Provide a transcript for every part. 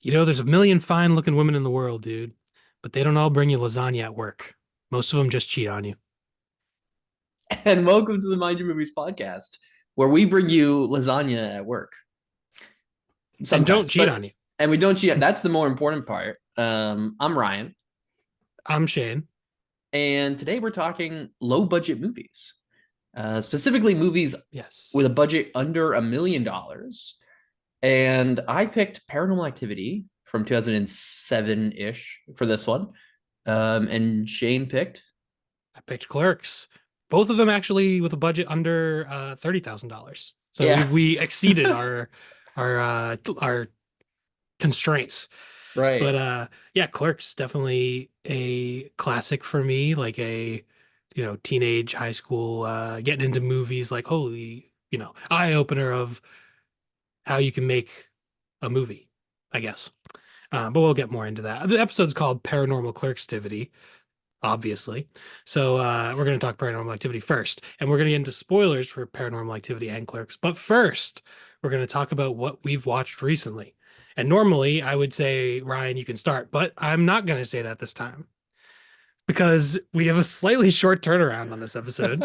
There's a million fine-looking women in the world, dude, but they don't all bring you lasagna at work. Most of them just cheat on you. And welcome to the Mind Your Movies podcast, where we bring you lasagna at work And don't sometimes, cheat on you. and we don't cheat. That's the more important part. I'm Ryan, I'm Shane. and today we're talking low budget movies, specifically movies Yes. with a budget under $1 million. And I picked Paranormal Activity from 2007 ish for this one, and Shane picked. I picked Clerks. Both of them actually with a budget under $30,000. So we Yeah, we exceeded our constraints. But right. yeah, Clerks definitely a classic for me, like a teenage high school getting into movies like holy, eye opener of how you can make a movie, I guess. But we'll get more into that. The episode's called Paranormal Clerkstivity, obviously. So we're going to talk Paranormal Activity first, and we're going to get into spoilers for Paranormal Activity and Clerks. But first, we're going to talk about what we've watched recently. And normally, I would say, Ryan, you can start, but I'm not going to say that this time because we have a slightly short turnaround on this episode.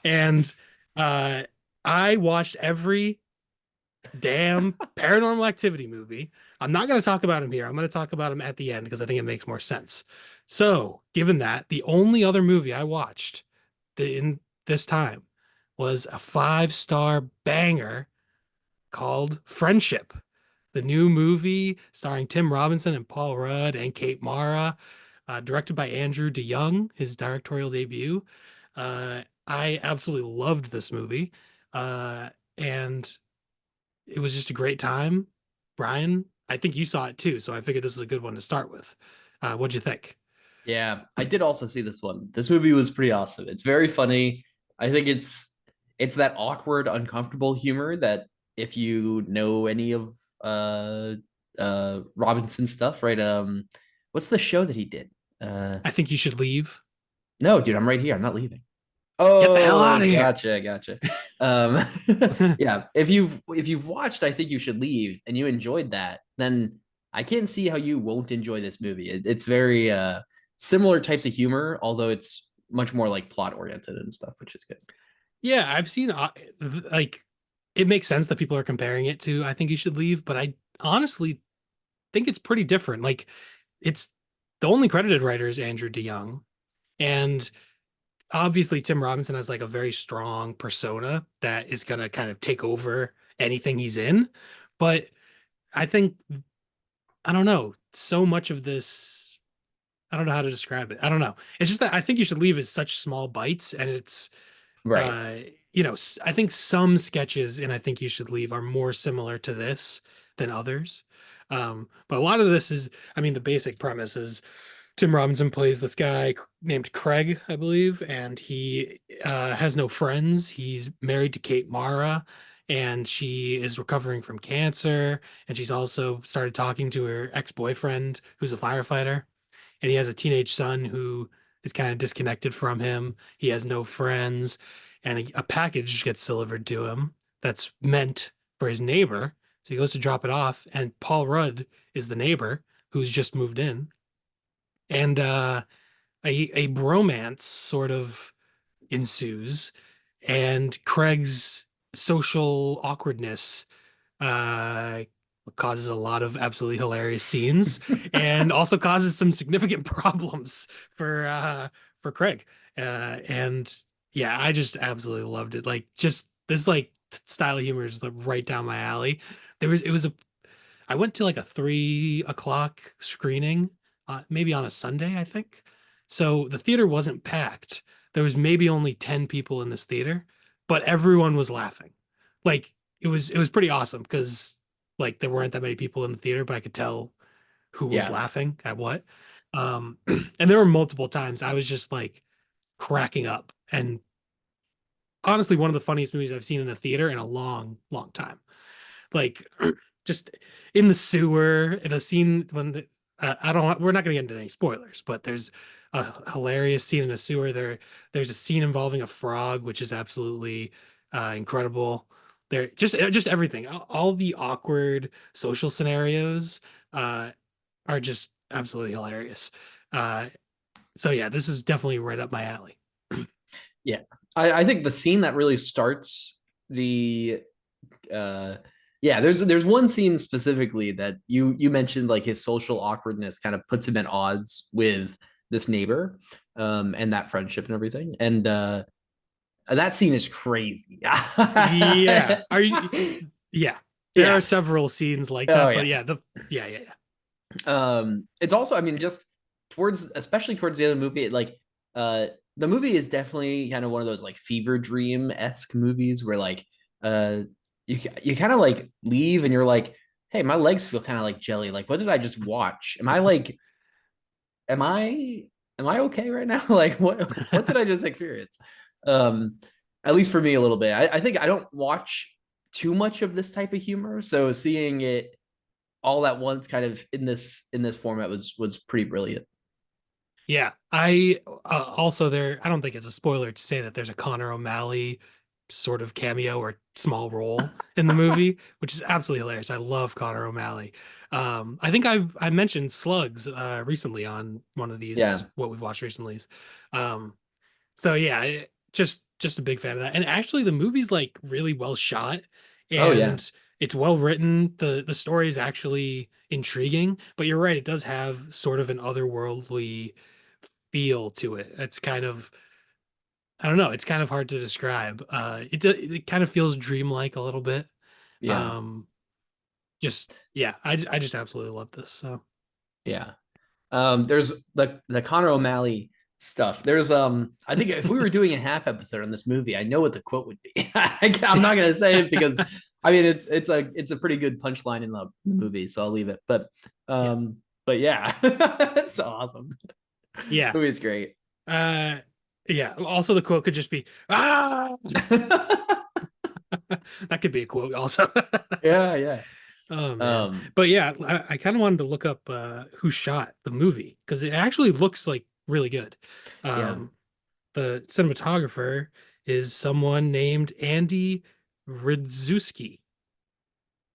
And uh, I watched every damn Paranormal Activity movie. I'm not going to talk about him here. I'm going to talk about him at the end because I think it makes more sense. So, given that, the only other movie I watched in this time was a five-star banger called Friendship, the new movie starring Tim Robinson and Paul Rudd and Kate Mara, directed by Andrew DeYoung, his directorial debut. I absolutely loved this movie. And it was just a great time. Brian, I think you saw it too, so I figured this is a good one to start with. What'd you think? Yeah, I did also see this one. This movie was pretty awesome. It's very funny. I think it's that awkward, uncomfortable humor that if you know any of Robinson stuff, right? What's the show that he did? Uh I think you should leave. no, dude, I'm right here. I'm not leaving. Get the hell out Oh, of here. gotcha. Um yeah, if you've watched I Think You Should Leave and you enjoyed that, then I can't see how you won't enjoy this movie. It's very similar types of humor, although it's much more like plot oriented and stuff, which is good. Yeah, I've seen like it makes sense that people are comparing it to I think you should leave, but I honestly think it's pretty different. Like it's the only credited writer is Andrew DeYoung, and obviously Tim Robinson has like a very strong persona that is gonna kind of take over anything he's in. But I think I don't know. So much of this, I don't know how to describe it. I don't know. It's just that I think you should leave as such small bites, and it's, Right. uh, I think some sketches in I think you should leave are more similar to this than others. But a lot of this is, I mean, the basic premise is Tim Robinson plays this guy named Craig, I believe, and he has no friends. He's married to Kate Mara, and she is recovering from cancer. And she's also started talking to her ex-boyfriend, who's a firefighter. And he has a teenage son who is kind of disconnected from him. He has no friends, and a package gets delivered to him that's meant for his neighbor. So he goes to drop it off, and Paul Rudd is the neighbor who's just moved in and a bromance sort of ensues, and Craig's social awkwardness uh, causes a lot of absolutely hilarious scenes, and also causes some significant problems for Craig. And yeah, I just absolutely loved it. Like just this like style of humor is like right down my alley. It was a I went to like a 3 o'clock screening, maybe on a Sunday, I think. So the theater wasn't packed. There was maybe only 10 people in this theater, but everyone was laughing. Like it was pretty awesome because like there weren't that many people in the theater, but I could tell who was Yeah. laughing at what. And there were multiple times I was just like cracking up. And honestly, one of the funniest movies I've seen in a theater in a long, long time. Like just in the sewer, in a scene when I don't, we're not going to get into any spoilers, but there's a hilarious scene in a sewer. There's a scene involving a frog, which is absolutely incredible. There, just everything, all the awkward social scenarios uh, are just absolutely hilarious. Uh, so yeah, this is definitely right up my alley. Yeah. I think the scene that really starts the uh yeah, there's one scene specifically that you mentioned, like his social awkwardness kind of puts him at odds with this neighbor, and that friendship and everything. And that scene is crazy. Yeah, are you? Yeah, there are Yeah. several scenes like Oh that, but yeah. yeah, the yeah, yeah, yeah, It's also, I mean, just towards, especially towards the end of the movie, like uh the movie is definitely kind of one of those like fever dream-esque movies where like uh you kind of like leave and you're like, hey, my legs feel kind of like jelly. Like, what did I just watch? Am I like, am I am I okay right now? Like, what did I just experience? Um, at least for me a little bit. I think I don't watch too much of this type of humor, so seeing it all at once kind of in this format was pretty brilliant. yeah. I also there. I don't think it's a spoiler to say that there's a Connor O'Malley sort of cameo or small role in the movie, which is absolutely hilarious. I love Connor O'Malley. I think I mentioned Slugs recently on one of these Yeah. what we've watched recently. Um, So yeah, just a big fan of that. And actually the movie's like really well shot Oh yeah. and it's well written. The story is actually intriguing, but you're right, it does have sort of an otherworldly feel to it. It's kind of I don't know, it's kind of hard to describe. It kind of feels dreamlike a little bit. Yeah. Um just yeah, I just absolutely love this. So Yeah. There's the Connor O'Malley stuff. There's I think if we were doing a half episode on this movie, I know what the quote would be. I'm not gonna say it because I mean it's a pretty good punchline in the movie, so I'll leave it. yeah. But yeah, it's awesome. Yeah. Movie's great. Uh yeah. Also the quote could just be ah that could be a quote also. Yeah, yeah. Oh man. Um, But yeah, I kind of wanted to look up who shot the movie because it actually looks like really good. yeah. The cinematographer is someone named Andy Ridzuski.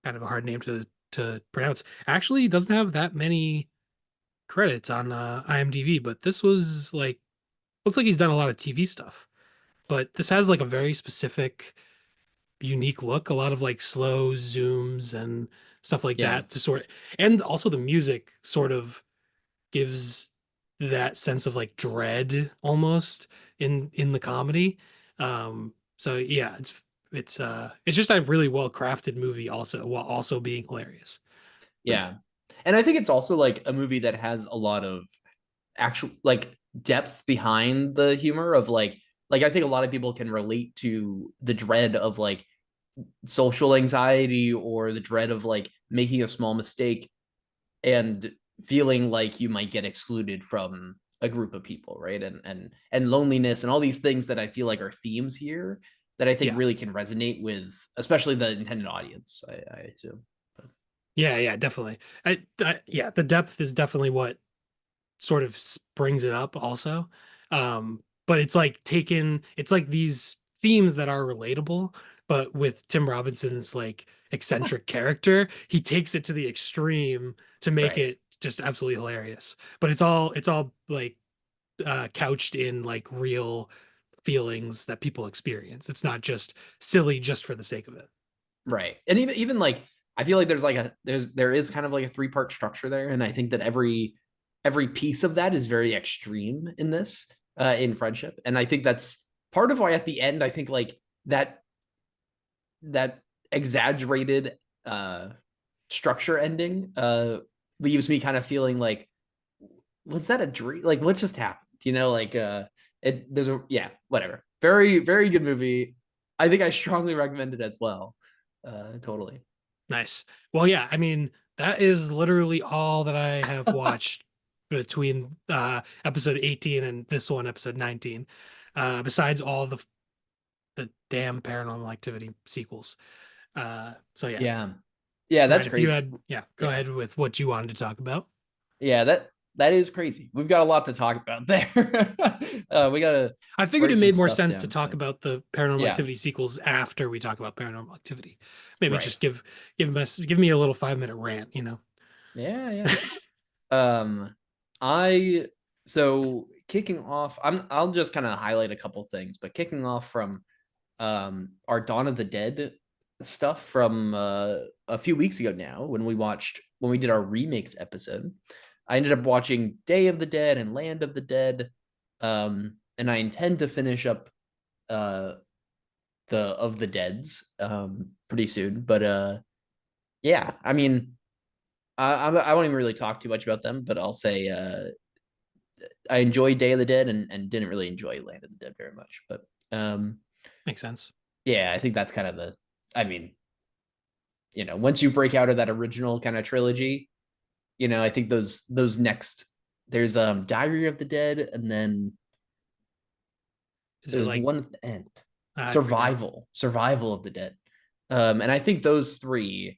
Kind of a hard name to pronounce. Actually, he doesn't have that many credits on IMDb, but this was like looks like he's done a lot of TV stuff. But this has like a very specific unique look, a lot of like slow zooms and stuff like Yeah. that to sort and also the music sort of gives that sense of like dread almost in the comedy. So yeah, it's just a really well crafted movie also while also being hilarious. Yeah. And I think it's also like a movie that has a lot of actual like depth behind the humor of like I think a lot of people can relate to the dread of like social anxiety or the dread of like making a small mistake and feeling like you might get excluded from a group of people, right? And loneliness and all these things that I feel like are themes here that I think Yeah. really can resonate with especially the intended audience, I assume. But Yeah, yeah, definitely. Yeah, the depth is definitely what sort of brings it up also. But it's like it's like these themes that are relatable, but with Tim Robinson's like eccentric character, he takes it to the extreme to make right. it just absolutely hilarious. But it's all like couched in like real feelings that people experience. It's not just silly just for the sake of it. Right. And even like I feel like there's like there is kind of like a three-part structure there. And I think that every piece of that is very extreme in this, in friendship. And I think that's part of why at the end I think like that exaggerated structure ending leaves me kind of feeling like, was that a dream? Like what just happened? You know, like it there's a yeah, whatever. Very, very good movie. I think I strongly recommend it as well. Totally. Nice. Well, yeah, I mean, that is literally all that I have watched between episode 18 and this one, episode 19. Besides all the damn Paranormal Activity sequels. So yeah. Yeah. Yeah, All right, that's if you crazy. had yeah, go Yeah. ahead with what you wanted to talk about. Yeah, that is crazy. We've got a lot to talk about there. We gotta I figured write it some made more stuff sense to down. talk But about the Paranormal yeah, Activity sequels after we talk about Paranormal Activity. Maybe right. just give me a little 5 minute rant, you know. Yeah, yeah. Um, I so kicking off, I'll just kind of highlight a couple things, but kicking off from our Dawn of the Dead stuff from a few weeks ago now when we did our remakes episode. I ended up watching Day of the Dead and Land of the Dead. And I intend to finish up uh the of the Deads pretty soon. But yeah, I mean I won't even really talk too much about them, but I'll say I enjoyed Day of the Dead and didn't really enjoy Land of the Dead very much. But um, Makes sense. yeah, I think that's kind of the. I mean, once you break out of that original kind of trilogy, I think those next there's Diary of the Dead, and then Is it there's like one at the end, I forget? Survival of the Dead, and I think those three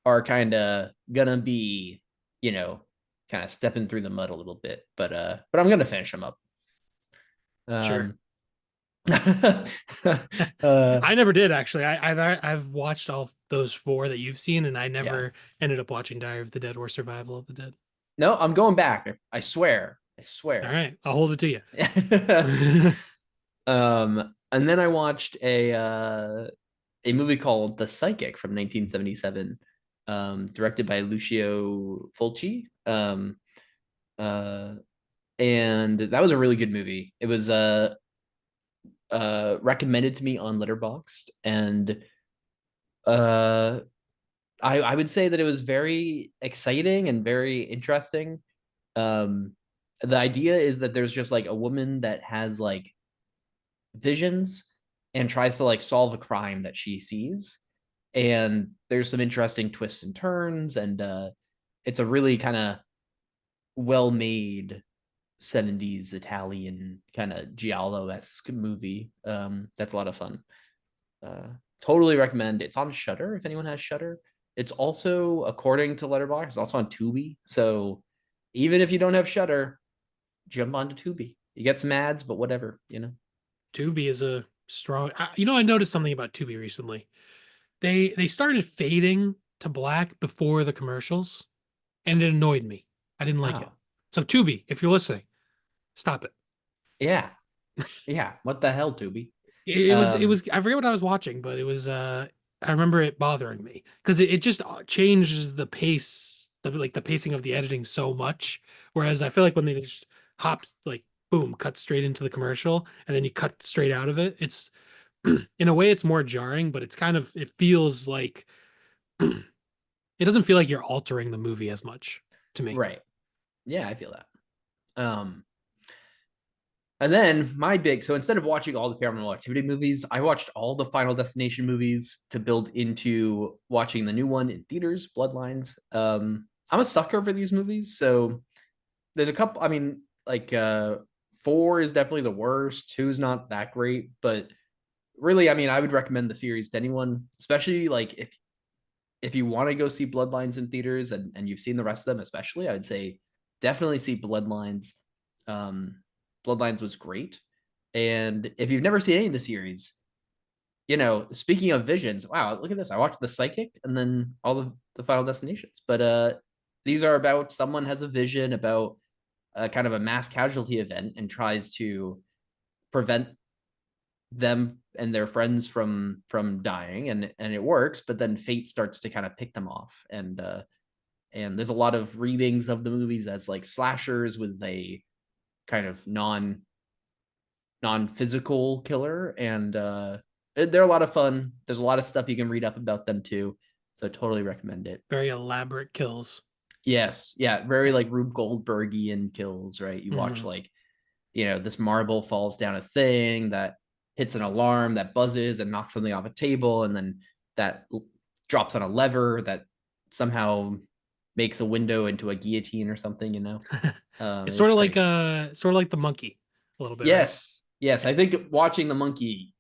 are kind of gonna be, you know, kind of stepping through the mud a little bit, but I'm gonna finish them up. Sure. Um, uh, I never did actually. I've watched all those four that you've seen, and I yeah, never ended up watching Diary of the Dead or Survival of the Dead. no, I'm going back. I swear, I All swear. right, I'll hold it to you. And then I watched a movie called The Psychic from 1977, directed by Lucio Fulci. Uh, and that was a really good movie. It was recommended to me on Letterboxd, and uh, I would say that it was very exciting and very interesting. Um, the idea is that there's just like a woman that has like visions and tries to like solve a crime that she sees, and there's some interesting twists and turns, and it's a really kind of well made 70s Italian kind of giallo-esque movie. That's a lot of fun. uh Totally recommend. It's on Shutter if anyone has Shutter. It's also, according to Letterboxd, it's also on Tubi, so even if you don't have Shutter, jump onto Tubi. You get some ads, but whatever. Tubi is a strong. I noticed something about Tubi recently. They started fading to black before the commercials, and it annoyed me. I didn't like it. Oh, So Tubi, if you're listening, stop it. yeah. Yeah, what the hell, Tubi? It was I forget what I was watching, but it was I remember it bothering me because it just changes the pace, the pacing of the editing so much. Whereas I feel like when they just hop like boom, cut straight into the commercial and then you cut straight out of it, it's in a way it's more jarring, but it feels like it doesn't feel like you're altering the movie as much to me. Right. Yeah, I feel that. And then so instead of watching all the Paranormal Activity movies, I watched all the Final Destination movies to build into watching the new one in theaters, Bloodlines. I'm a sucker for these movies, so there's a couple. I mean, like four is definitely the worst. Two's not that great, but really, I mean, I would recommend the series to anyone, especially like if you want to go see Bloodlines in theaters and you've seen the rest of them, especially, I would say definitely see Bloodlines. Um, Bloodlines was great. And if you've never seen any of the series, speaking of visions, wow, look at this. I watched The Psychic and then all of the Final Destinations. But these are about someone has a vision about a kind of a mass casualty event and tries to prevent them and their friends from dying, and it works, but then fate starts to kind of pick them off, and there's a lot of readings of the movies as like slashers with a kind of non-physical killer, and they're a lot of fun. There's a lot of stuff you can read up about them too, so totally recommend it. Very elaborate kills. Yes, yeah, very Nice. like Rube Goldbergian kills, right? You watch Mhm. like, this marble falls down a thing that hits an alarm that buzzes and knocks something off a table, and then that drops on a lever that somehow makes a window into a guillotine or something. It's It's crazy. sort of like the monkey a little bit, right? Yes, yes. Yeah. I think watching the monkey,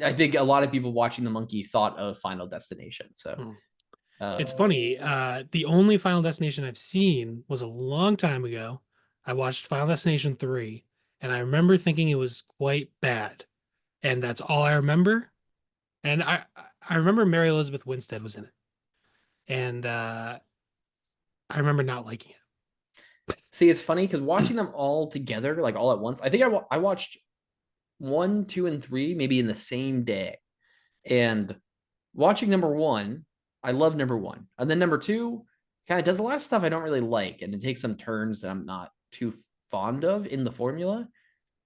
I think a lot of people watching the monkey thought of Final Destination. So, Hmm. uh, It's funny. The only Final Destination I've seen was a long time ago. I watched Final Destination 3, and I remember thinking it was quite bad. And that's all I remember. And I remember Mary Elizabeth Winstead was in it. And I remember not liking it. See, it's funny because watching them all together, like all at once, I think I watched one, two, and three maybe in the same day. And watching number one, I love number one. And then number two kind of does a lot of stuff I don't really like. And it takes some turns that I'm not too fond of in the formula.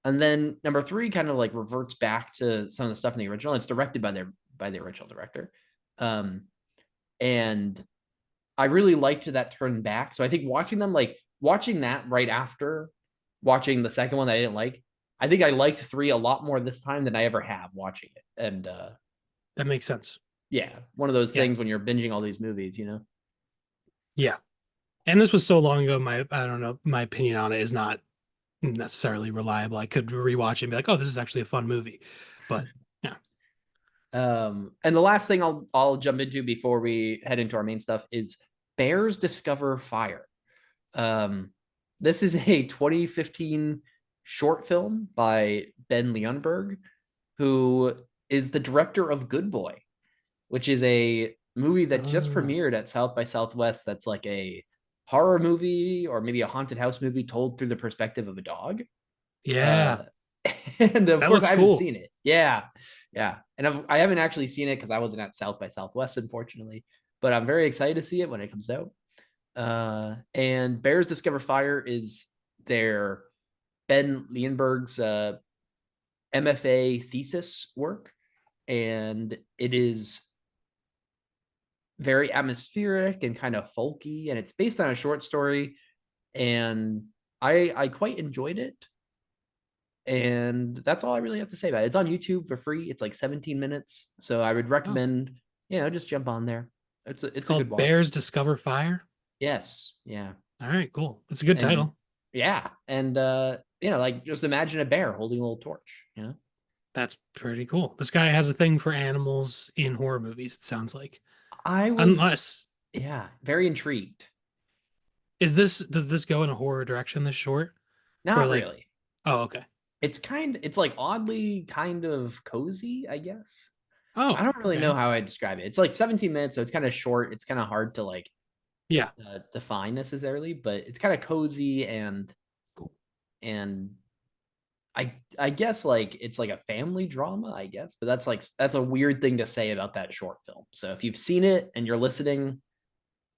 And then number three kind of like reverts back to some of the stuff in the original. It's directed by the original director. Um, and I really liked that turn back. So I think watching them, like watching that right after watching the second one that I didn't like, I think I liked three a lot more this time than I ever have watching it. And That makes sense. yeah, one of those Yeah. things when you're binging all these movies, Yeah. And this was so long ago, I don't know, my opinion on it is not necessarily reliable. I could rewatch it and be like, oh, this is actually a fun movie. But yeah. And the last thing I'll jump into before we head into our main stuff is Bears Discover Fire. Um, this is a 2015 short film by Ben Leonberg, who is the director of Good Boy, which is a movie that just Oh, premiered at South by Southwest. That's like a horror movie or maybe a haunted house movie told through the perspective of a dog. yeah. Uh, and of That course, looks I haven't cool. seen it. Yeah, yeah, and I haven't actually seen it because I wasn't at South by Southwest, unfortunately. But I'm very excited to see it when it comes out. And Bears Discover Fire is their Ben Leonberg's MFA thesis work, and it is very atmospheric and kind of folky, and it's based on a short story. And I quite enjoyed it. And that's all I really have to say about it. It's on YouTube for free. It's like 17 minutes. So I would Oh, recommend, just jump on there. it's It's a good called watch. Bears Discover Fire. Yes. Yeah. All right, cool. It's a good And title. yeah. And like just imagine a bear holding a little torch. That's pretty cool. This guy has a thing for animals in horror movies, it sounds like. I was Unless very intrigued. does this go in a horror direction, this short? Where Not like, really. oh, okay. It's like oddly kind of cozy, I guess. I Oh, don't really know okay. how I describe it. It's like 17 minutes, so it's kind of short. It's kind of hard to like Yeah. define necessarily, but it's kind of cozy Cool. and I guess like it's like a family drama, I guess, but that's a weird thing to say about that short film. So if you've seen it and you're listening,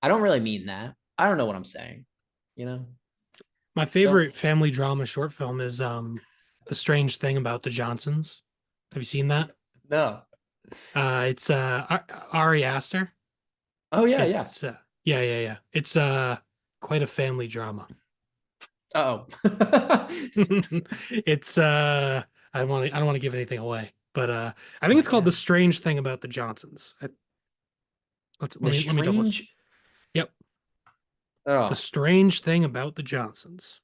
I don't really mean that. I don't know what I'm saying, you know. My Don't favorite family drama short film is The Strange Thing About the Johnsons. Have you seen that? no. It's Ari Aster. Oh yeah, yeah. It's yeah, yeah, yeah. It's quite a family drama. Oh. It's I don't want to give anything away, but I think it's Not called The yet. Strange Thing About the Johnsons. The Let me double. strange. Yep. The Oh, Strange Thing About the Johnsons.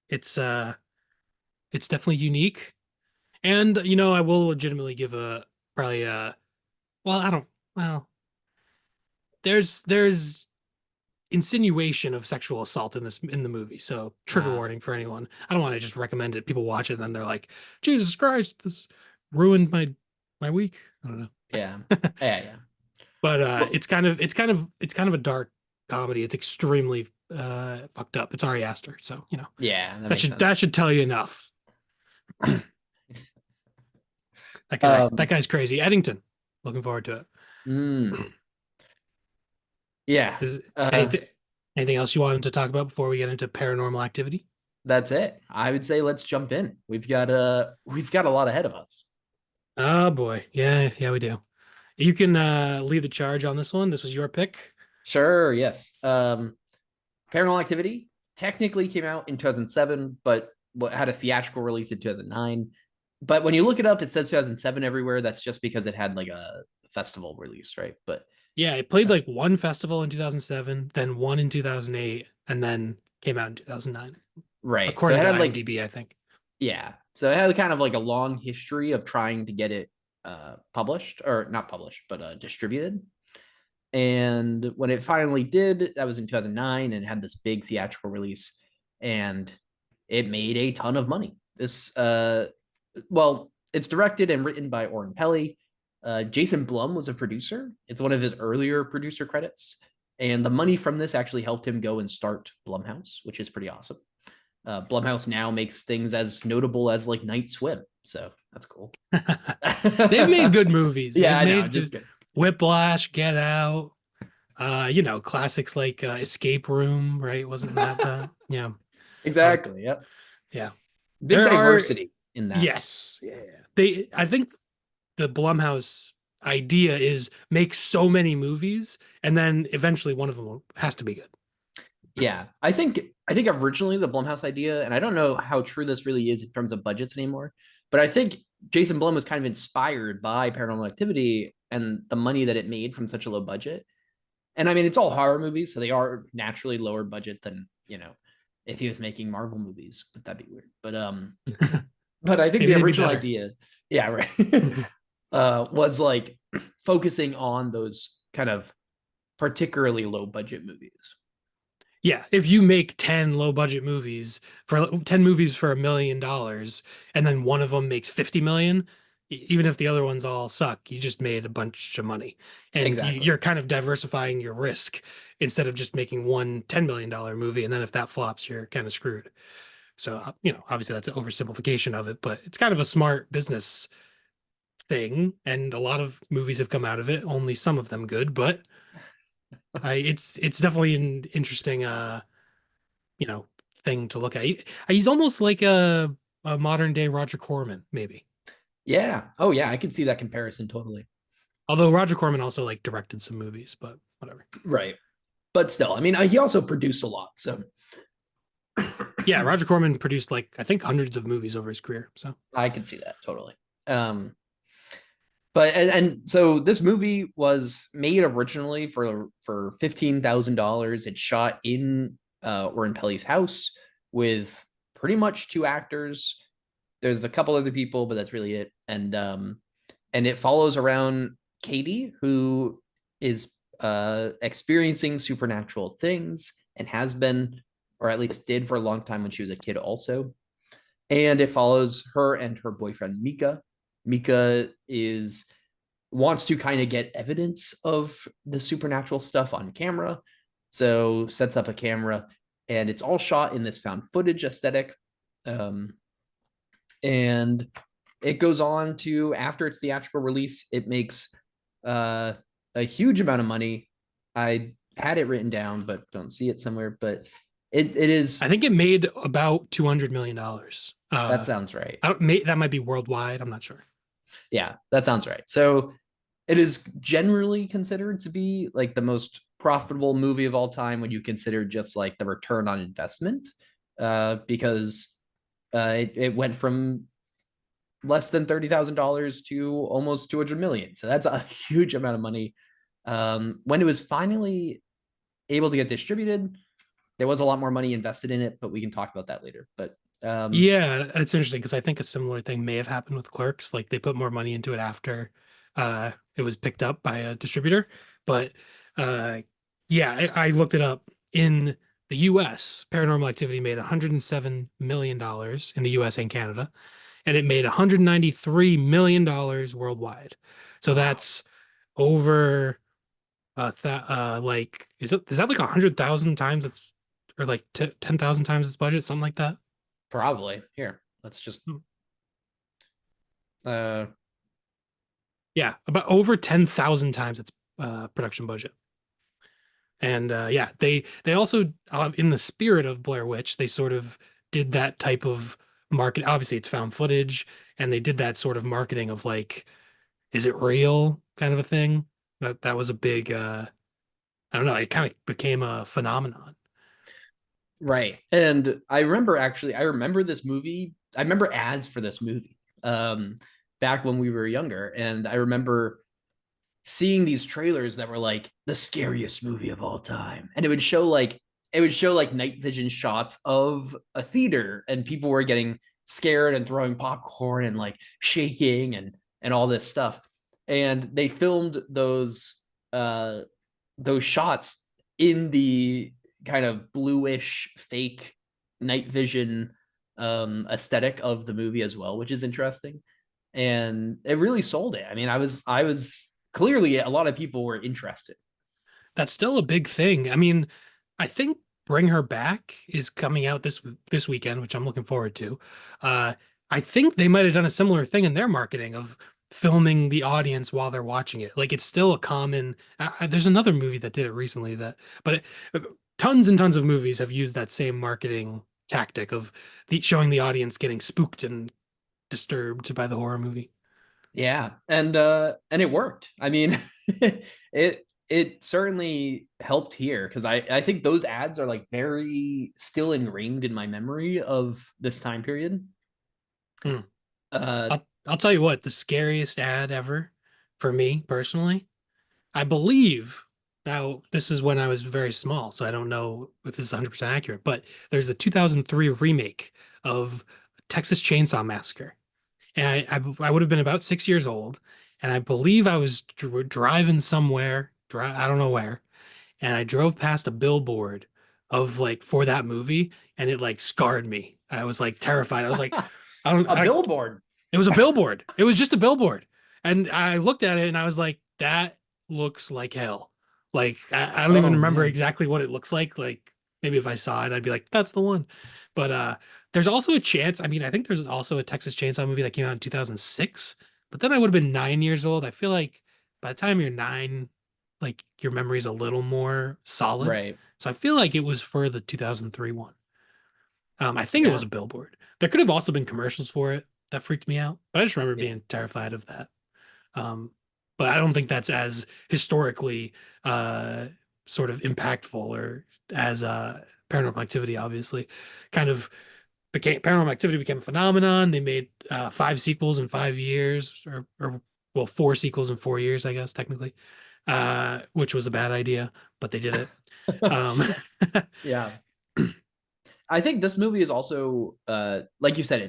It's it's definitely unique. And I will legitimately give a probably well, I don't well, there's insinuation of sexual assault in the movie. So trigger uh, warning for anyone. I don't want to just recommend it. People watch it and then they're like, Jesus Christ, this ruined my week. I don't know. yeah, yeah, yeah. But Well, it's kind of a dark comedy. It's extremely fucked up. It's Ari Aster, so yeah, that makes that sense. should tell you enough. That Um, guy's crazy. Eddington. Looking forward to it. mm, yeah. Is anything else you wanted to talk about before we get into paranormal activity? That's it. I would say let's jump in. We've got a lot ahead of us. Oh boy. Yeah, yeah, we do. You can lead the charge on this one. This was your pick. Sure, yes. Paranormal Activity technically came out in 2007, but had a theatrical release in 2009. But when you look it up, it says 2007 everywhere. That's just because it had like a festival release, right? But Yeah, it played uh, like one festival in 2007, then one in 2008, and then came out in 2009, right. So it according to had like IMDb, I think. yeah. So it had kind of like a long history of trying to get it published or not published, but distributed. And when it finally did, that was in 2009 and had this big theatrical release and it made a ton of money. Well, it's directed and written by Oren Pelly. Jason Blum was a producer. It's one of his earlier producer credits. And the money from this actually helped him go and start Blumhouse, which is pretty awesome. Blumhouse now makes things as notable as like Night Swim, so that's cool. They've made good movies. Yeah, They've I know. made Just good kidding. Whiplash, Get Out, classics like Escape Room, right? Wasn't that the yeah. Um, Exactly. Yep. yeah. Big There are diversity in that. yes. Yeah. They I think the Blumhouse idea is make so many movies and then eventually one of them has to be good. Yeah, I think originally the Blumhouse idea, and I don't know how true this really is in terms of budgets anymore, but I think Jason Blum was kind of inspired by Paranormal Activity and the money that it made from such a low budget. And I mean, it's all horror movies, so they are naturally lower budget than if he was making Marvel movies, but that'd be weird. But I think Maybe the they'd be original better. idea, yeah, right, was like focusing on those kind of particularly low budget movies. Yeah, if you make 10 low budget movies for 10 movies for $1 million and then one of them makes 50 million, even if the other ones all suck, you just made a bunch of money. And Exactly. you're kind of diversifying your risk instead of just making one $10 million movie. And then if that flops, you're kind of screwed. So, obviously that's an oversimplification of it, but it's kind of a smart business thing. And a lot of movies have come out of it, only some of them good, but it's definitely an interesting you know thing to look at. He's almost like a modern day Roger Corman, maybe. Yeah. Oh, yeah. I can see that comparison totally. Although Roger Corman also like directed some movies, but whatever. Right. But still, I mean, he also produced a lot. So Yeah, Roger Corman produced like I think hundreds of movies over his career. So I can see that totally. Um, but and so this movie was made originally for $15,000. It's shot in Oren Peli's house with pretty much two actors. There's a couple other people, but that's really it. And it follows around Katie, who is experiencing supernatural things and has been, or at least did for a long time when she was a kid, also. And it follows her and her boyfriend Mika. Mika is wants to kind of get evidence of the supernatural stuff on camera, so sets up a camera, and it's all shot in this found footage aesthetic. Um, and it goes on to, after its theatrical release, it makes uh, a huge amount of money. I had it written down, but don't see it somewhere. But it is, I think it made about $200 million. that sounds right. That might be worldwide. I'm not sure. Yeah, that sounds right. So it is generally considered to be like the most profitable movie of all time when you consider just like the return on investment, because it went from less than $30,000 to almost 200 million. So that's a huge amount of money. When it was finally able to get distributed, there was a lot more money invested in it, but we can talk about that later. But Yeah, it's interesting because I think a similar thing may have happened with Clerks. Like they put more money into it after it was picked up by a distributor. But uh, yeah, I looked it up. In the US, Paranormal Activity made $107 million in the US and Canada, and it made $193 million worldwide. So wow, that's over like is that like 100,000 times its or like 10,000 times its budget, something like that? probably. Here, let's just uh Yeah, about over 10,000 times its production budget. And yeah, they also in the spirit of Blair Witch, they sort of did that type of market. Obviously, it's found footage, and they did that sort of marketing of like, is it real kind of a thing. That was a big I don't know, it kind of became a phenomenon. right. And I remember this movie. I remember ads for this movie back when we were younger. And I remember seeing these trailers that were like the scariest movie of all time. And it would show like night vision shots of a theater, and people were getting scared and throwing popcorn and like shaking and all this stuff. And they filmed those shots in the kind of bluish fake night vision aesthetic of the movie as well, which is interesting. And it really sold it. I mean, I was clearly, a lot of people were interested. that's still a big thing. I mean, I think Bring Her Back is coming out this weekend, which I'm looking forward to. Uh, I think they might have done a similar thing in their marketing of filming the audience while they're watching it. Like it's still a common. There's another movie that did it recently but tons and tons of movies have used that same marketing tactic of showing the audience getting spooked and disturbed by the horror movie. Yeah, and it worked. I mean, it certainly helped here because I think those ads are like very still ingrained in my memory of this time period. Hmm. Uh, I'll tell you what, the scariest ad ever for me personally, I believe. Now, this is when I was very small, so I don't know if this is 100% accurate, but there's the 2003 remake of Texas Chainsaw Massacre. And I would have been about 6 years old, and I believe I was driving somewhere, I don't know where, and I drove past a billboard of like for that movie, and it like scarred me. I was like terrified. I was like, I don't, a I billboard. it was a billboard. It was just a billboard. And I looked at it and I was like, that looks like hell. Like, I don't even Oh remember man. exactly what it looks like. Like, maybe if I saw it, I'd be like, that's the one. But there's also a chance. I mean, I think there's also a Texas Chainsaw movie that came out in 2006, but then I would have been 9 years old. I feel like by the time you're nine, like your memory's a little more solid. Right. So I feel like it was for the 2003 one. I think it was Yeah. a billboard. There could have also been commercials for it that freaked me out, but I just remember Yeah. being terrified of that. Um, but I don't think that's as historically uh, sort of impactful or as Paranormal Activity, obviously, kind of became Paranormal Activity became a phenomenon. They made 5 sequels in 5 years, or well, 4 sequels in 4 years, I guess technically, which was a bad idea, but they did it. Um, Yeah. I think this movie is also like you said,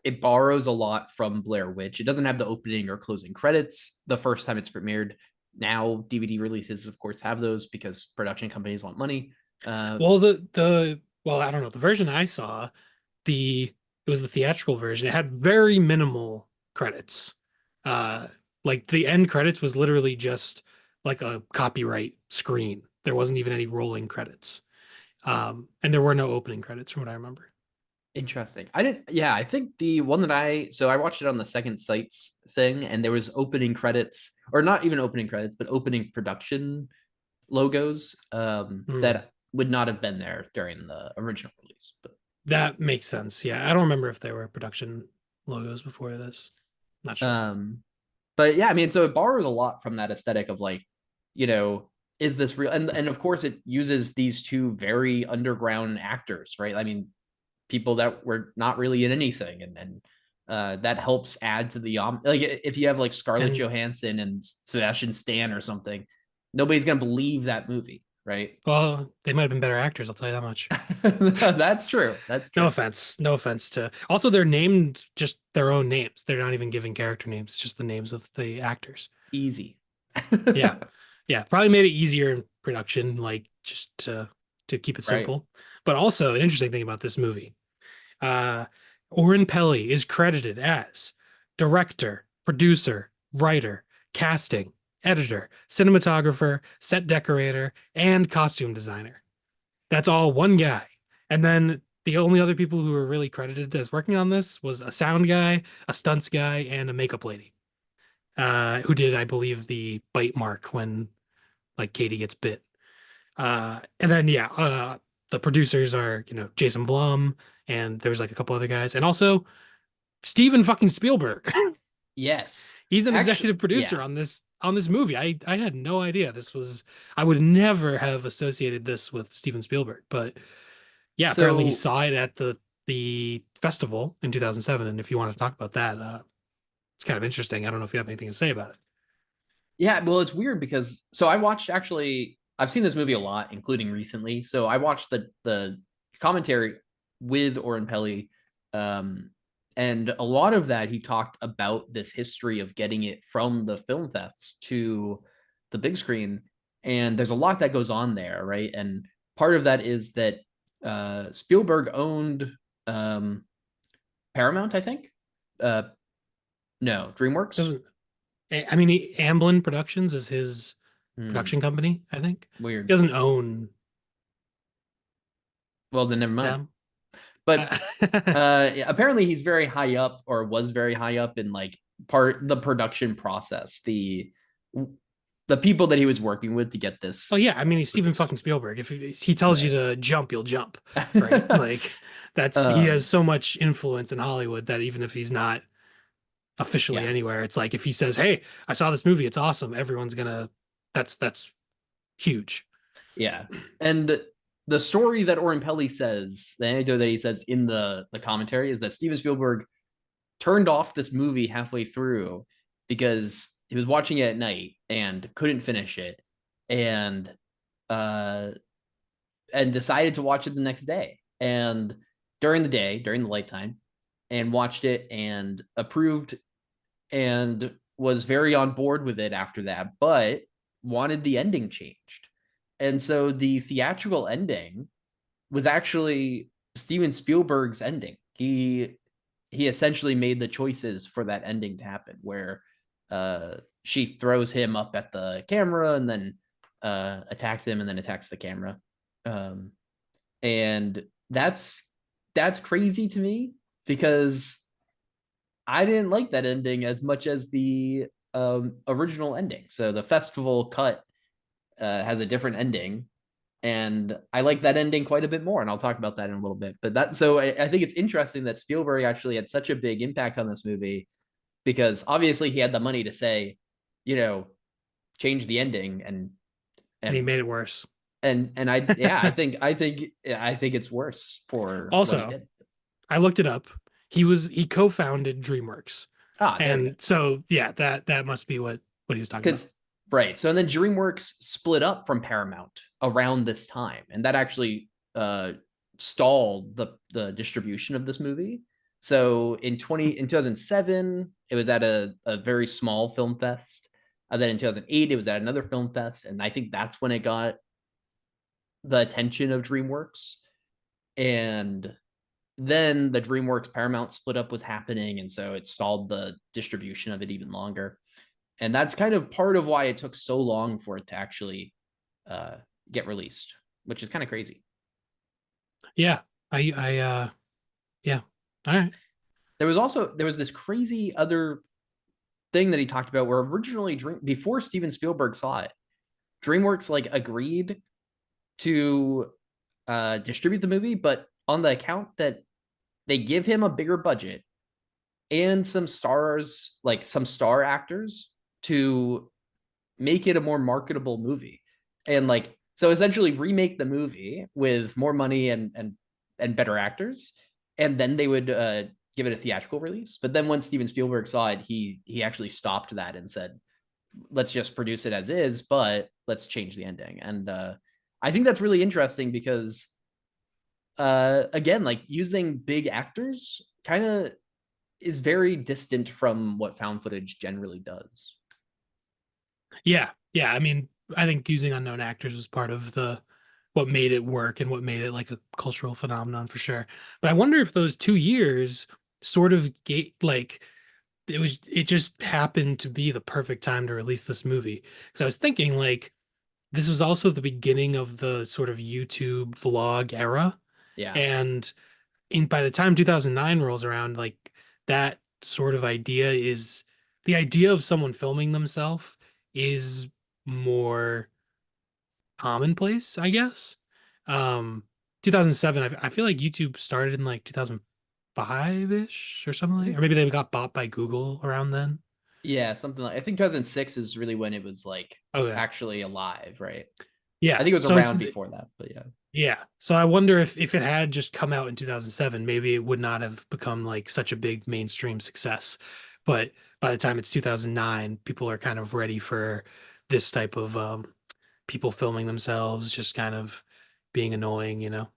it borrows a lot from Blair Witch. It doesn't have the opening or closing credits the first time it's premiered. Now DVD releases, of course, have those because production companies want money. Uh, Well, the I don't know. The version I saw, it was the theatrical version. It had very minimal credits. Uh, like the end credits was literally just like a copyright screen. There wasn't even any rolling credits. And there were no opening credits from what I remember. Interesting. I didn't. Yeah, I think the one that I watched it on the Second Sights thing, and there was opening credits, or not even opening credits, but opening production logos Hmm. that would not have been there during the original release. But That makes sense. Yeah, I don't remember if there were production logos before this. Not sure. um, but yeah, I mean, so it borrows a lot from that aesthetic of like, you know, is this real? And of course, it uses these two very underground actors, right? I mean, people that were not really in anything, and that helps add to the like if you have like Scarlett And Johansson and Sebastian Stan or something, nobody's gonna believe that movie, right? well, they might have been better actors, I'll tell you that much. That's true. That's No true. offense. No offense to. Also, they're named just their own names. They're not even giving character names. It's just the names of the actors. Easy. Yeah. Yeah. Probably made it easier in production, like just to keep it Right. simple. But also, an interesting thing about this movie, uh, Oren Peli is credited as director, producer, writer, casting, editor, cinematographer, set decorator, and costume designer. That's all one guy. And then the only other people who were really credited as working on this was a sound guy, a stunts guy, and a makeup lady, who did, I believe, the bite mark when like Katie gets bit. And then yeah, the producers are Jason Blum, and there's like a couple other guys, and also Steven fucking Spielberg. Yes. He's an Actually, executive producer yeah. on this movie. I had no idea this was. I would never have associated this with Steven Spielberg, but yeah, apparently he So saw it at the festival in 2007. And if you want to talk about that, it's kind of interesting. I don't know if you have anything to say about it. yeah, well, it's weird because so I watched actually I've seen this movie a lot, including recently. So I watched the commentary with Oren Peli, um, and a lot of that he talked about this history of getting it from the film fests to the big screen, and there's a lot that goes on there, right? And part of that is that Spielberg owned um, Paramount, I think. Uh, no, DreamWorks. Doesn't I mean Amblin Productions is his? Hmm. production company, I think. He Weird. doesn't own Well, then never mind. them. But Uh, apparently he's very high up, or was very high up in like part the production process, the people that he was working with to get oh this yeah, I mean he's Steven produced. fucking Spielberg. If he tells you Right. to jump, you'll jump, right? Like that's he has um, so much influence in Hollywood that even if he's not officially yeah, anywhere, it's like if he says, "Hey, I saw this movie, it's awesome," everyone's gonna. That's huge. yeah. And the story that Oren Pelly says, the anecdote that he says in the commentary is that Steven Spielberg turned off this movie halfway through because he was watching it at night and couldn't finish it, and uh and decided to watch it the next day. And during the day, during the light time, and watched it and approved and was very on board with it after that, but wanted the ending changed. And so the theatrical ending was actually Steven Spielberg's ending. He essentially made the choices for that ending to happen, where she throws him up at the camera and then attacks him and then attacks the camera. Um, and that's crazy to me because I didn't like that ending as much as the original ending. So the festival cut has a different ending, and I like that ending quite a bit more. And I'll talk about that in a little bit. But that so I think it's interesting that Spielberg actually had such a big impact on this movie because obviously he had the money to say, you know, change the ending And he and made it worse. and I yeah I think it's worse for what he Also, did. I looked it up. He co-founded DreamWorks, Ah, there we go. and so yeah, that must be what he was talking about. Because right, so and then DreamWorks split up from Paramount around this time, and that actually stalled the distribution of this movie. So in 2007, it was at a very small film fest. And then in 2008, it was at another film fest, and I think that's when it got the attention of DreamWorks. And then the DreamWorks Paramount split up was happening, and so it stalled the distribution of it even longer. And that's kind of part of why it took so long for it to actually uh, get released, which is kind of crazy. Yeah, I yeah. All right. There was this crazy other thing that he talked about where originally before Steven Spielberg saw it, DreamWorks like agreed to distribute the movie, but on the account that they give him a bigger budget and some stars, like some star actors, to make it a more marketable movie. And like so essentially remake the movie with more money and better actors, and then they would give it a theatrical release. But then when Steven Spielberg saw it, he actually stopped that and said, let's just produce it as is, but let's change the ending. And I think that's really interesting because again, like using big actors kind of is very distant from what found footage generally does. Yeah, yeah. I mean, I think using unknown actors was part of the what made it work and what made it like a cultural phenomenon for sure. But I wonder if those 2 years sort of gate like it just happened to be the perfect time to release this movie. Because I was thinking like this was also the beginning of the sort of YouTube vlog era. Yeah. And by the time 2009 rolls around, like that sort of idea is the idea of someone filming themselves is more commonplace, I guess. Um, 2007, I feel like YouTube started in like 2005-ish or something I like, or think maybe they got bought by Google around then. Yeah, something like I think 2006 is really when it was like Oh yeah. actually alive, right? I Yeah. think it was So it's around before that, but yeah. yeah. So I wonder if it had just come out in 2007, maybe it would not have become like such a big mainstream success. But by the time it's 2009, people are kind of ready for this type of people filming themselves, just kind of being annoying, you know?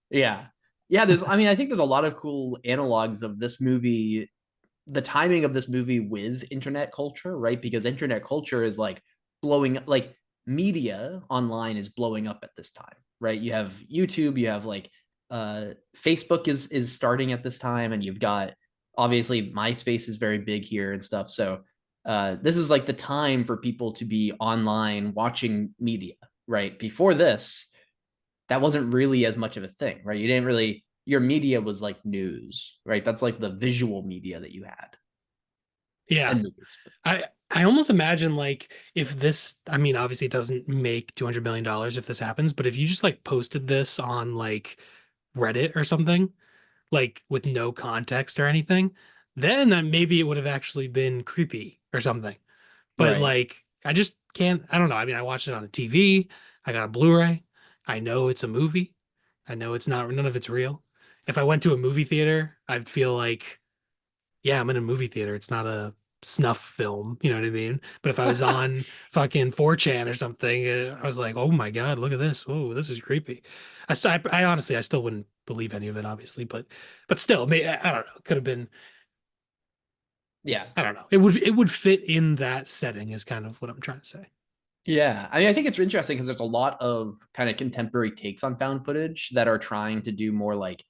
Yeah. Yeah, I mean, I think there's a lot of cool analogs of this movie, the timing of this movie with internet culture, right? Because internet culture is like blowing like media online is blowing up at this time, right? You have YouTube, you have like Facebook is starting at this time, and you've got obviously MySpace is very big here and stuff. So This is like the time for people to be online watching media, right? Before this, that wasn't really as much of a thing, right? You didn't really, your media was like news, right? That's like the visual media that you had, Yeah. and movies. I almost imagine like if this, I mean, obviously it doesn't make $200 million if this happens, but if you just like posted this on like Reddit or something, like with no context or anything, then maybe it would have actually been creepy or something. But Right. like, I just can't, I don't know. I mean, I watched it on a TV, I got a Blu-ray. I know it's a movie. I know it's not, none of it's real. If I went to a movie theater, I'd feel like, yeah, I'm in a movie theater. It's not a snuff film, you know what I mean? But if I was on fucking 4chan or something, I was like, oh my God, look at this. Oh, this is creepy. I honestly, I still wouldn't believe any of it, obviously, but still, I don't know. It could have been, Yeah. I don't know. It would fit in that setting is kind of what I'm trying to say. Yeah. I mean, I think it's interesting because there's a lot of kind of contemporary takes on found footage that are trying to do more like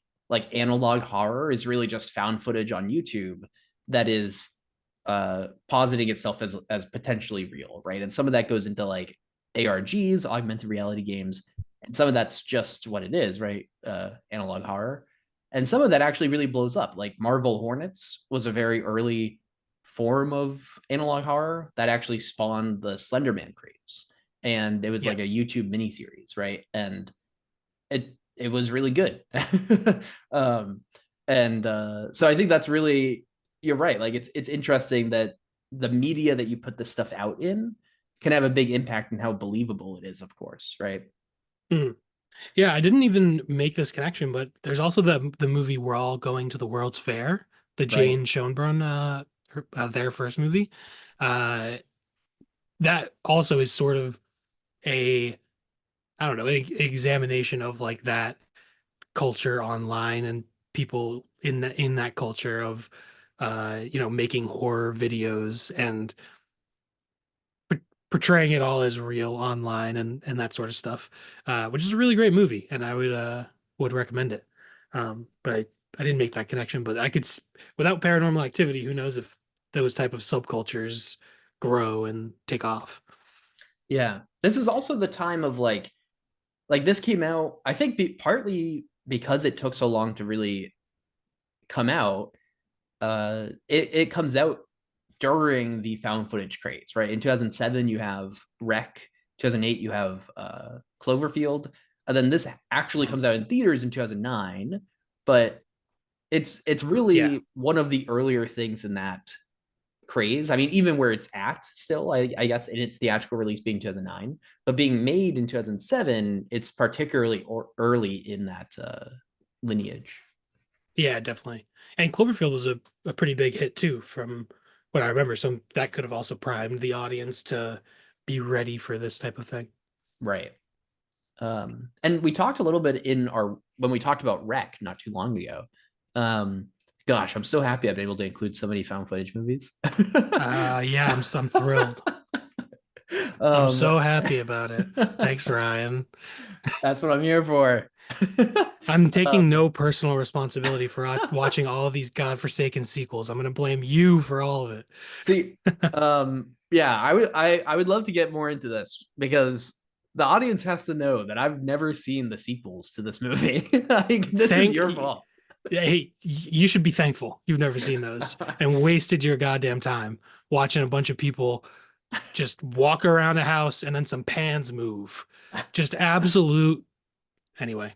analog horror is really just found footage on YouTube that is positing itself as potentially real, right? And some of that goes into like ARGs, augmented reality games, and some of that's just what it is, right? Analog horror. And some of that actually really blows up. Like Marvel Hornets was a very early form of analog horror that actually spawned the Slenderman craze. And it was Yeah. like a YouTube miniseries, right? And it was really good. um, and so I think that's really, you're right. Like it's interesting that the media that you put this stuff out in can have a big impact in how believable it is, of course, right? Mhm. Yeah, I didn't even make this connection, but there's also the movie We're All Going to the World's Fair, the Right. Jane Schoenbrunn their first movie. Uh that also is sort of a I don't know, examination of like that culture online and people in that culture of making horror videos and portraying it all as real online and that sort of stuff, which is a really great movie, and I would recommend it. But I didn't make that connection, but without Paranormal Activity, who knows if those type of subcultures grow and take off. Yeah. This is also the time of like this came out, I think partly because it took so long to really come out. It comes out during the found footage craze, right? In 2007, you have Wreck. 2008, you have Cloverfield. And then this actually comes out in theaters in 2009. But it's Yeah. really one of the earlier things in that craze. I mean, even where it's at still, I guess, in its theatrical release being 2009, but being made in 2007, it's particularly early in that lineage. Yeah, definitely. And Cloverfield was a pretty big hit too, from what I remember. So that could have also primed the audience to be ready for this type of thing. Right. And we talked a little bit in our when we talked about Wreck not too long ago. Um, Gosh, I'm so happy I've been able to include so many found footage movies. Yeah, I'm thrilled. I'm um, so happy about it. Thanks, Ryan. that's what I'm here for. I'm um, taking no personal responsibility for watching all of these godforsaken sequels. I'm going to blame you for all of it. See, yeah, I would love to get more into this because the audience has to know that I've never seen the sequels to this movie. Like, this is Thank your fault. Hey, you should be thankful you've never seen those and wasted your goddamn time watching a bunch of people just walk around a house and then some pans move. Just absolute. Anyway, I'm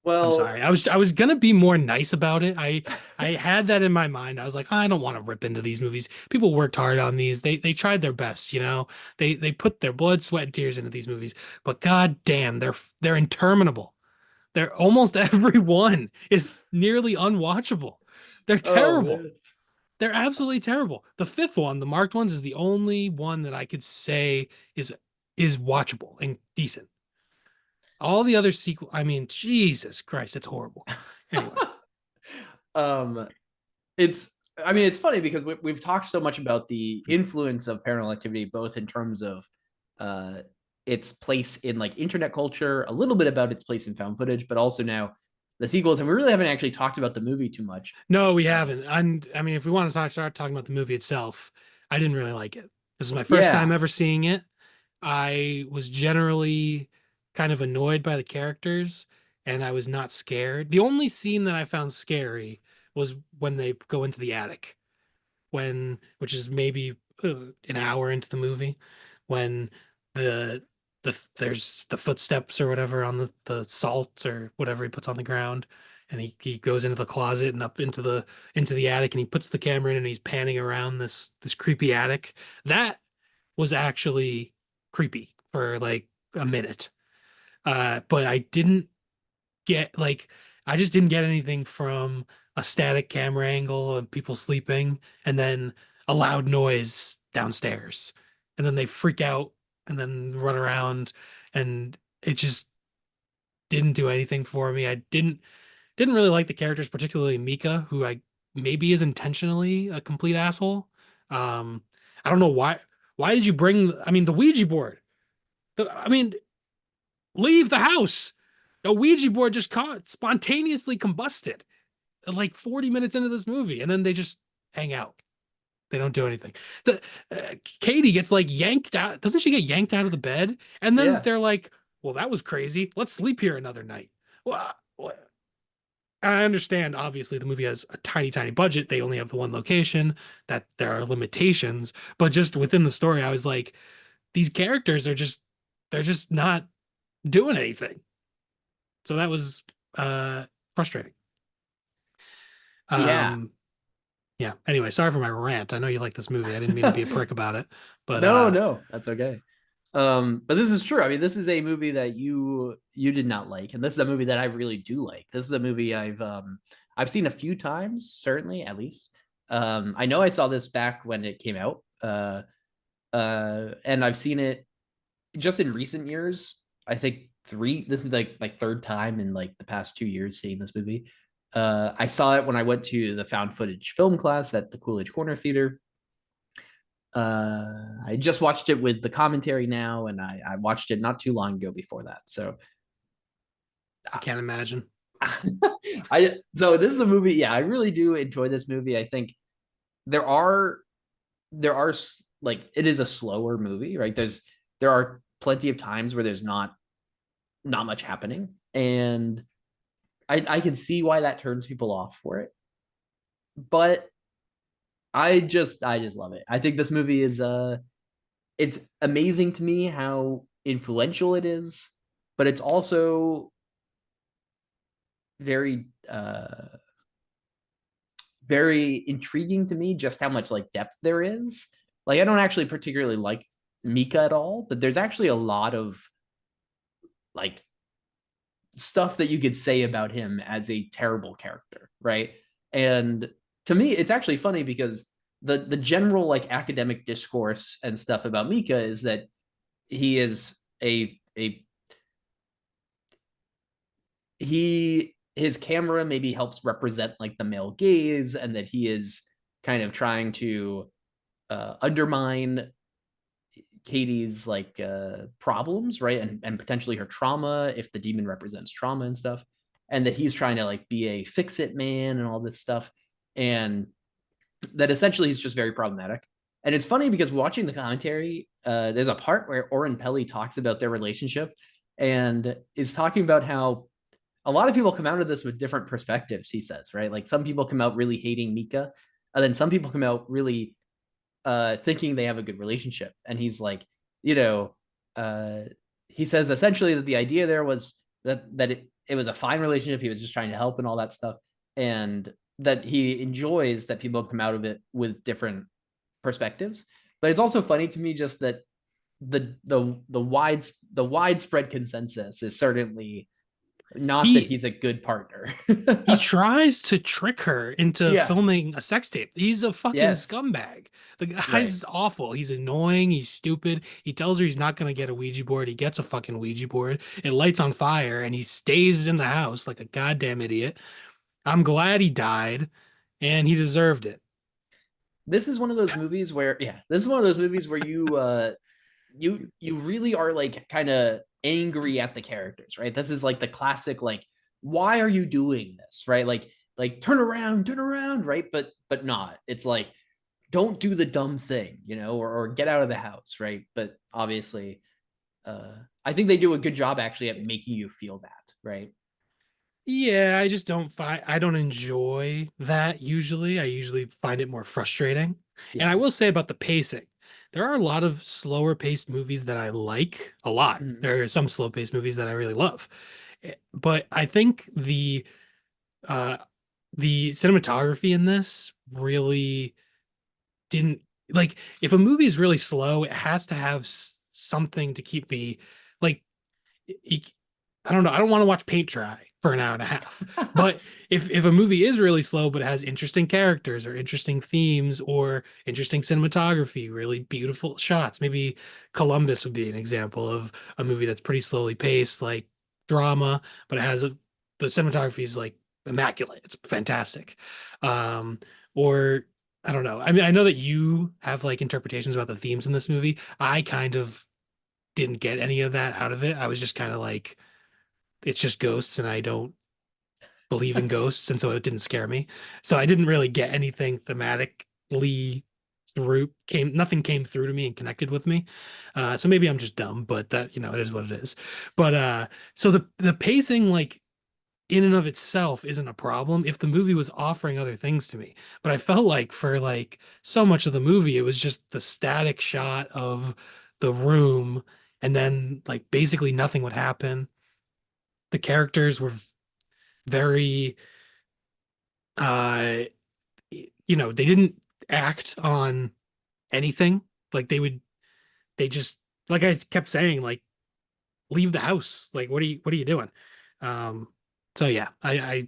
Well, sorry. I was gonna be more nice about it. I had that in my mind. I was like, I don't want to rip into these movies. People worked hard on these. They tried their best, you know. They put their blood, sweat, and tears into these movies. But god damn, they're interminable. They're almost every one is nearly unwatchable. They're oh terrible. man. They're absolutely terrible. The fifth one, the marked ones, is the only one that I could say is is watchable and decent. All the other sequel, I mean, Jesus Christ, it's horrible. Anyway, um, it's I mean it's funny because we've talked so much about the influence of Paranormal Activity, both in terms of uh, its place in like internet culture, a little bit about its place in found footage, but also now the sequels, and we really haven't actually talked about the movie too much. no, we Uh, haven't. And I mean, if we want to start talking about the movie itself, I didn't really like it. This was my first time Yeah. ever seeing it. I was generally kind of annoyed by the characters and I was not scared. The only scene that I found scary was when they go into the attic, which is maybe an hour into the movie, when the there's the footsteps or whatever on the salt or whatever he puts on the ground, and he goes into the closet and up into the attic, and he puts the camera in and he's panning around this creepy attic. That was actually creepy for like a minute. But I didn't get like I just didn't get anything from a static camera angle and people sleeping and then a loud noise downstairs. And then they freak out and then run around and it just didn't do anything for me. I didn't really like the characters, particularly Mika, who I maybe is intentionally a complete asshole. Um, I don't know why did you bring I mean the Ouija board? I mean, leave the house. The Ouija board just spontaneously combusted like 40 minutes into this movie, and then they just hang out. They don't do anything. The Katie gets like yanked out. Doesn't she get yanked out of the bed? And then Yeah. they're like, "Well, that was crazy. Let's sleep here another night." Well, I understand. Obviously, the movie has a tiny, tiny budget. They only have the one location. That there are limitations, but just within the story, I was like, these characters are just they're just not doing anything. So that was frustrating. Yeah. Um, yeah. Anyway, sorry for my rant. I know you like this movie. I didn't mean to be a prick about it, but No, no, that's okay. But this is true. I mean, this is a movie that you did not like, and this is a movie that I really do like. This is a movie I've seen a few times, certainly, at least. I know I saw this back when it came out. And I've seen it just in recent years. I think this is like my third time in like the past 2 years seeing this movie. I saw it when I went to the found footage film class at the Coolidge Corner Theater. I just watched it with the commentary now, and I watched it not too long ago before that. So I can't imagine. so this is a movie. Yeah, I really do enjoy this movie. I think there are there are like it is a slower movie, right? There are plenty of times where there's not much happening, and I can see why that turns people off for it. But I just love it. I think this movie is it's amazing to me how influential it is, but it's also very very intriguing to me just how much like depth there is. Like I don't actually particularly like Mika at all, but there's actually a lot of like stuff that you could say about him as a terrible character, right? And to me, it's actually funny because the general like academic discourse and stuff about Mika is that he is a his camera maybe helps represent like the male gaze, and that he is kind of trying to undermine Katie's like problems, right? And potentially her trauma if the demon represents trauma and stuff. And that he's trying to like be a fix it man and all this stuff. And that essentially he's just very problematic. And it's funny because watching the commentary, there's a part where Oren Pelly talks about their relationship and is talking about how a lot of people come out of this with different perspectives, he says, right? Like some people come out really hating Mika, and then some people come out really thinking they have a good relationship. And he's like, you know, uh, he says essentially that the idea there was that it was a fine relationship. He was just trying to help and all that stuff, and that he enjoys that people come out of it with different perspectives. But it's also funny to me just that the widespread consensus is certainly not that He he's a good partner. he tries to trick her into Yeah. filming a sex tape. He's a fucking Yes. scumbag. The Right. guy's awful. He's annoying. He's stupid. He tells her he's not going to get a Ouija board. He gets a fucking Ouija board. It lights on fire and he stays in the house like a goddamn idiot. I'm glad he died and he deserved it. This is one of those movies where this is one of those movies where you really are like kind of angry at the characters, right? This is like the classic like why are you doing this, right? Like turn around, right? But not. It's like don't do the dumb thing, or get out of the house, right? But obviously, I think they do a good job actually at making you feel that, right? Yeah, I just don't find I don't enjoy that usually. I usually find it more frustrating. And I Yeah. will say about the pacing, there are a lot of slower paced movies that I like a lot. Mhm. There are some slow paced movies that I really love. But I think uh the cinematography in this really didn't like if a movie is really slow, it has to have something to keep me like you, I don't know. I don't want to watch paint dry for an hour and a half. But if a movie is really slow but has interesting characters or interesting themes or interesting cinematography, really beautiful shots, maybe Columbus would be an example of a movie that's pretty slowly paced, like drama, but it has the cinematography is like immaculate. It's fantastic. Or I don't know. I mean, I know that you have like interpretations about the themes in this movie. I kind of didn't get any of that out of it. I was just kind of like, it's just ghosts, and I don't believe in ghosts, and so it didn't scare me. So I didn't really get anything thematically through came nothing came through to me and connected with me. So maybe I'm just dumb, but that it is what it is. But so the pacing like in and of itself isn't a problem if the movie was offering other things to me. But I felt like for like so much of the movie, it was just the static shot of the room, and then like basically nothing would happen. The characters were very, uh, they didn't act on anything. Like they just, like I kept saying, like leave the house. Like what are you doing? Um, so yeah, the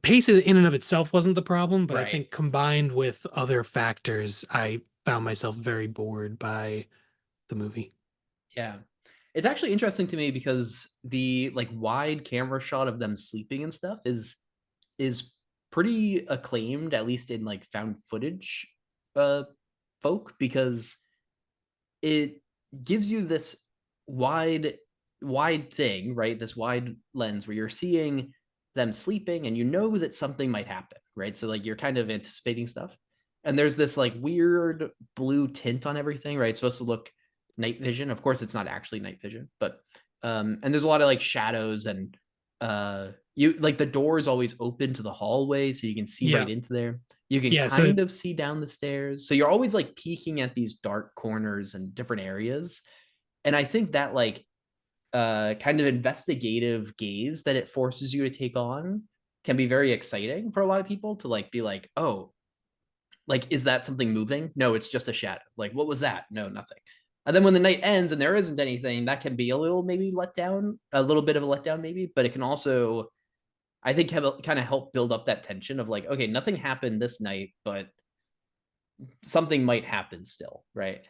pace in and of itself wasn't the problem, but I Right. think combined with other factors, I found myself very bored by the movie. Yeah. It's actually interesting to me because the like wide camera shot of them sleeping and stuff is pretty acclaimed, at least in like found footage uh folk, because it gives you this wide wide thing, right? This wide lens where you're seeing them sleeping and you know that something might happen, right? So like you're kind of anticipating stuff. And there's this like weird blue tint on everything, right? It's supposed to look night vision. Of course it's not actually night vision, but and there's a lot of like shadows and you like the door is always open to the hallway so you can see right Yeah. into there. You can Yeah. So kind of see down the stairs. So you're always like peeking at these dark corners and different areas. And I think that like kind of investigative gaze that it forces you to take on can be very exciting for a lot of people to like be like, oh, like, is that something moving? No, it's just a shadow. Like, what was that? No, nothing. And then when the night ends and there isn't anything, that can be a little maybe let down, a little bit of a letdown, maybe, but it can also, I think, have kind of help build up that tension of like, okay, nothing happened this night, but something might happen still, right?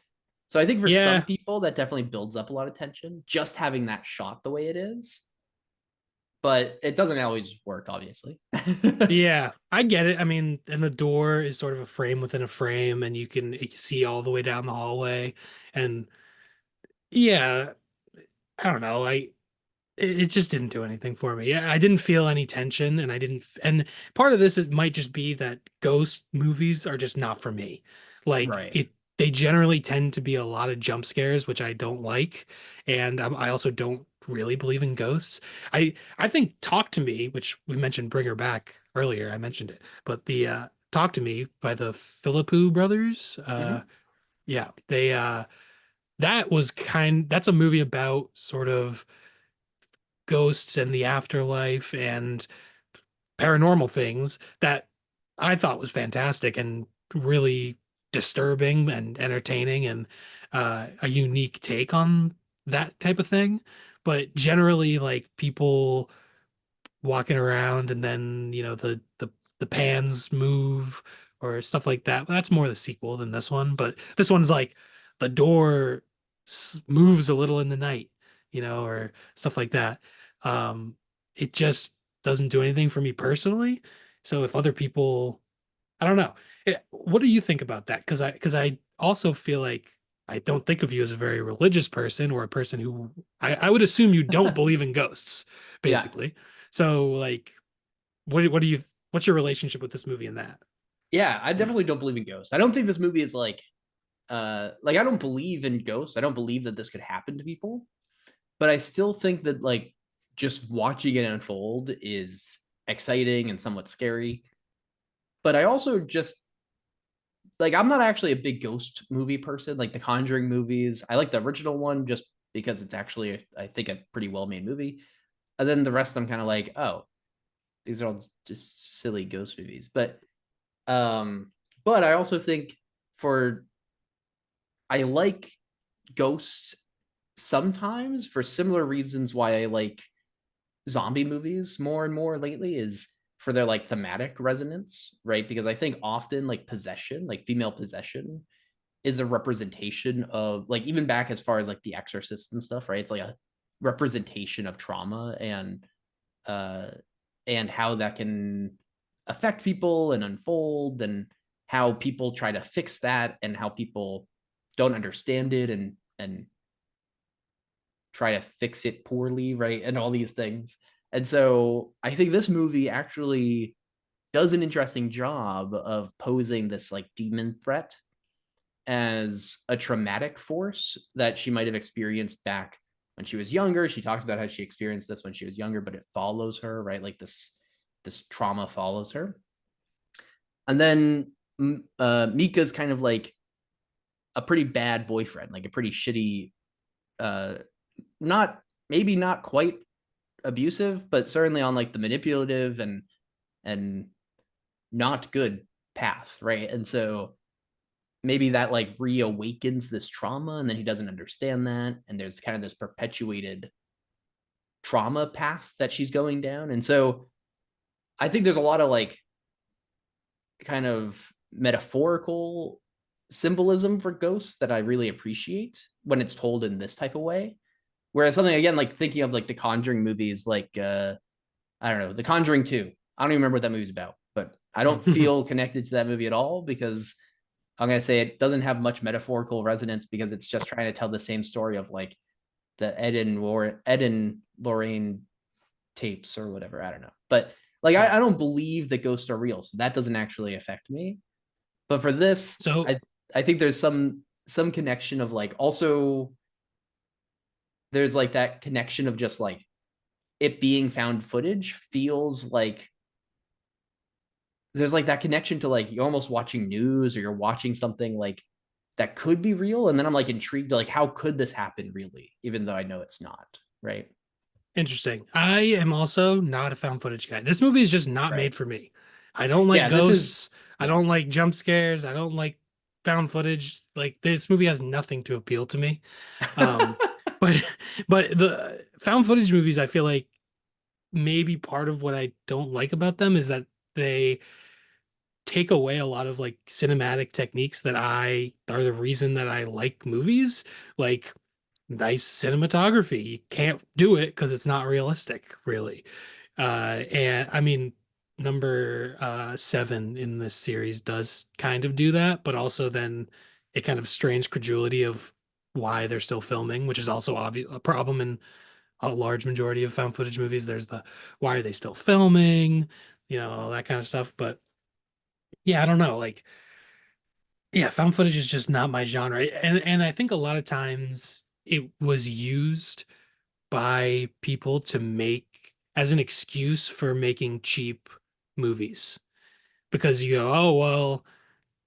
So I think for some yeah, people that definitely builds up a lot of tension, just having that shot the way it is, but it doesn't always work, obviously. yeah, I get it. I mean, and the door is sort of a frame within a frame, and you can see all the way down the hallway. And yeah, I don't know. It just didn't do anything for me. Yeah, I didn't feel any tension, and I didn't. And part of this is might just be that ghost movies are just not for me. Like Right. they generally tend to be a lot of jump scares, which I don't like, and I also don't really believe in ghosts. I think Talk to Me, which we mentioned, Bring Her Back earlier. I mentioned it, but the Talk to Me by the Philippou brothers. Mm-hmm. Yeah, they that's a movie about sort of ghosts and the afterlife and paranormal things that I thought was fantastic and really disturbing and entertaining and a unique take on that type of thing. But generally, like people walking around and then the pans move or stuff like that. That's more the sequel than this one, but this one's like the door moves a little in the night, or stuff like that. um it just doesn't do anything for me personally. So if other people, I don't know. What do you think about that? Because I also feel like I don't think of you as a very religious person or a person who I would assume you don't believe in ghosts, Yeah. basically. So like, what do you what's your relationship with this movie and that? Yeah, I definitely don't believe in ghosts. I don't think this movie is like I don't believe in ghosts. I don't believe that this could happen to people, but I still think that like just watching it unfold is exciting and somewhat scary. But I also just like I'm not actually a big ghost movie person, like the Conjuring movies. I like the original one just because it's actually I think a pretty well made movie. And then the rest I'm kind of like, oh, these are all just silly ghost movies. Um but I also think for I like ghosts sometimes for similar reasons why I like zombie movies more and more lately is for their like thematic resonance, right? Because I think often like possession, like female possession, is a representation of like even back as far as like the exorcist and stuff, right? It's like a representation of trauma uh and how that can affect people and unfold and how people try to fix that and how people don't understand it and try to fix it poorly, right? And all these things. And so I think this movie actually does an interesting job of posing this like demon threat as a traumatic force that she might have experienced back when she was younger. She talks about how she experienced this when she was younger, but it follows her, right? Like this trauma follows her. And then Mika's kind of like a pretty bad boyfriend, like a pretty shitty, uh, not maybe not quite abusive, but certainly on like the manipulative and not good path, right? And so maybe that like reawakens this trauma and then he doesn't understand that and there's kind of this perpetuated trauma path that she's going down. And so I think there's a lot of like kind of metaphorical symbolism for ghosts that I really appreciate when it's told in this type of way. Whereas something again, like thinking of like the Conjuring movies, like I don't know, The Conjuring 2. I don't even remember what that movie's about, but I don't feel connected to that movie at all because I'm gonna say it doesn't have much metaphorical resonance because it's just trying to tell the same story of like the Ed and Lorraine tapes or whatever. I don't know, but like Yeah. I don't believe that ghosts are real, so that doesn't actually affect me. But for this, So I think there's some connection of like also there's like that connection of just like it being found footage feels like there's like that connection to like you're almost watching news or you're watching something like that could be real and then I'm like intrigued like how could this happen really even though I know it's not, right? interesting. I am also not a found footage guy. This movie is just not Right. made for me. I don't like Yeah, this is ghosts. I yeah. don't like jump scares. I don't like found footage. Like this movie has nothing to appeal to me. Um, but but the found footage movies, I feel like maybe part of what I don't like about them is that they take away a lot of like cinematic techniques that I are the reason that I like movies. Like nice cinematography. You can't do it because it's not realistic, really. And I mean, number seven in this series does kind of do that, but also then it kind of strains credulity of why they're still filming, which is also obvious a problem in a large majority of found footage movies. There's the why are they still filming, all that kind of stuff. But yeah, I don't know. Like, yeah, found footage is just not my genre. And I think a lot of times it was used by people to make as an excuse for making cheap movies because you go, oh, well,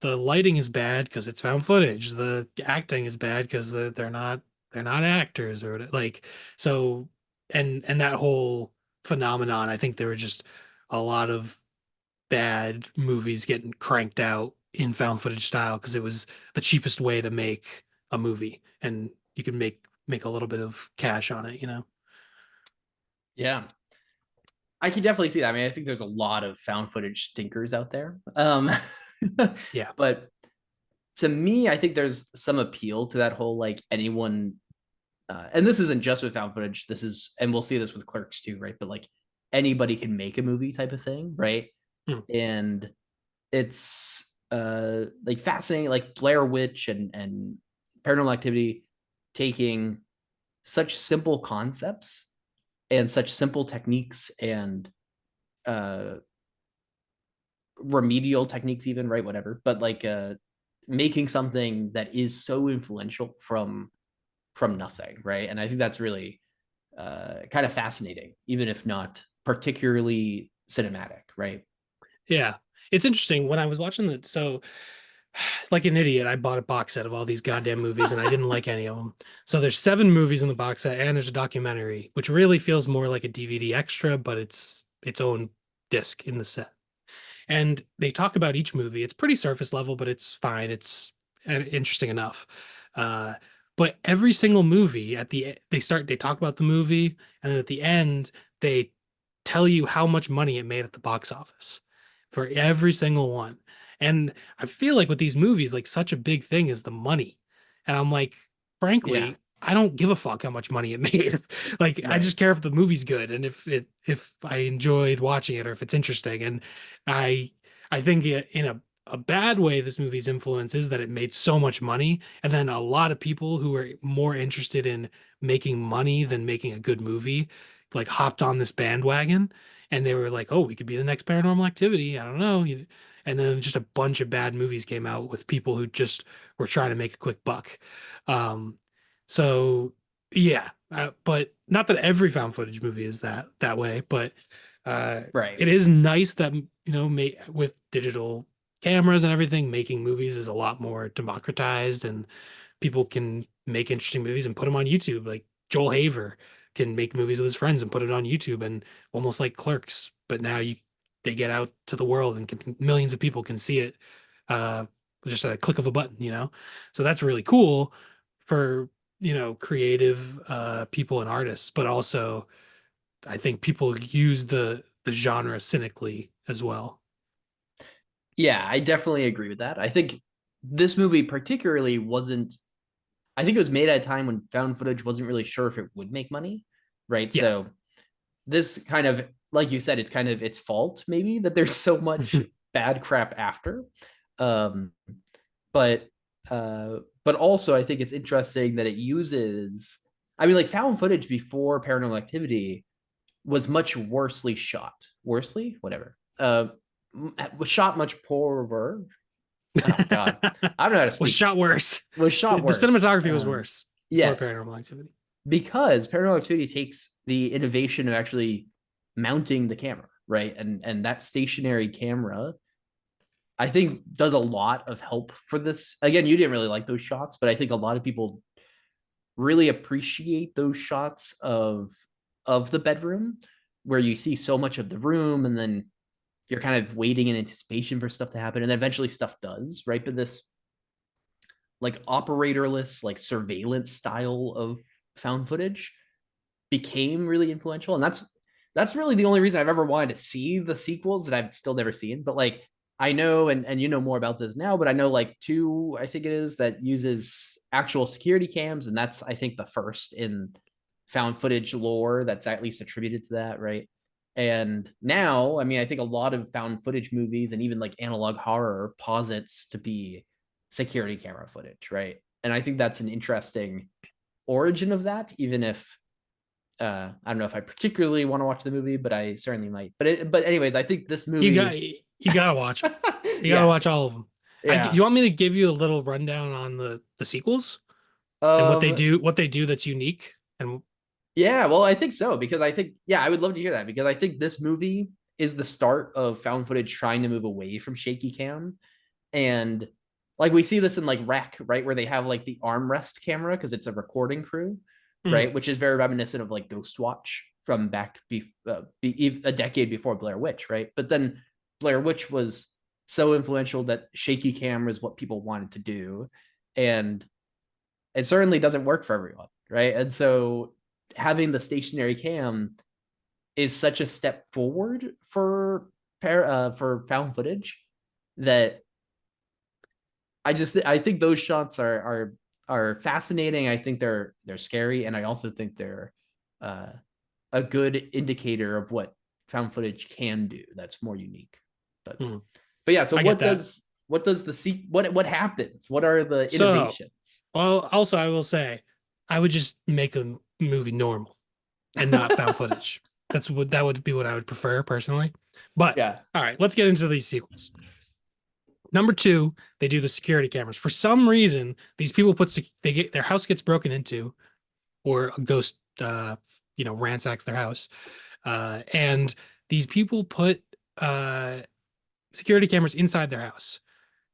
the lighting is bad because it's found footage. The acting is bad because they're not actors or like so and that whole phenomenon, I think there were just a lot of bad movies getting cranked out in found footage style because it was the cheapest way to make a movie and you can make a little bit of cash on it. Yeah, I can definitely see that. I mean, I think there's a lot of found footage stinkers out there. Yeah. But to me, I think there's some appeal to that whole like anyone and this isn't just with found footage. This is, and we'll see this with Clerks too, right? But like anybody can make a movie type of thing, right? Hmm. And it's like fascinating, like Blair Witch and Paranormal Activity taking such simple concepts and such simple techniques and uh remedial techniques, even, right? Whatever. But like making something that is so influential from nothing, right? And I think that's really kind of fascinating, even if not particularly cinematic, right? Yeah. It's interesting when I was watching that. So, like an idiot, I bought a box set of all these goddamn movies and I didn't like any of them. So there's 7 movies in the box set and there's a documentary, which really feels more like a DVD extra, but it's its own disc in the set. And they talk about each movie. It's pretty surface level, but it's fine. It's interesting enough. Uh, but every single movie they talk about the movie, and then at the end they tell you how much money it made at the box office for every single one. And I feel like with these movies, like such a big thing is the money. And I'm like, Yeah, frankly, I don't give a fuck how much money it made. Like I right. just care if the movie's good and if I enjoyed watching it or if it's interesting. And I I think in a bad way, this movie's influence is that it made so much money, and then a lot of people who are more interested in making money than making a good movie, like hopped on this bandwagon, and they were like, "Oh, we could be the next Paranormal Activity." I don't know, and then just a bunch of bad movies came out with people who just were trying to make a quick buck. Um, so yeah, but not that every found footage movie is that way, but Right. it is nice that with digital cameras and everything, making movies is a lot more democratized, and people can make interesting movies and put them on YouTube. Like Joel Haver can make movies with his friends and put it on YouTube, and almost like Clerks, but now you they get out to the world and millions of people can see it uh, just at a click of a button, So that's really cool for creative people and artists, but also I think people use the genre cynically as well. Yeah, I definitely agree with that. I think this movie particularly wasn't, I think it was made at a time when found footage wasn't really sure if it would make money, right? Yeah. So this kind of, like you said, it's kind of its fault maybe that there's so much bad crap after. Um, but but also I think it's interesting that it uses, I mean, like found footage before Paranormal Activity was much worsely shot. Worsely? Whatever. Was shot much poorer. Oh God. I don't know how to Was speak. shot worse. Was The shot worse. cinematography was worse before Yes, Paranormal Activity. because Paranormal Activity takes the innovation of actually mounting the camera, right? And that stationary camera, I think, does a lot of help for this. Again, you didn't really like those shots, but I think a lot of people really appreciate those shots of the bedroom where you see so much of the room, and then you're kind of waiting in anticipation for stuff to happen, and then eventually stuff does, right? But this like operatorless, like surveillance style of found footage became really influential, and that's really the only reason I've ever wanted to see the sequels that I've still never seen. But like I know, and you know more about this now, but I know like two, I think it is, that uses actual security cams, and that's I think the first in found footage lore that's at least attributed to that, right? And now, I mean, I think a lot of found footage movies and even like analog horror posits to be security camera footage, right? And I think that's an interesting origin of that, even if I don't know if I particularly want to watch the movie, but I certainly might. But anyways, I think this movie, You gotta watch them. You gotta yeah, watch all of them. yeah. You want me to give you a little rundown on the sequels and Um, what they do that's unique? And yeah, well, I think so, because I think, yeah, I would love to hear that, because I think this movie is the start of found footage trying to move away from shaky cam. And like we see this in like Wreck, right, where they have like the armrest camera because it's a recording crew, Mhm. right, which is very reminiscent of like Ghost Watch from a decade before Blair Witch, right? But then Blair Witch was so influential that shaky cam is what people wanted to do, and it certainly doesn't work for everyone, right? And so having the stationary cam is such a step forward for found footage that I think those shots are fascinating. I think they're scary, and I also think they're uh, a good indicator of what found footage can do. That's more unique. But Mhm. but yeah. So I get that. what does what happens? What are the So, innovations? well, also I will say, I would just make a movie normal and not found footage. That would be what I would prefer personally. But Yeah. all right, let's get into these sequels. Number two, they do the security cameras. For some reason, these people they get their house gets broken into, or a ghost, ransacks their house, and these people put uh, security cameras inside their house.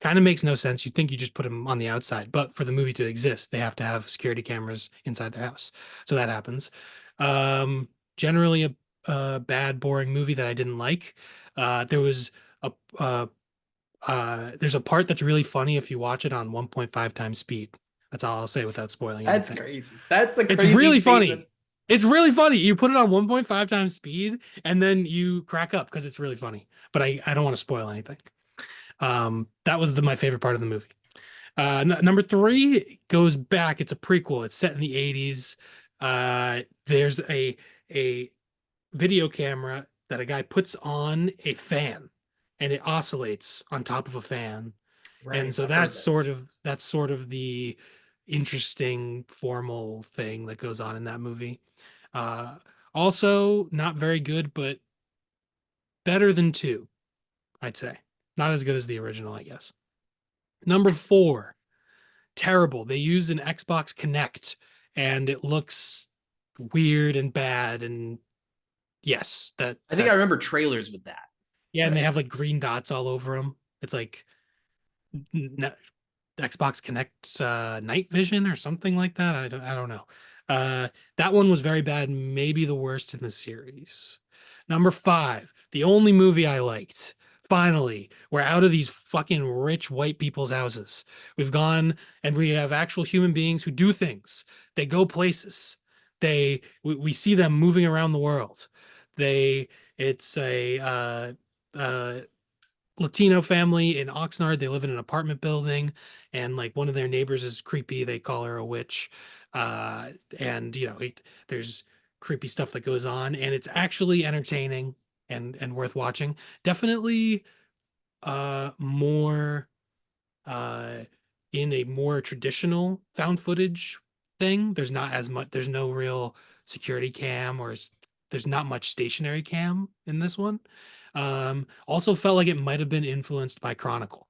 Kind of makes no sense. You'd think you just put them on the outside, but for the movie to exist, they have to have security cameras inside their house. So that happens. Um, Generally a bad, boring movie that I didn't like. There was a there's a part that's really funny if you watch it on 1.5 times speed. That's all I'll say without spoiling That's anything. crazy. That's a It's crazy really statement. funny. It's really funny. You put it on 1.5 times speed and then you crack up because it's really funny. But I don't want to spoil anything. That was my favorite part of the movie. Number three goes back. It's a prequel. It's set in the 80s. There's a video camera that a guy puts on a fan and it oscillates on top of a fan. And Right. so I've heard this. that's sort of the interesting formal thing that goes on in that movie. Uh, Also not very good, but better than two, I'd say. Not as good as the original, I guess. Number four, terrible. They use an Xbox Connect and it looks weird and bad. And yes, I think I that's remember trailers with that. yeah. And they have like green dots all over them. It's like Xbox Connect Night Vision or something like that. I don't know. Uh, that one was very bad, maybe the worst in the series. Number five, the only movie I liked. Finally, we're out of these fucking rich white people's houses. We've gone and we have actual human beings who do things. They go places. We see them moving around the world. They it's a Latino family in Oxnard. They live in an apartment building, and like one of their neighbors is creepy. They call her a witch, and there's creepy stuff that goes on, and it's actually entertaining and worth watching. Definitely, more uh in a more traditional found footage thing. There's not as much. There's no real security cam there's not much stationary cam in this one. Also felt like it might have been influenced by Chronicle,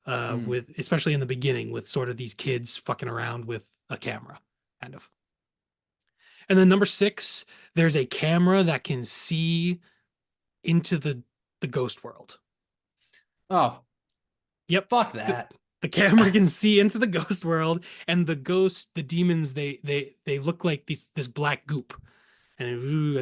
Mm. with especially in the beginning with sort of these kids fucking around with a camera, kind of. And then number six, there's a camera that can see into the ghost world. Oh, Yep. fuck The, that. the camera can see into the ghost world, and the demons, they look like this black goop, and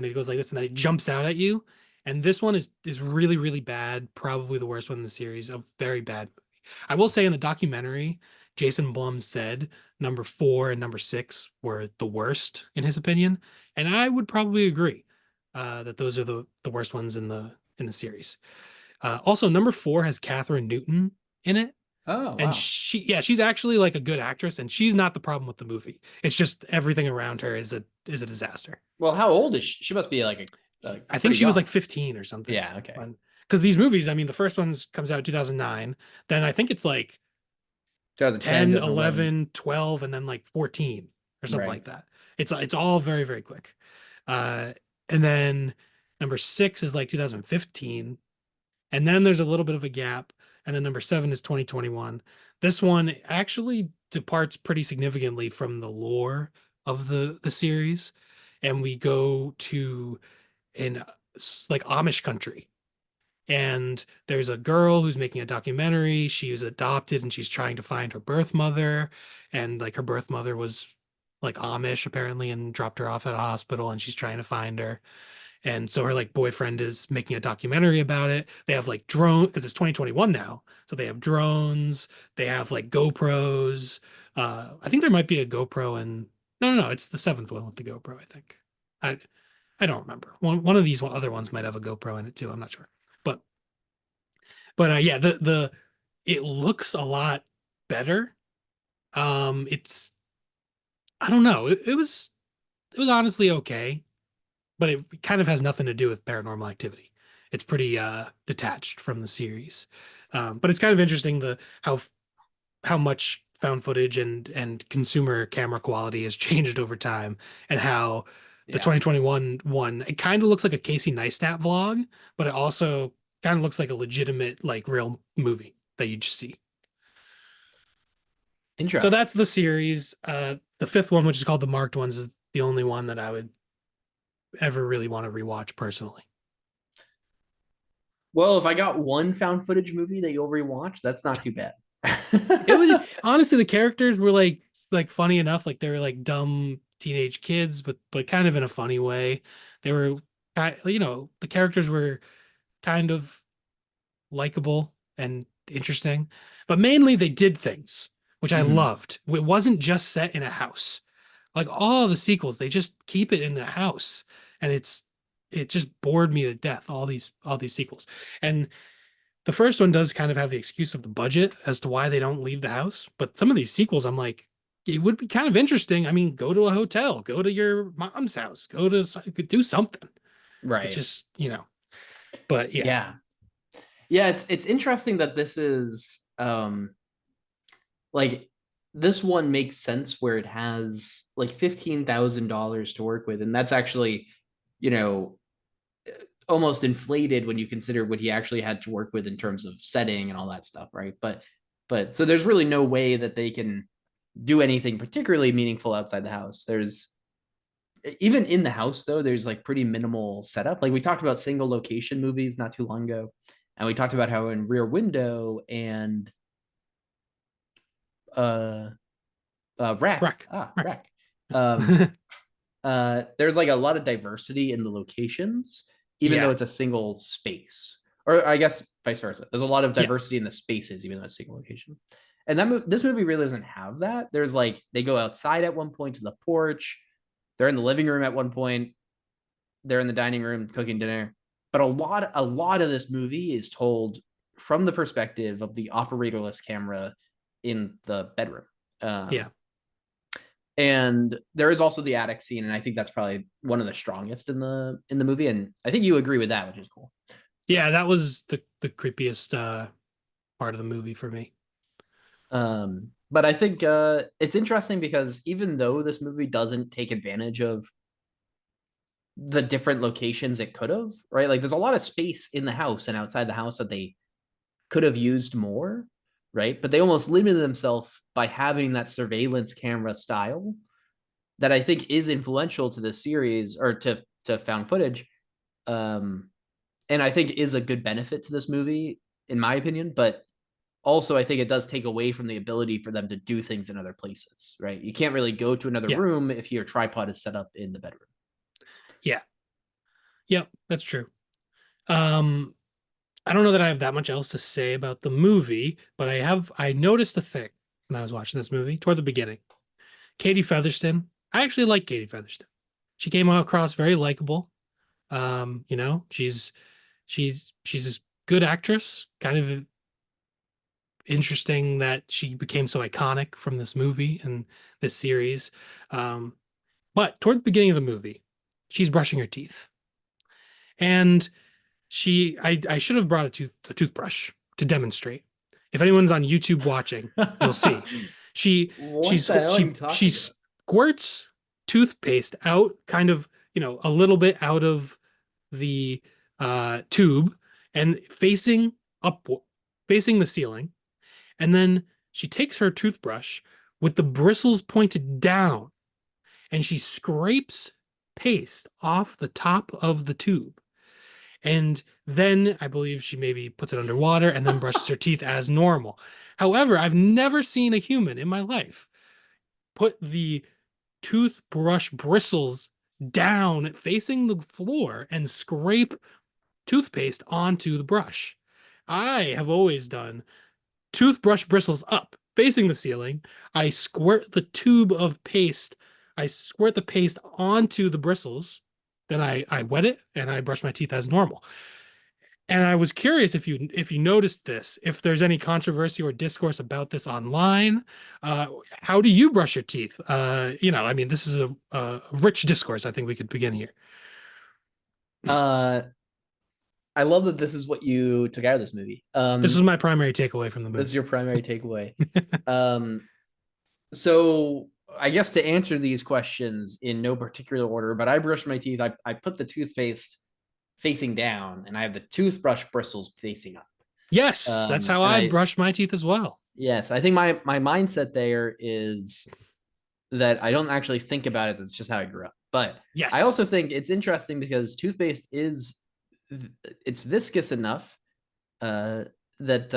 it goes like this, and then it jumps out at you. And this one is really, really bad, probably the worst one in the series. A very bad movie. I will say in the documentary, Jason Blum said number four and number six were the worst in his opinion, and I would probably agree that those are the worst ones in the series. Also, number four has Catherine Newton in it, Oh, and wow. she's actually like a good actress, and she's not the problem with the movie. It's just everything around her is a disaster. Well, how old is she? She must be I think pretty she was young. like 15 or something Yeah, okay. when, because these movies, I mean, the first one's comes out in 2009, then I think it's like 2010, 10, 2011. 11, 12, and then like 14 or something Right. like that. It's all very, very quick. Uh, and then number six is like 2015, and then there's a little bit of a gap, and then number seven is 2021. This one actually departs pretty significantly from the lore of the series, and we go to in like Amish country. And there's a girl who's making a documentary. She was adopted and she's trying to find her birth mother. And like her birth mother was like Amish apparently and dropped her off at a hospital and she's trying to find her. And so her like boyfriend is making a documentary about it. They have like drone because it's 2021 now. So they have drones, they have like GoPros. I think there might be a GoPro and no, it's the seventh one with the GoPro, I think. I I don't remember. One of these other ones might have a GoPro in it too. I'm not sure. But yeah, the it looks a lot better. It's I don't know. It was honestly okay, but it kind of has nothing to do with Paranormal Activity. It's pretty detached from the series. But it's kind of interesting the how much found footage and consumer camera quality has changed over time, and how the Yeah, 2021 one, it kind of looks like a Casey Neistat vlog, but it also kind of looks like a legitimate, like real movie that you just see. So interesting. that's the series. The fifth one, which is called The Marked Ones, is the only one that I would ever really want to rewatch personally. Well, if I got one found footage movie that you'll rewatch, that's not too bad. It was honestly the characters were like funny enough, like they were like dumb teenage kids, but kind of in a funny way. They were, the characters were kind of likable and interesting, but mainly they did things which I Mhm. loved. It wasn't just set in a house. Like all the sequels, they just keep it in the house, and it just bored me to death. All these sequels, and the first one does kind of have the excuse of the budget as to why they don't leave the house. But some of these sequels, I'm like, it would be kind of interesting. I mean, go to a hotel, go to your mom's house, do something. It's Right. just, but yeah, Yeah. Yeah, it's interesting that this is like this one makes sense where it has like $15,000 to work with, and that's actually, you know, almost inflated when you consider what he actually had to work with in terms of setting and all that stuff, right? But so there's really no way that they can do anything particularly meaningful outside the house. There's even in the house though, there's like pretty minimal setup. Like we talked about single location movies not too long ago, and we talked about how in Rear Window and uh Rack, wreck, wreck. Rack, um there's like a lot of diversity in the locations, even though Yeah, it's a single space. Or I guess vice versa. There's a lot of yeah, diversity in the spaces, even though it's a single location. And this movie really doesn't have that. There's like they go outside at one point to the porch. They're in the living room at one point. They're in the dining room cooking dinner. But a lot of this movie is told from the perspective of the operatorless camera in the bedroom. yeah, Um, and there is also the attic scene, and I think that's probably one of the strongest in the movie, and I think you agree with that, which is cool. yeah. That was the creepiest part of the movie for me. But I think it's interesting because even though this movie doesn't take advantage of the different locations it could have, right? Like there's a lot of space in the house and outside the house that they could have used more, right? But they almost limited themselves by having that surveillance camera style that I think is influential to this series or to found footage. Um, and I think is a good benefit to this movie, in my opinion. But also, I think it does take away from the ability for them to do things in other places, right? You can't really go to another Yeah, room if your tripod is set up in the bedroom. yeah, yeah. That's true. Um, I don't know that I have that much else to say about the movie, but I noticed a thing when I was watching this movie toward the beginning. Katie Featherston. I actually like Katie Featherston. She came across very likable. She's a good actress. Kind of interesting that she became so iconic from this movie and this series. Um, but toward the beginning of the movie, she's brushing her teeth, and I should have brought a toothbrush to demonstrate. If anyone's on YouTube watching, you'll see she What the hell are you she talking about? squirts toothpaste out, kind of, a little bit out of the tube and up facing the ceiling, and then she takes her toothbrush with the bristles pointed down, and she scrapes paste off the top of the tube. And then I believe she maybe puts it underwater and then brushes her teeth as normal. However, I've never seen a human in my life put the toothbrush bristles down facing the floor and scrape toothpaste onto the brush. I have always done toothbrush bristles up facing the ceiling. I squirt the tube of paste. I squirt the paste onto the bristles. Then I wet it and I brush my teeth as normal. And I was curious if you noticed this, if there's any controversy or discourse about this online. Uh, how do you brush your teeth? I mean, this is a rich discourse. I think we could begin here. Uh, I love that this is what you took out of this movie. This was my primary takeaway from the This is movie. your primary takeaway. Um, so I guess to answer these questions in no particular order, but I brush my teeth. I put the toothpaste facing down, and I have the toothbrush bristles facing up. Yes, that's how And I brush my teeth as well. yes, I think my mindset there is that I don't actually think about it. That's just how I grew up. But I Yes. also think it's interesting because toothpaste is it's viscous enough uh, that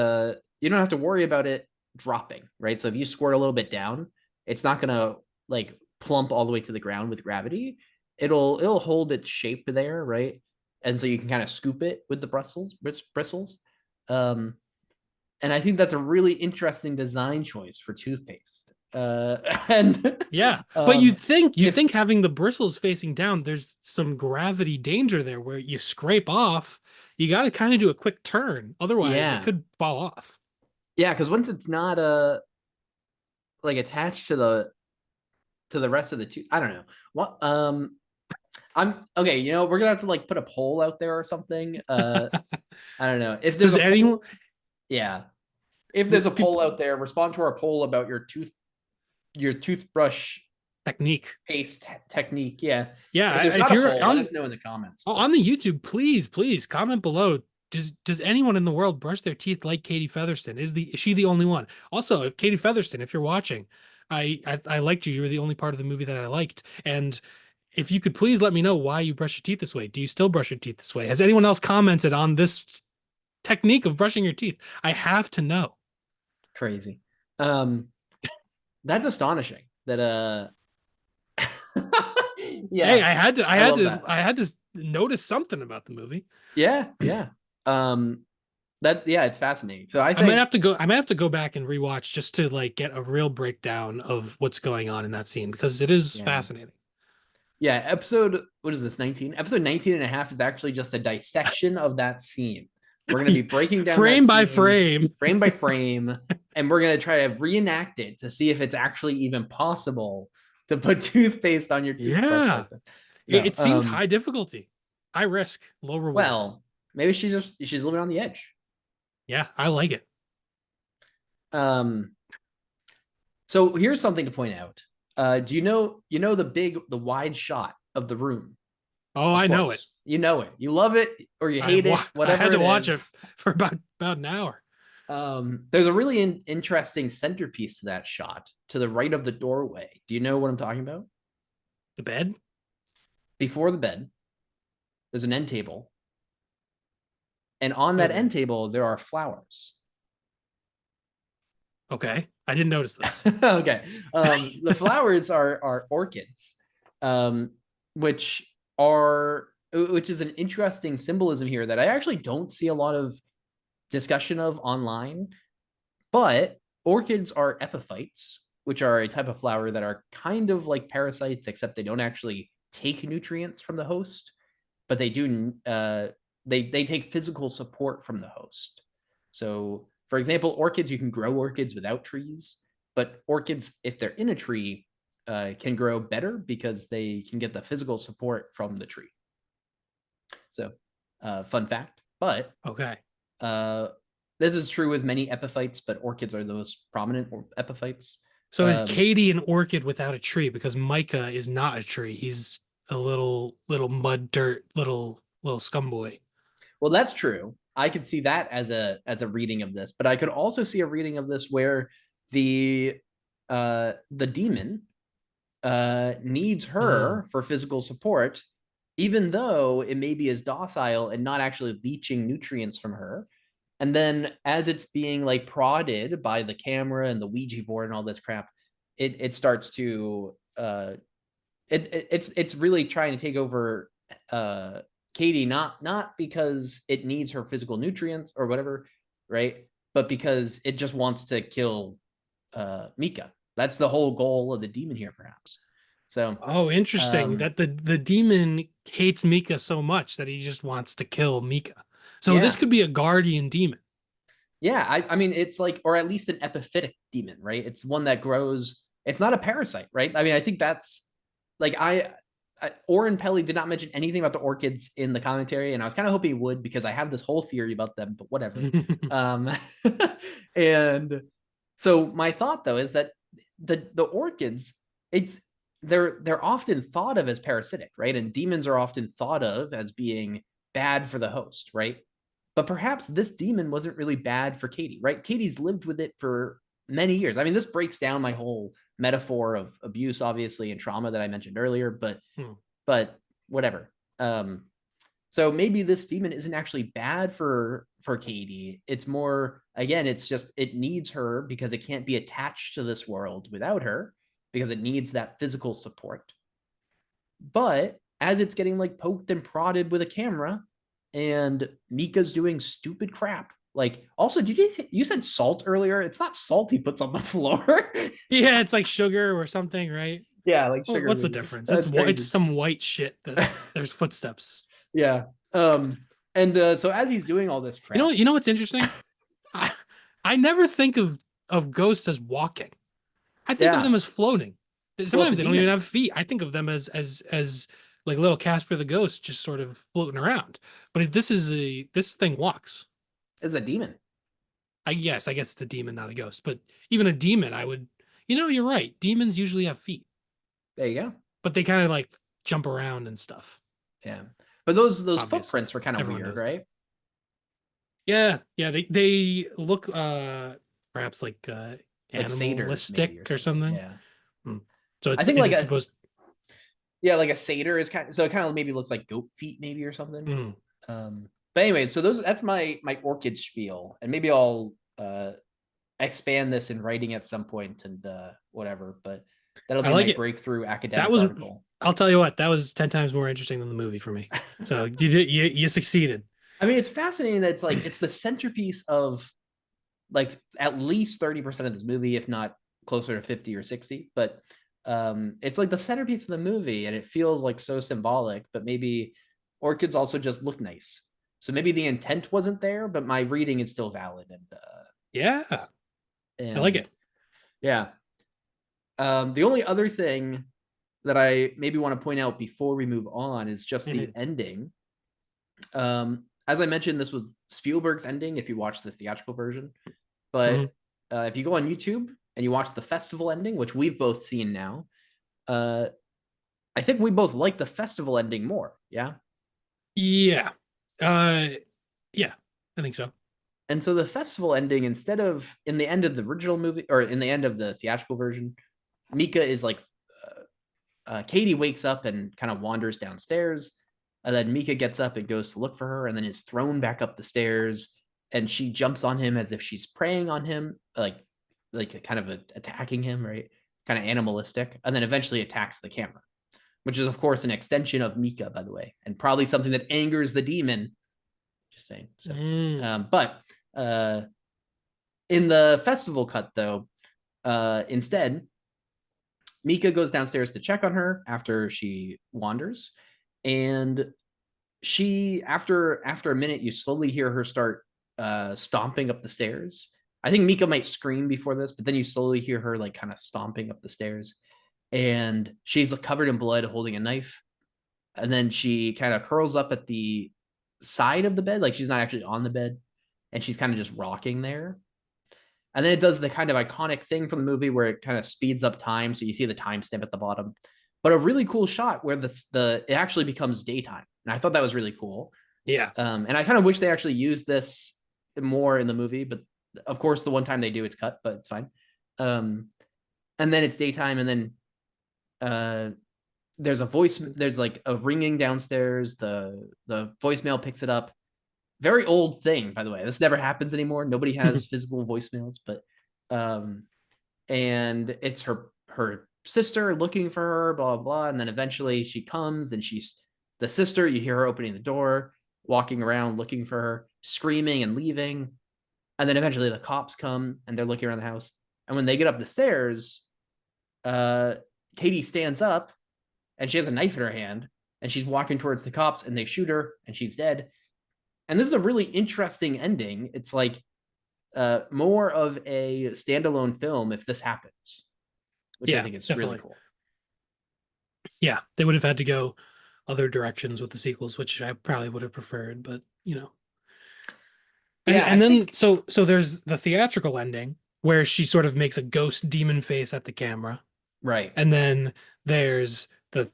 you don't have to worry about it dropping, right? So if you squirt a little bit down, it's not gonna like plump all the way to the ground with gravity. It'll hold its shape there, right? And so you can kind of scoop it with the bristles. Um, and I think that's a really interesting design choice for toothpaste. And Yeah. But you'd if think having the bristles facing down, there's some gravity danger there where you scrape off, you got to kind of do a quick turn. Otherwise, it yeah, could fall off. yeah, because once it's not like attached to the rest of the tooth, I don't know what I'm okay. You know, we're gonna have to like put a poll out there or something. I don't know if there's Does a anyone poll. Yeah, if there's a poll people out there, respond to our poll about your toothbrush technique? paste technique. Yeah, if Yeah, there's if not a you're poll, let us know in the comments. But on the YouTube, please comment below. Does anyone in the world brush their teeth like Katie Featherston? Is she the only one? Also, if Katie Featherston, if you're watching, I liked you. You were the only part of the movie that I liked. And if you could please let me know why you brush your teeth this way. Do you still brush your teeth this way? Has anyone else commented on this technique of brushing your teeth? I have to know. crazy. Um, that's astonishing. That Hey, yeah, I love that. I had to notice something about the movie. Yeah, yeah. Um, that yeah, it's fascinating. So I think I might have to go back and rewatch just to like get a real breakdown of what's going on in that scene because it is yeah. fascinating. Yeah, episode, what is this, 19? Episode 19 and a half is actually just a dissection of that scene. We're going to be breaking down that Frame by scene frame. frame by frame, and we're going to try to reenact it to see if it's actually even possible to put toothpaste on your toothbrush Yeah. like that. No, It seems high difficulty. High risk, low reward. well, maybe she's living on the edge. Yeah, I like it. Um, so here's something to point out. Do you know the wide shot of the room? Oh, Of I know it. course. You know it. You love it or you hate it, I whatever had to it watch it is. for about an hour. There's a really interesting centerpiece to that shot to the right of the doorway. Do you know what I'm talking about? The bed? Before the bed, there's an end table. And on that Oh, end table, there are flowers. okay. I didn't notice this. Okay. The flowers are orchids, um, which which is an interesting symbolism here that I actually don't see a lot of discussion of online. But orchids are epiphytes, which are a type of flower that are kind of like parasites, except they don't actually take nutrients from the host, but they do. They take physical support from the host. So, for example, orchids, you can grow orchids without trees, but orchids, if they're in a tree, can grow better because they can get the physical support from the tree. So, fun fact. But Okay. uh, this is true with many epiphytes, but orchids are the most prominent epiphytes. So is Um, Katie an orchid without a tree? Because Micah is not a tree. He's a little mud dirt, little scum boy. well, that's true. I could see that as a reading of this, but I could also see a reading of this where the the demon needs Mm. her for physical support, even though it maybe is docile and not actually leaching nutrients from her. And then as it's being like prodded by the camera and the Ouija board and all this crap, it starts to it's really trying to take over uh Katie, not because it needs her physical nutrients or whatever, right? But because it just wants to kill Mika. That's the whole goal of the demon here, perhaps. So Oh, interesting. um That the demon hates Mika so much that he just wants to kill Mika. So this yeah. could be a guardian demon. Yeah, I mean it's like, or at least an epiphytic demon, right? It's one that grows, it's not a parasite, right? I mean, I think that's like Oren Pelly did not mention anything about the orchids in the commentary, and I was kind of hoping he would because I have this whole theory about them, but whatever. Um, and so my thought though is that the orchids it's they're often thought of as parasitic, right? And demons are often thought of as being bad for the host, right? But perhaps this demon wasn't really bad for Katie, right? Katie's lived with it for many years. I mean, this breaks down my whole metaphor of abuse, obviously, and trauma that I mentioned earlier, Hmm. but whatever. So maybe this demon isn't actually bad for Katie. It's more, again, it's just it needs her because it can't be attached to this world without her because it needs that physical support. But as it's getting like poked and prodded with a camera, and Mika's doing stupid crap. Like, also, did you said salt earlier? It's not salt he puts on the floor. Yeah, it's like sugar or something, right? Yeah, like Well, sugar what's the maybe. difference? That's It's crazy. some white shit that there's footsteps. Yeah. And so as he's doing all this crap, You know what's interesting? I I never think of ghosts as walking. I think of them yeah. as floating. Well, it's a Sometimes they don't even demon. have feet. I think of them as like little Casper the ghost just sort of floating around. But this thing walks. It's a demon. I guess it's a demon, not a ghost. But even a demon, you're right. Demons usually have feet, There you go. but they kind of like jump around and stuff. Yeah. But those Obviously, footprints were kind of everyone weird, knows that. right? Yeah, yeah. They look perhaps like Like satyrs, animalistic maybe, or or something. something. Yeah. Hmm. So I it's think is like it a supposed? yeah, like a satyr is kind of so it kind of maybe looks like goat feet, maybe or something. Hmm. But anyway, so those that's my orchid spiel, and maybe I'll expand this in writing at some point and whatever. But that'll I be my like it. breakthrough That academic was, article. I'll tell you what, that was 10 times more interesting than the movie for me. So you succeeded. I mean, it's fascinating that it's like it's the centerpiece of like at least 30% of this movie, if not closer to 50 or 60. But it's like the centerpiece of the movie, and it feels like so symbolic, but maybe orchids also just look nice. So maybe the intent wasn't there, but my reading is still valid. Yeah, I like And it. yeah. The only other thing that I maybe want to point out before we move on is just the Mhm. ending. As I mentioned, this was Spielberg's ending if you watch the theatrical version. Mhm. But if you go on YouTube and you watch the festival ending, which we've both seen now, uh, I think we both like the festival ending more. Yeah. Yeah. Uh, yeah, I think so. And so the festival ending, instead of in the end of the original movie or in the end of the theatrical version, Mika is like, Katie wakes up and kind of wanders downstairs. And then Mika gets up and goes to look for her and then is thrown back up the stairs. And she jumps on him as if she's preying on him, like kind of attacking him, right? Kind of animalistic. And then eventually attacks the camera, which is, of course, an extension of Mika, by the way, and probably something that angers the demon. Just saying. So, Mm. but uh, in the festival cut, though, instead, Mika goes downstairs to check on her after she wanders, and she after a minute, you slowly hear her start stomping up the stairs. I think Mika might scream before this, but then you slowly hear her like kind of stomping up the stairs, and she's covered in blood, holding a knife, and then she kind of curls up at the side of the bed, like she's not actually on the bed, and she's kind of just rocking there. And then it does the kind of iconic thing from the movie where it kind of speeds up time, so you see the timestamp at the bottom. But a really cool shot where the it actually becomes daytime, and I thought that was really cool. Yeah. And I kind of wish they actually used this more in the movie, but of course, the one time they do, it's cut, but it's fine. Um, and then it's daytime, and then uh, there's like a ringing downstairs. The voicemail picks it up. Very old thing, by the way. This never happens anymore. Nobody has physical voicemails, but um, and it's her sister looking for her, blah blah blah. And then eventually she comes, and she's the sister. You hear her opening the door, walking around looking for her, screaming and leaving. And then eventually the cops come and they're looking around the house. And when they get up the stairs, uh, Katie stands up and she has a knife in her hand and she's walking towards the cops and they shoot her and she's dead. And this is a really interesting ending. It's like more of a standalone film if this happens, which I Yeah, think is really definitely. cool. Yeah, they would have had to go other directions with the sequels, which I probably would have preferred, but Yeah, I and then think so there's the theatrical ending where she sort of makes a ghost demon face at the camera. Right. And then there's the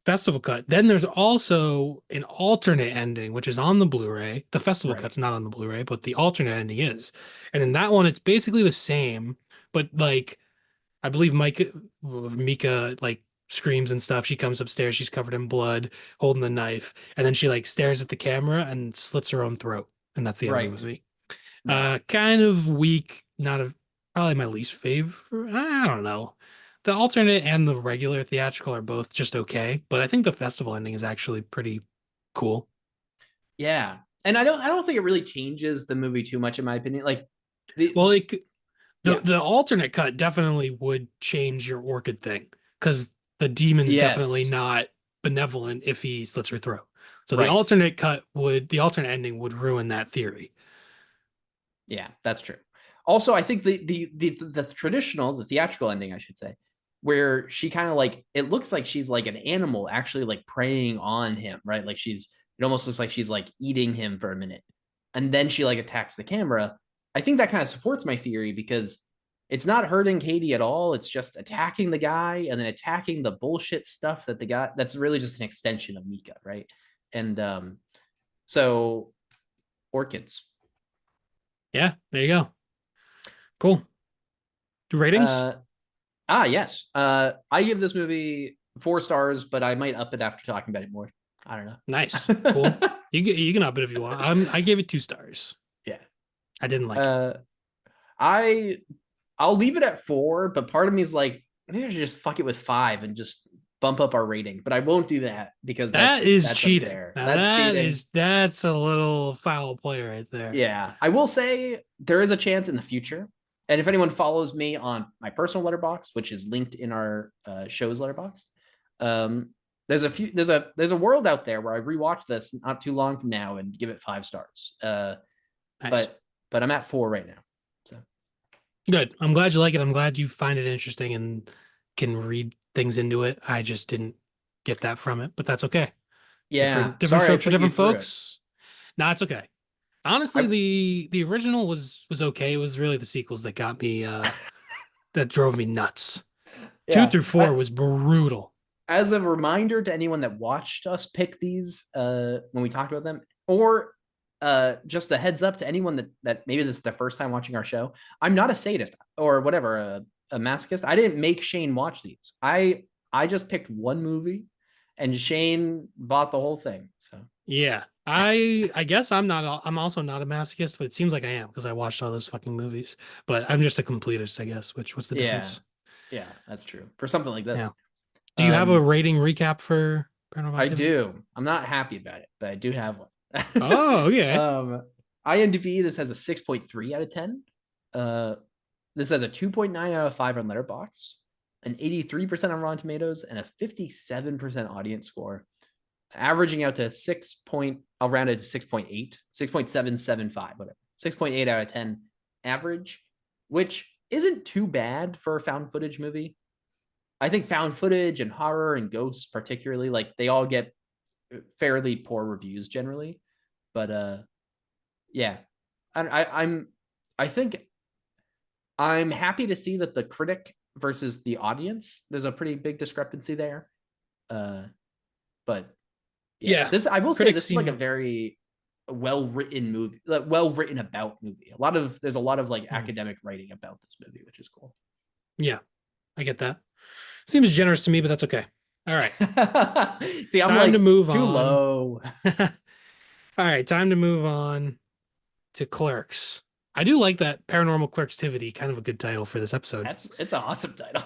festival cut. Then there's also an alternate ending, which is on the Blu-ray. The festival Right. cut's not on the Blu-ray, but the alternate ending is. And in that one, it's basically the same, but like I believe Mika like screams and stuff. She comes upstairs, she's covered in blood, holding the knife, and then she like stares at the camera and slits her own throat. And that's the end of the Right. movie. Right. Kind of weak, not a probably my least favorite. I don't know. The alternate and the regular theatrical are both just okay, but I think the festival ending is actually pretty cool. Yeah. And I don't think it really changes the movie too much in my opinion. Like Well, the the yeah. the alternate cut definitely would change your orchid thing because the demon's definitely Yes. not benevolent if he slits her throat. So Right. the alternate ending would ruin that theory. Yeah, that's true. Also, I think the traditional, the theatrical ending, I should say, where she kind of like it looks like she's like an animal actually like preying on him, right? Like she's it almost looks like she's like eating him for a minute. And then she like attacks the camera. I think that kind of supports my theory because it's not hurting Katie at all. It's just attacking the guy and then attacking the bullshit stuff that the guy that's really just an extension of Mika, right? And so orchids. Yeah, there you go. Cool. Ratings? Uh yes. I give this movie 4 stars, but I might up it after talking about it more. I don't Nice. Cool. know. You can up it if you want. I gave it 2 stars. Yeah. I didn't like it. Uh, I I'll leave it at 4, but part of me is like, maybe I should just fuck it with 5 and just bump up our rating. But I won't do that because That is that's cheating. unfair. Now That's cheating. that's a little foul play right there. Yeah, I will say there is a chance in the future. And if anyone follows me on my personal letterbox, which is linked in our show's letterbox, um, there's a world out there where I've rewatched this not too long from now and give it 5 stars. Nice. But I'm at 4 right now. So Good. I'm glad you like it. I'm glad you find it interesting and can read things into it. I just didn't get that from it, but that's okay. yeah, Different sorry I strokes for put you different through it. folks. Nah, it's okay. Honestly, I the original was okay. It was really the sequels that got me that drove me nuts. Two yeah, through four was brutal. as a reminder to anyone that watched us pick these when we talked about them, or just a heads up to anyone that maybe this is the first time watching our show. I'm not a sadist or whatever, a masochist. I didn't make Shane watch these. I just picked one movie, and Shane bought the whole thing. So Yeah. I guess I'm also not a masochist, but it seems like I am because I watched all those fucking movies. But I'm just a completist, I guess, which what's the yeah, difference? yeah, that's true for something like Yeah. this. Do you have a Um, rating recap for Paranormal I Activity? do. I'm not happy about it, but I do have one. Oh, okay. um, IMDb, this has a 6.3 out of 10. Uh, this has a 2.9 out of 5 on Letterboxd, an 83% on Rotten Tomatoes, and a 57% audience score, averaging out to 6 point, I'll round it to 6.8, 6.775, whatever. 6.8 out of 10 average, which isn't too bad for a found footage movie. I think found footage and horror and ghosts, particularly, like they all get fairly poor reviews generally. But yeah, I'm I think I'm happy to see that the critic versus the audience, there's a pretty big discrepancy there. Uh, but yeah, Yeah. this I will say Critics this is like a seem very well written movie, like well written about movie. There's a lot of like Hmm. academic writing about this movie, which is cool. Yeah, I get that. Seems generous to me, but that's okay. All right. See, I'm Time to like move too on. low. All right, time to move on to Clerks. I do like that Paranormal Clerkstivity, kind of a good title for this episode. It's an awesome title.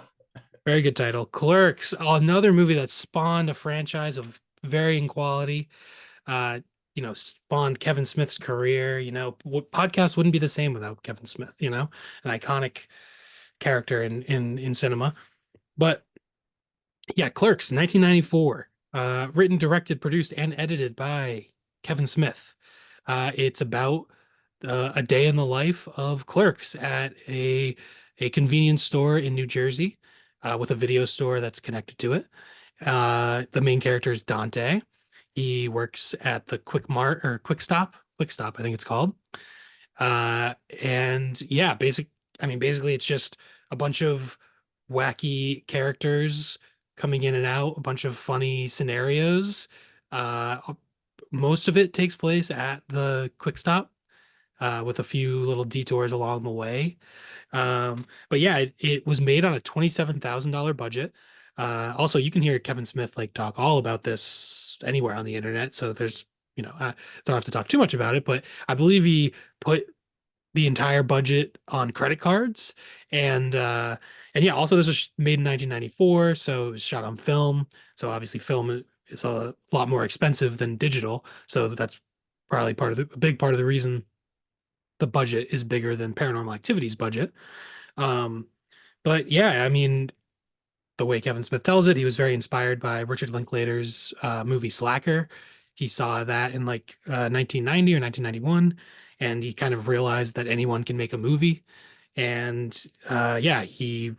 Very good title. Clerks, another movie that spawned a franchise of varying quality. Uh, spawned Kevin Smith's career. Podcast wouldn't be the same without Kevin Smith, an iconic character in cinema. But yeah, Clerks, 1994. Written, directed, produced, and edited by Kevin Smith. It's about a day in the life of clerks at a convenience store in New Jersey, with a video store that's connected to it. The main character is Dante. He works at the Quick Mart or Quick Stop, I think it's called. And yeah, basically, it's just a bunch of wacky characters coming in and out, a bunch of funny scenarios. Most of it takes place at the quick stop, with a few little detours along the way. But yeah, it was made on a $27,000 budget. Also, you can hear Kevin Smith like talk all about this anywhere on the internet. So there's, I don't have to talk too much about it, but I believe he put the entire budget on credit cards. And yeah, also this was made in 1994, so it was shot on film. So obviously film is a lot more expensive than digital. So that's probably a big part of the reason the budget is bigger than Paranormal Activity's budget. Um, but yeah, I mean, the way Kevin Smith tells it, he was very inspired by Richard Linklater's movie Slacker. He saw that in like 1990 or 1991, and he kind of realized that anyone can make a movie. And yeah, he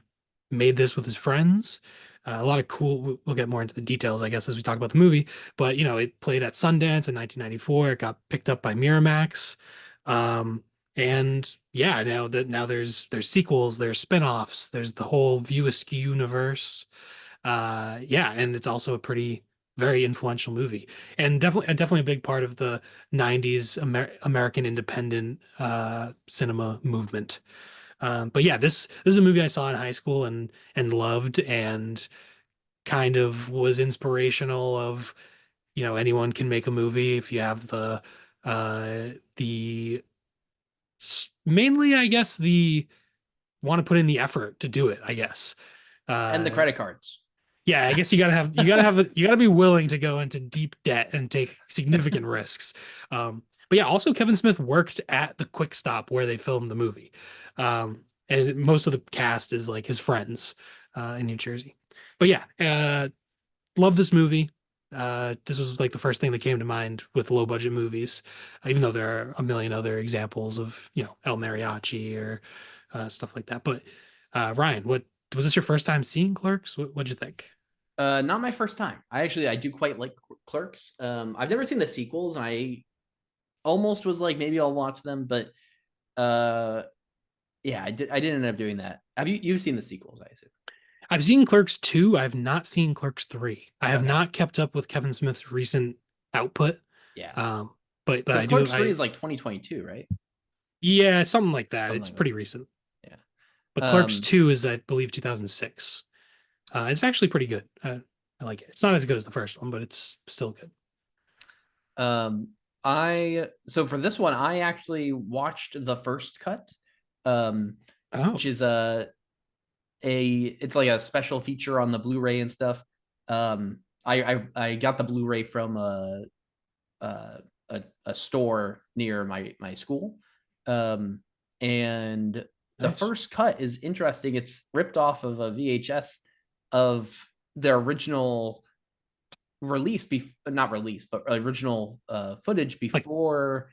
made this with his friends. A lot of cool. We'll get more into the details, I guess, as we talk about the movie. But it played at Sundance in 1994. It got picked up by Miramax. Um, and yeah, now there's sequels, there's spin-offs, there's the whole View Askew universe. Yeah, and it's also a pretty very influential movie, and definitely a big part of the 90s American independent cinema movement. But yeah, this is a movie I saw in high school and loved, and kind of was inspirational of, anyone can make a movie if you have the mainly, I guess, the want to put in the effort to do it, I guess. And the Uh, credit cards. yeah, I guess you gotta be willing to go into deep debt and take significant risks. But yeah, also Kevin Smith worked at the Quick Stop where they filmed the movie. And most of the cast is like his friends in New Jersey. But yeah, love this movie. This was like the first thing that came to mind with low budget movies, even though there are a million other examples of, El Mariachi or stuff like that. But Ryan, what was this your first time seeing Clerks? What'd you think? Not my first time. I do quite like Clerks. I've never seen the sequels, and I almost was like maybe I'll watch them, but uh, yeah, I didn't end up doing that. Have you've seen the sequels? I assume. I've seen Clerks 2. I've not seen Clerks 3. I have Okay, not kept up with Kevin Smith's recent output. yeah, Um, but because I do. Clerks 3 I is like 2022, right? Yeah, something like that. Something It's like that. pretty recent. Yeah. But Clerks Um, 2 is, I believe, 2006. It's actually pretty good. I like it. It's not as good as the first one, but it's still good. um, I so for this one, I actually watched the first cut, um, Oh, which is it's like a special feature on the Blu-ray and stuff. I got the Blu-ray from a, a store near my school, and the nice. first cut is interesting. It's ripped off of a VHS of the original release, not release, but original footage Like, before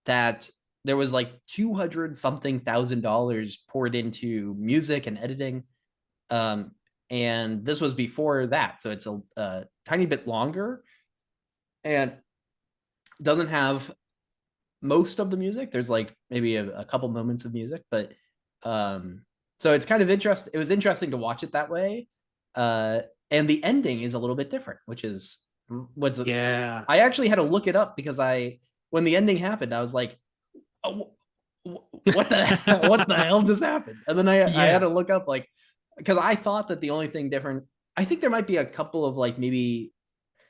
that. There was like 200 something $1,000 poured into music and editing, um, and this was before that, so it's a tiny bit longer and doesn't have most of the music. There's like maybe a couple moments of music, but um, so it's kind of interesting. It was interesting to watch it that way, uh, and the ending is a little bit different, which is what's yeah, I actually had to look it up because when the ending happened, I was like, oh, what the what the hell just happened? And then I had yeah. to look up like because I thought that the only thing different. I think there might be a couple of like maybe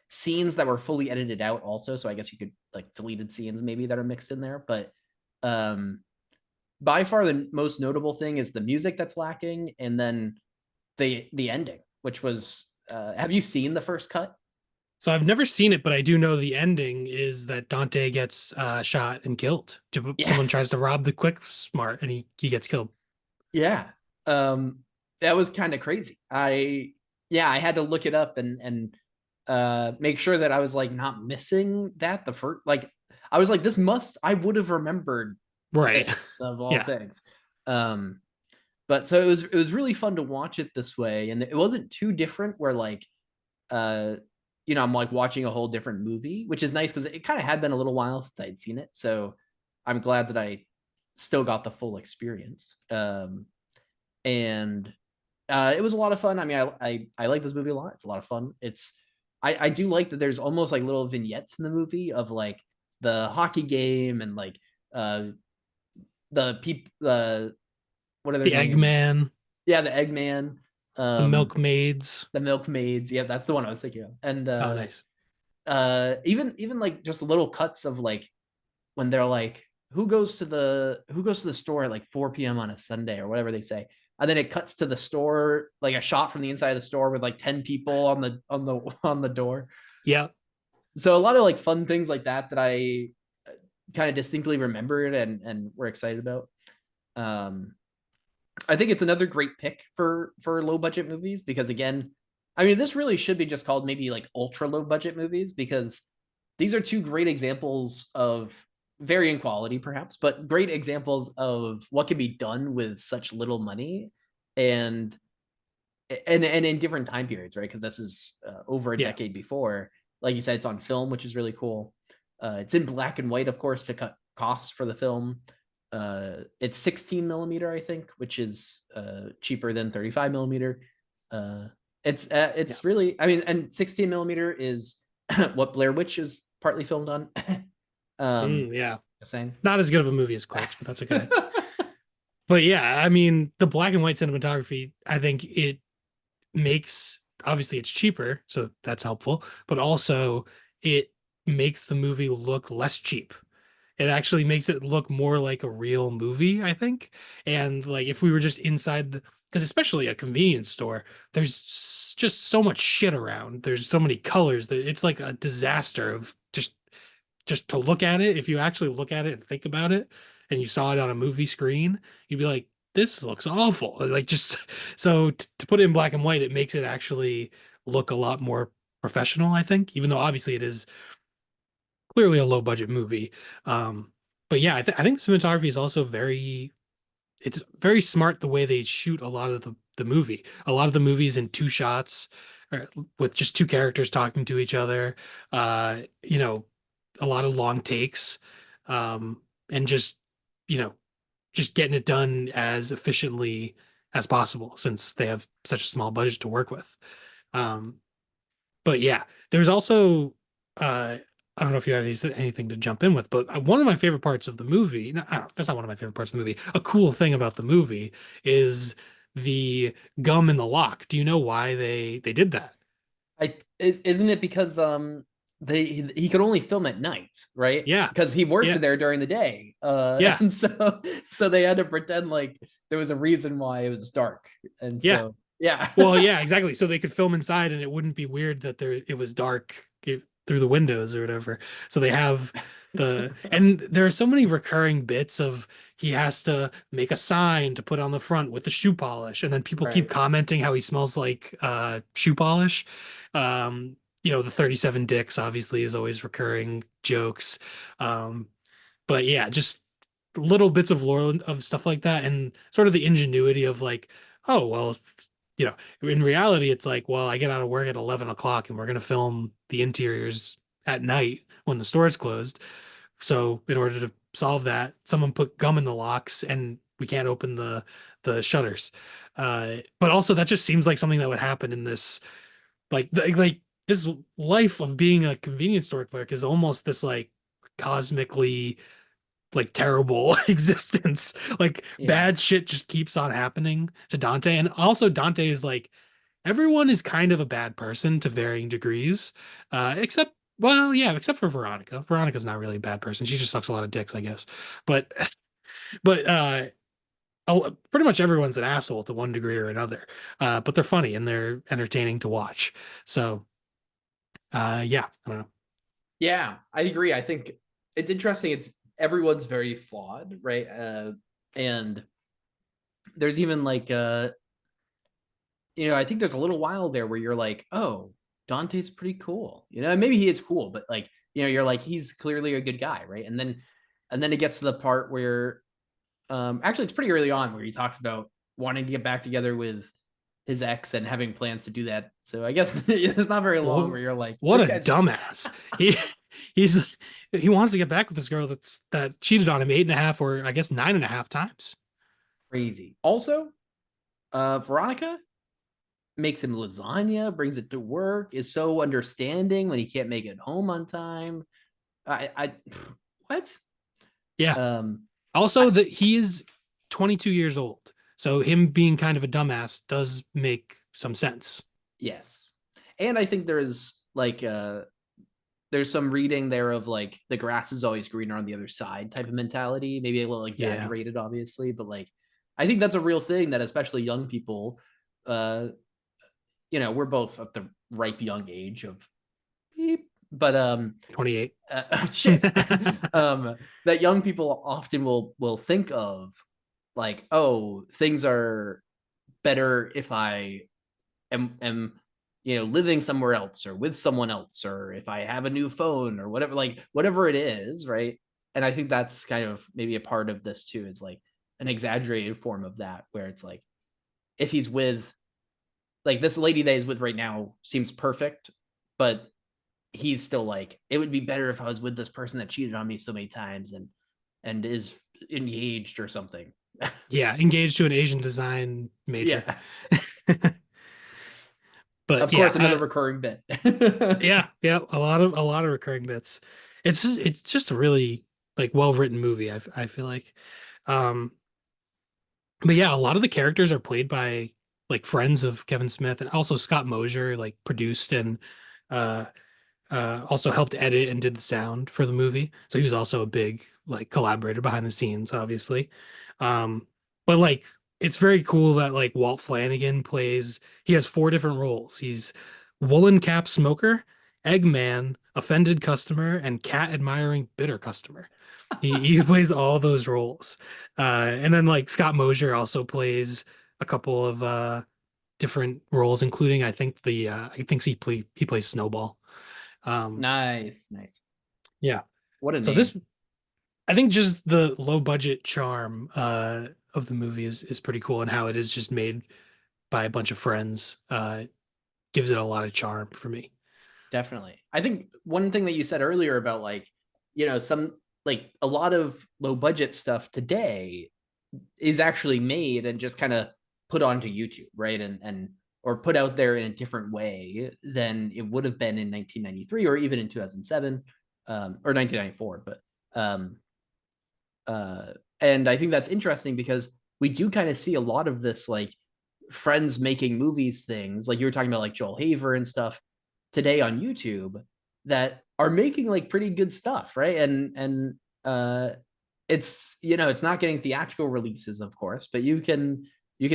scenes that were fully edited out also. So I guess you could like deleted scenes maybe that are mixed in there. But um by far the most notable thing is the music that's lacking, and then the ending, which was have you seen the first cut? So I've never seen it, but I do know the ending is that Dante gets shot and killed. Yeah. Someone tries to rob the Quick Smart, and he gets killed. Yeah. That was kind of crazy. I had to look it up and make sure that I was like not missing that the first like I was like I would have remembered Right. this of all Yeah. things. Um but so it was really fun to watch it this way, and it wasn't too different where like uh I'm like watching a whole different movie, which is nice because it kind of had been a little while since I'd seen it. So I'm glad that I still got the full experience. And It was a lot of fun. I mean, I like this movie a lot. It's a lot of fun. I do like that there's almost like little vignettes in the movie of like the hockey game and like uh the people what are their The names? Eggman, Yeah, the Eggman, the um, milkmaids. the milkmaids. Yeah, that's the one I was thinking of. And Oh, nice. even like just little cuts of like when they're like, who goes to the store at like 4 p.m. on a Sunday or whatever they say. And then it cuts to the store, like a shot from the inside of the store with like 10 people on the door. Yeah. So a lot of like fun things like that that I kind of distinctly remembered and were excited about. Um, I think it's another great pick for low budget movies because again, I mean this really should be just called maybe like ultra low budget movies because these are two great examples of varying quality perhaps, but great examples of what can be done with such little money and and in different time periods, right? Because this is over a Yeah. decade before. Like you said, it's on film, which is really cool. It's in black and white, of course, to cut costs for the film. It's 16 millimeter, I think, which is cheaper than 35 millimeter. Uh, Yeah. it's really, I mean, and 16 millimeter is what Blair Witch is partly filmed on. Yeah. Just saying. Not as good of a movie as Clerks, but that's okay. But yeah, I mean, the black and white cinematography, I think it makes, obviously it's cheaper, so that's helpful, but also it makes the movie look less cheap. It actually makes it look more like a real movie, I think. And like if we were just inside the, because especially a convenience store, there's just so much shit around. There's so many colors that it's like a disaster of just to look at it. If you actually look at it and think about it, and you saw it on a movie screen, you'd be like, "This looks awful." Like just so to put it in black and white, it makes it actually look a lot more professional. I think, even though obviously it is clearly a low budget movie. But yeah, I think the cinematography is also it's very smart the way they shoot a lot of the movie. A lot of the movies in two shots with just two characters talking to each other. You know, a lot of long takes, and just you know, just getting it done as efficiently as possible since they have such a small budget to work with. Um, but yeah, there's also I don't know if you have anything to jump in with, but one of my favorite parts of the movie, no, I don't, that's not one of my favorite parts of the movie. A cool thing about the movie is the gum in the lock. Do you know why they did that? Isn't it because he could only film at night, right? Yeah. Because he worked Yeah. there during the day. Yeah. And so they had to pretend like there was a reason why it was dark. And Yeah. so yeah. Well, yeah, exactly. So they could film inside and it wouldn't be weird that it was dark through the windows or whatever. So they have and there are so many recurring bits of he has to make a sign to put on the front with the shoe polish, and then people keep Right. commenting how he smells like shoe polish. The 37 dicks obviously is always recurring jokes. Um, but yeah, just little bits of lore of stuff like that and sort of the ingenuity of like, oh, well, in reality, it's like, well, I get out of work at 11 o'clock and we're going to film the interiors at night when the store is closed. So in order to solve that, someone put gum in the locks and we can't open the shutters. But also that just seems like something that would happen in this like this life of being a convenience store clerk is almost this like cosmically like terrible existence. Like Yeah. bad shit just keeps on happening to Dante. And also Dante is like everyone is kind of a bad person to varying degrees. Except well, yeah, except for Veronica. Veronica's not really a bad person. She just sucks a lot of dicks, I guess. But but pretty much everyone's an asshole to one degree or another. But they're funny and they're entertaining to watch. So yeah, I don't know. Yeah, I agree. I think it's interesting. It's everyone's very flawed, right? And there's even like I think there's a little while there where you're like, oh, Dante's pretty cool. And maybe he is cool, but like, you're like, he's clearly a good guy, right? And then it gets to the part where actually it's pretty early on where he talks about wanting to get back together with his ex and having plans to do that. So I guess it's not very long where you're like, What this a guy's dumbass. He he's he wants to get back with this girl that cheated on him 8.5 or I guess 9.5 times. crazy. Also, Veronica. makes him lasagna, brings it to work, is so understanding when he can't make it home on time. I what? Yeah. Um, I, Also, that he is 22 years old. So him being kind of a dumbass does make some sense. yes, and I think there's some reading there of like the grass is always greener on the other side type of mentality, maybe a little Yeah. exaggerated, obviously, but like I think that's a real thing that especially young people, uh, we're both at the ripe young age of beep, but 28. shit, that young people often will think of like, oh, things are better if I am living somewhere else or with someone else, or if I have a new phone or whatever, like whatever it is, right? And I think that's kind of maybe a part of this too, is like an exaggerated form of that, where it's like if he's with like this lady that he's with right now seems perfect, but he's still like, it would be better if I was with this person that cheated on me so many times and is engaged or something. Yeah, engaged to an Asian design major. Yeah, But of yeah, course, another recurring bit. yeah, yeah, a lot of recurring bits. It's just a really like well-written movie, I feel like. Um but yeah, a lot of the characters are played by like friends of Kevin Smith, and also Scott Mosier like produced and uh also helped edit and did the sound for the movie. So he was also a big like collaborator behind the scenes, obviously. But like it's very cool that like Walt Flanagan plays, he has four different roles. He's woolen cap smoker, Eggman, offended customer, and cat admiring bitter customer. He plays all those roles. And then like Scott Mosier also plays a couple of different roles, including I think he plays Snowball. Um, Nice, nice. yeah. What a So name. this, I think, just the low budget charm of the movie is pretty cool, and how it is just made by a bunch of friends gives it a lot of charm for me. Definitely. I think one thing that you said earlier about like, some like a lot of low budget stuff today is actually made and just kind of put onto YouTube, right? And or put out there in a different way than it would have been in 1993 or even in 2007, or 1994. But um, uh, and I think that's interesting because we do kind of see a lot of this like friends making movies things, like you were talking about, like Joel Haver and stuff today on YouTube, that are making like pretty good stuff, right? And it's not getting theatrical releases, of course, but you can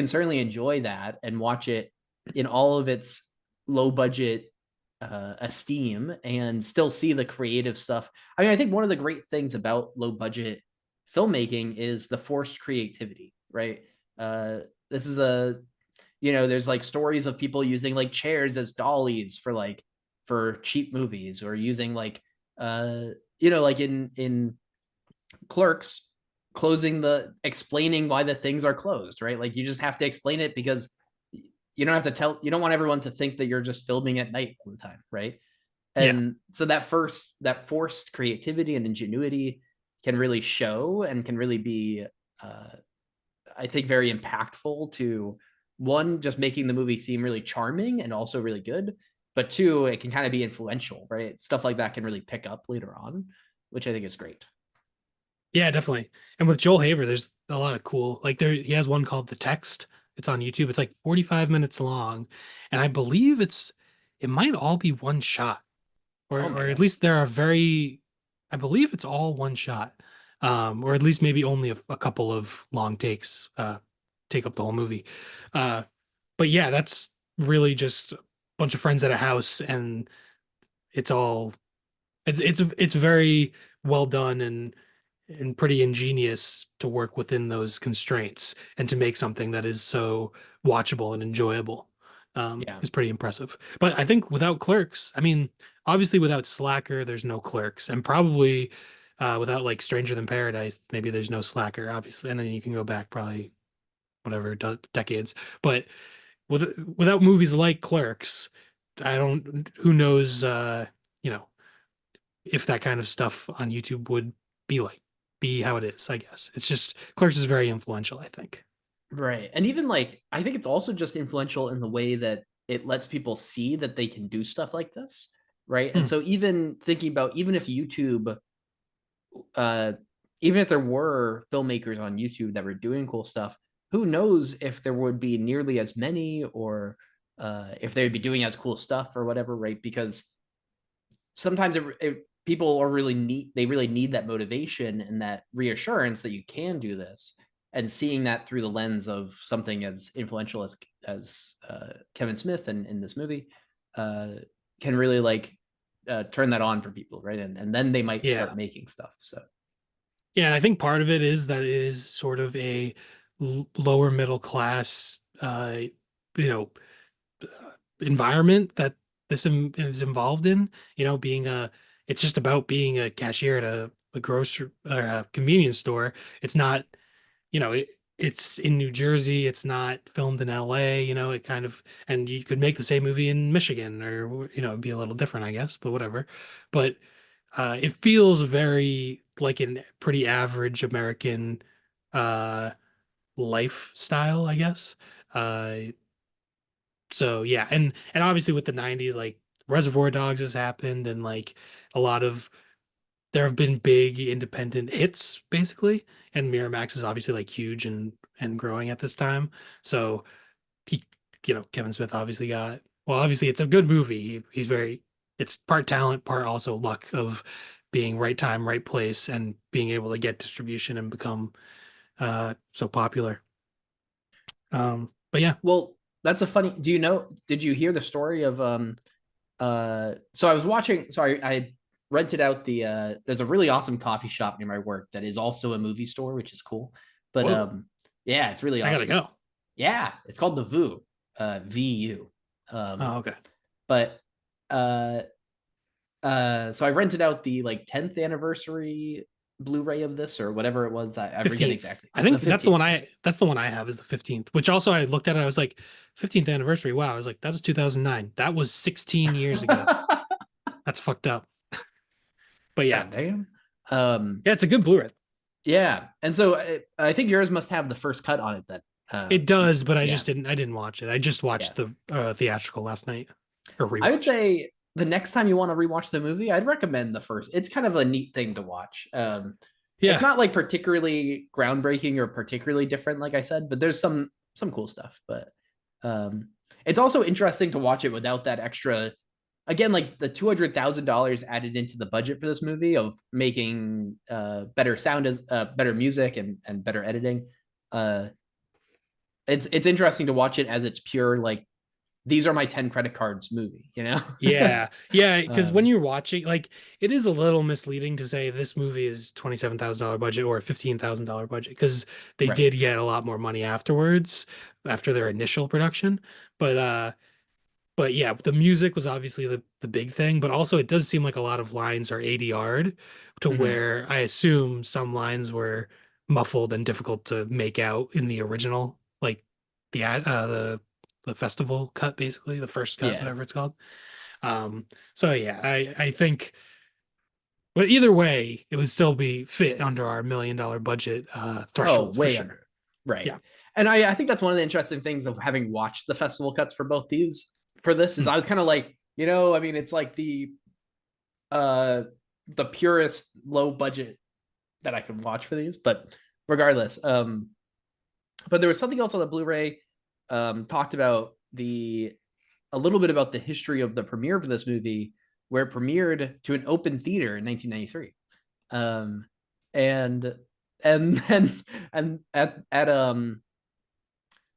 certainly enjoy that and watch it in all of its low budget esteem and still see the creative stuff. I mean, I think one of the great things about low budget filmmaking is the forced creativity, right? This is there's like stories of people using like chairs as dollies for cheap movies, or using like like in Clerks, explaining why the things are closed, right? Like you just have to explain it because you don't want everyone to think that you're just filming at night all the time, right? Yeah. And so that forced creativity and ingenuity can really show and can really be, uh, I think, very impactful to, one, just making the movie seem really charming and also really good, but two, it can kind of be influential, right? Stuff like that can really pick up later on, which I think is great. Yeah, definitely. And with Joel Haver, there's a lot of cool, like he has one called The Text. It's on YouTube. It's like 45 minutes long. And I believe it might all be one shot, Oh or at man. least there are I believe it's all one shot. Or at least maybe only a couple of long takes, take up the whole movie. Uh, but yeah, that's really just a bunch of friends at a house, and it's all, it's very well done, and pretty ingenious to work within those constraints and to make something that is so watchable and enjoyable. Yeah. Is pretty impressive. But I think without Clerks, I mean, obviously without Slacker, there's no Clerks, and probably without like Stranger Than Paradise, maybe there's no Slacker, obviously, and then you can go back probably whatever decades. But without movies like Clerks, I don't. Who knows? You know, if that kind of stuff on YouTube would be like be how it is, I guess. It's just Clerks is very influential, I think. Right. And even like, I think it's also just influential in the way that it lets people see that they can do stuff like this, right? And Hmm. so even thinking about, even if YouTube, uh even if there were filmmakers on YouTube that were doing cool stuff, who knows if there would be nearly as many, or if they would be doing as cool stuff or whatever, right? Because sometimes people are really need, they really need that motivation and that reassurance that you can do this, and seeing that through the lens of something as influential as Kevin Smith in this movie, uh, can really like turn that on for people, right? And then they might start Yeah. making stuff. So Yeah, and I think part of it is that it is sort of a lower middle class, you know, environment that is involved in. Being it's just about being a cashier at a grocery or a convenience store. It's not, it's in New Jersey. It's not filmed in LA. It kind of, and you could make the same movie in Michigan, or it'd be a little different, I guess, but whatever. But it feels very like a pretty average American uh, lifestyle, I guess. Uh, so yeah, and obviously with the '90s, like Reservoir Dogs has happened, and like a lot of there have been big independent hits basically, and Miramax is obviously like huge and growing at this time. So he, Kevin Smith obviously got well. Obviously, it's a good movie. He's very. It's part talent, part also luck of being right time, right place, and being able to get distribution and become so popular. But yeah, well, that's a funny, do you know, did you hear the story of so I was watching, so I rented out the there's a really awesome coffee shop near my work that is also a movie store, which is cool. But whoa, yeah, it's really I gotta awesome. go. Yeah, it's called the VU, VU. Oh, okay. But uh so I rented out the like 10th anniversary Blu-ray of this, or whatever it was. I forget 15th. exactly. I The think that's the one 15th. I have is the 15th, which also I looked at it, I was like, 15th anniversary. Wow. I was like, that was 2009. That was 16 years ago. That's fucked up. But yeah. God damn. Um Yeah, it's a good Blu-ray. yeah. And so I think yours must have the first cut on it then. It does, but Yeah. I didn't watch it. I just Yeah. watched the theatrical last night, or I would rewatched. say the next time you want to rewatch the movie, I'd recommend the first. It's kind of a neat thing to watch. It's Yeah. not like particularly groundbreaking or particularly different, like I said, but there's some cool stuff. But um, it's also interesting to watch it without that extra. Again, like the $200,000 added into the budget for this movie of making better sound, as better music and better editing. Uh, it's interesting to watch it as it's pure like, these are my 10 credit cards movie, you know? Yeah. Yeah, because when um, you're watching, like, it is a little misleading to say this movie is $27,000 budget or $15,000 budget, because they right. did get a lot more money afterwards, after their initial production. But but yeah, the music was obviously the big thing, but also it does seem like a lot of lines are ADR'd, to Mm-hmm. where I assume some lines were muffled and difficult to make out in the original, like the festival cut, basically the first cut, Yeah. whatever it's called. So yeah, I think, but either way, it would still be fit under our $1 million budget Oh, threshold for way sure. under. Right. Yeah. And I think that's one of the interesting things of having watched the festival cuts for both these, for this, is Hmm. I was kind of like, I mean, it's like uh the purest low budget that I could watch for these, but regardless, but there was something else on the Blu-ray, talked about the a little bit about the history of the premiere for this movie, where it premiered to an open theater in 1993. um and and then and at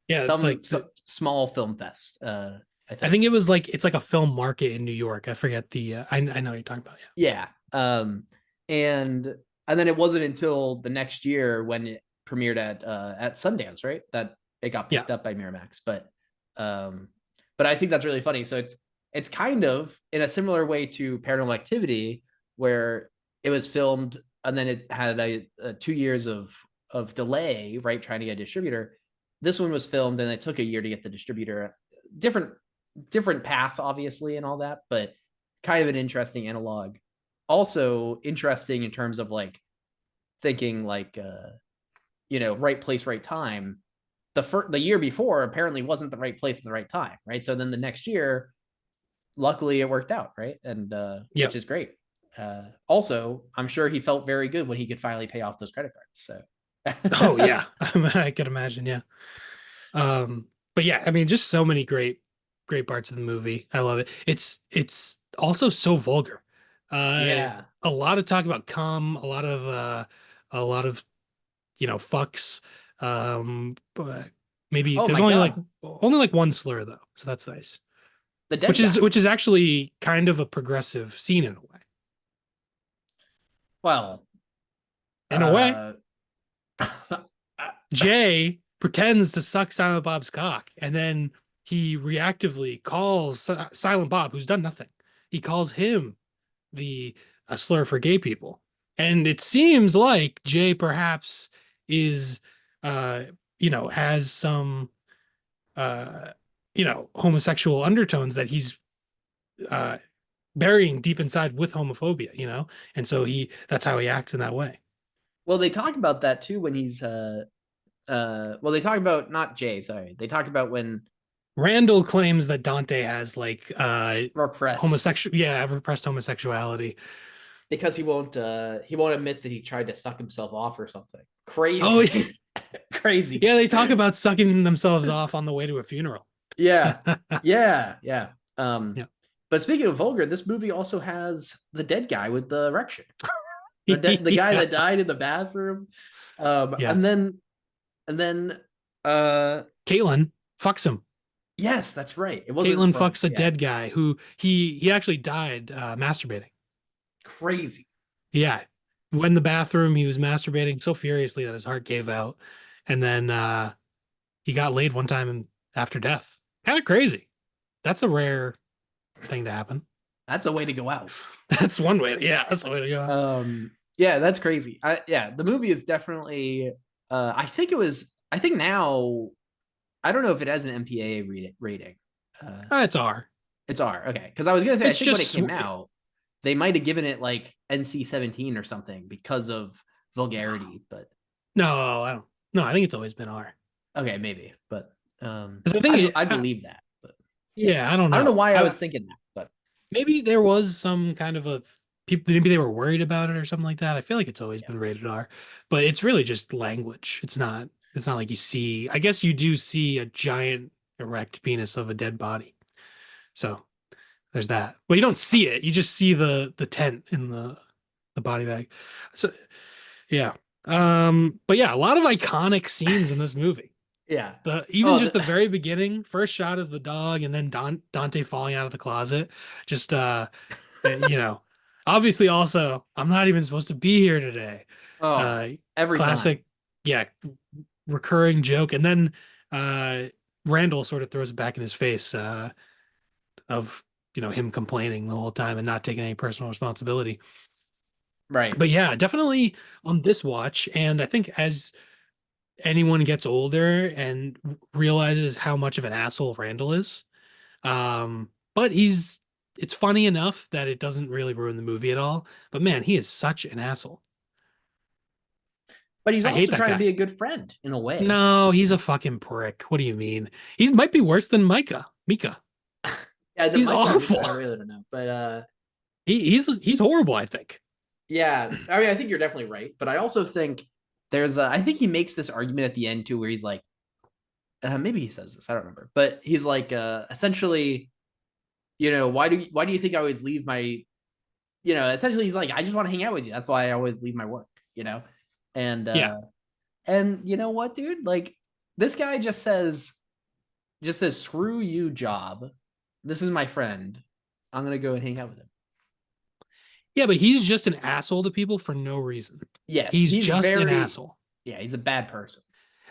Yeah, some like small film fest, I I think think. it was like it's like a film market in New York. I forget the I know what you're talking about. Yeah. And then it wasn't until the next year when it premiered at Sundance, right, that it got Yeah. picked up by Miramax. Um but I think that's really funny. So it's kind of in a similar way to Paranormal Activity, where it was filmed and then it had a 2 years of delay, right, trying to get a distributor. This one was filmed and it took a year to get the distributor. Different different path, obviously, and all that, but kind of an interesting analog. Also interesting in terms of like thinking like right place, right time. the year before apparently wasn't the right place at the right time, right? So then the next year, luckily it worked out, right? And which Yep. is great. Also, I'm sure he felt very good when he could finally pay off those credit cards. So Oh yeah, I could imagine. Yeah. But yeah, I mean, just so many great parts of the movie. I love it. It's also so vulgar. yeah. A lot of talk about cum, a lot of fucks. But maybe Oh there's my god, only like one slur though, so that's nice. the dead guy. Which is actually kind of a progressive scene in a way. Well, In a way, uh, Jay pretends to suck Silent Bob's cock, and then he reactively calls Silent Bob, who's done nothing. He calls him the a slur for gay people, and it seems like Jay perhaps is, uh, has some, uh, homosexual undertones that he's uh burying deep inside with homophobia, and so that's how he acts in that way. well, they talk about that too when he's well, they talk about not Jay, sorry. They talk about when Randall claims that Dante has like repressed homosexual, yeah, repressed homosexuality. because he won't admit that he tried to suck himself off or something. Oh Crazy. Crazy. yeah, they talk about sucking themselves off on the way to a funeral. Yeah. Yeah. Yeah. Yeah. But speaking of vulgar, this movie also has the dead guy with the erection. The guy Yeah. that died in the bathroom. Yeah. And then uh Caitlin fucks him. yes, that's right. It wasn't Caitlin well, fucks a yeah. dead guy who he actually died masturbating. Crazy. Yeah. When in the bathroom, he was masturbating so furiously that his heart gave out. And then he got laid one time after death. Kind of crazy. That's a rare thing to happen. That's a way to go out. That's one way. Yeah, that's the way to go. Yeah, that's crazy. Yeah, the movie is definitely I think now I don't know if it has an MPAA rating. Uh It's R. it's R. Okay. Because I was gonna say I It's think when it just came out, they might have given it like NC-17 or something because of vulgarity, but no, I don't. No, I think it's always been R. okay, maybe. But Because I think I'd believe that. But yeah, I don't I don't know know. why I was thinking that, but Maybe there was some kind of a people. Maybe they were worried about it or something like that. I feel like it's always yeah. been rated R, but it's really just language. It's not. It's not like you see. I guess you do see a giant erect penis of a dead body. So there's that. Well, you don't see it. You just see the tent in the body bag. So yeah. But yeah, a lot of iconic scenes in this movie. Yeah. The even Oh, just the very beginning, first shot of the dog, and then Dante falling out of the closet. Just you know, obviously also, I'm not even supposed to be here today. oh, Uh, every time. classic, yeah, recurring joke, and then uh Randall sort of throws it back in his face of him complaining the whole time and not taking any personal responsibility. Right. But yeah, definitely on this watch, and I think as anyone gets older and realizes how much of an asshole Randall is, but it's funny enough that it doesn't really ruin the movie at all. But man, he is such an asshole. But he's I hate also that trying to guy. be a good friend in a way. No, he's a fucking prick. What do you mean? He might be worse than Mika. Yeah, is it He's Michael or Mika? awful. I really don't know. But He's horrible, I think. yeah, I mean, I think you're definitely right. But I also think I think he makes this argument at the end too, where he's like, maybe he says this, I don't remember, but he's like, essentially, why do you think I always leave my, essentially he's like, I just want to hang out with you. That's why I always leave my work, and Yeah. you know what, dude, like this guy just says screw you, job. This is my friend. I'm gonna go and hang out with him. Yeah, but he's just an asshole to people for no reason. Yes, He's just an asshole. yeah, he's a bad person.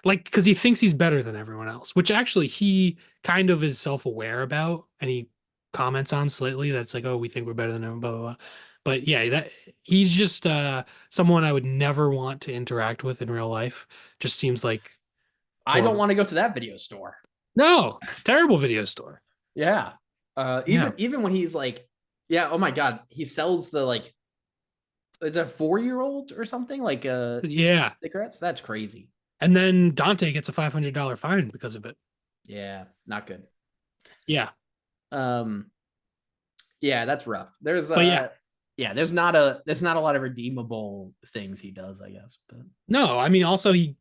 Like, because he thinks he's better than everyone else, which actually he kind of is self-aware about, and he comments on slightly that's like, oh, we think we're better than everyone, blah, blah, blah. But yeah, that he's just someone I would never want to interact with in real life. Just seems like I don't horrible. want to go to that video store. No, terrible video store. Yeah. Yeah. Even when he's like, yeah, oh my god, he sells the is it a 4-year-old or something like Yeah. cigarettes? That's crazy. And then Dante gets a $500 fine because of it. Yeah, not good. Yeah. Um, yeah, that's rough. But yeah, Yeah, there's not a lot of redeemable things he does, I guess. But no, I mean, also he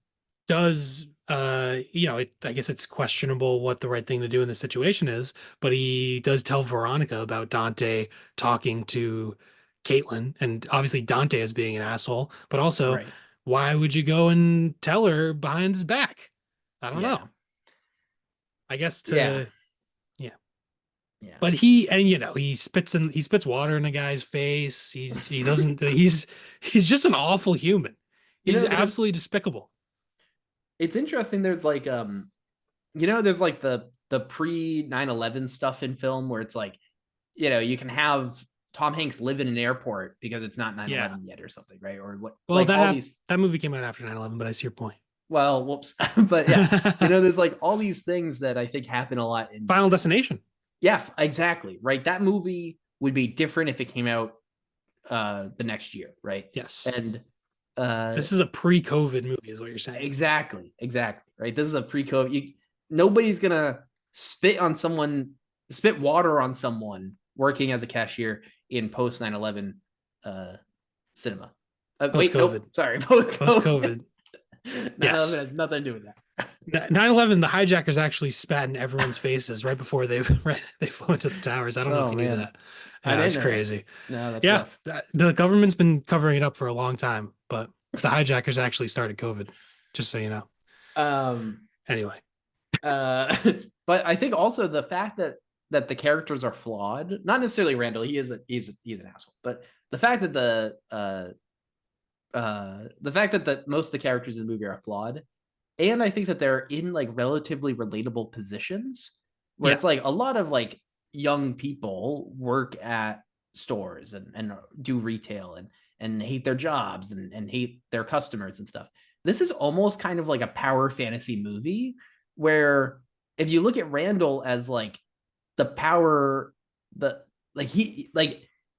does, I guess it's questionable what the right thing to do in this situation is, but he does tell Veronica about Dante talking to Caitlin, and obviously Dante is being an asshole, but also, right. why would you go and tell her behind his back? I don't Yeah. know. I guess Yeah. to, yeah. Yeah. But he spits water in a guy's face. He doesn't he's just an awful human. You He's know, there's absolutely despicable. it's interesting. There's like there's like the pre 9/11 stuff in film where it's like, you can have Tom Hanks live in an airport because it's not nine Yeah. eleven yet or something, right? Or what, Well, like all these, that movie came out after 9/11, but I see your point. well, whoops. But yeah, there's like all these things that I think happen a lot in, Final Destination. yeah, exactly. Right. That movie would be different if it came out the next year, right? Yes. And uh This is a pre-COVID movie, is what you're saying. exactly, right? This is a pre-COVID. Nobody's gonna spit water on someone working as a cashier in post 9/11 uh, cinema. Wait, Post-COVID. nope, sorry, post COVID. Post-COVID. 9/11 Yes. has nothing to do with that. 9/11, the hijackers actually spat in everyone's faces right before they flew into the towers. I don't know if Oh you knew man, that. I Yeah, didn't it's know that. crazy. No, that's Yeah, rough. the government's been covering it up for a long time, but the hijackers actually started COVID, just so you know. Um, Anyway, uh, but I think also the fact that the characters are flawed, not necessarily Randall, he's an asshole, but the fact that the fact that most of the characters in the movie are flawed, and I think that they're in like relatively relatable positions where yeah, it's like a lot of like young people work at stores and do retail and hate their jobs and hate their customers and stuff. This is almost kind of like a power fantasy movie where if you look at Randall as like the power, the like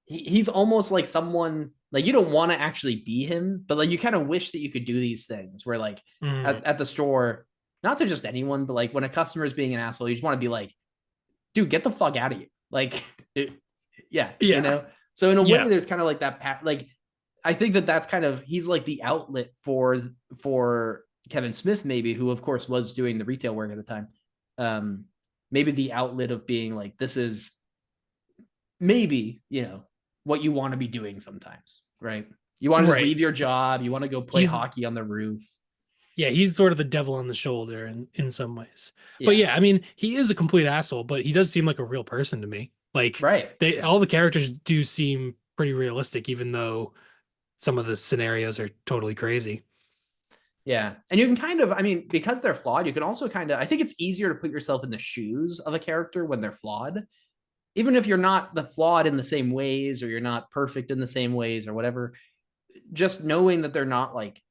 he's almost like someone like you don't want to actually be him, but like you kind of wish that you could do these things where like mm, at the store, not to just anyone, but like when a customer is being an asshole, you just want to be like, dude, get the fuck out of here. Like, it, yeah, yeah, So in a way, yeah. there's kind of like like I think that that's kind of he's like the outlet for Kevin Smith, maybe, who of course was doing the retail work at the time. Um, maybe the outlet of being like, this is maybe what you want to be doing sometimes, right? You want to just Right. leave your job, you want to go play He's hockey on the roof. Yeah, he's sort of the devil on the shoulder in some ways. But Yeah, yeah, I mean, he is a complete asshole, but he does seem like a real person to me. Like right. they all the characters do seem pretty realistic, even though some of the scenarios are totally crazy. Yeah. And you can kind of, I mean, because they're flawed, you can also kind of, I think it's easier to put yourself in the shoes of a character when they're flawed. Even if you're not the flawed in the same ways or you're not perfect in the same ways or whatever, just knowing that they're not like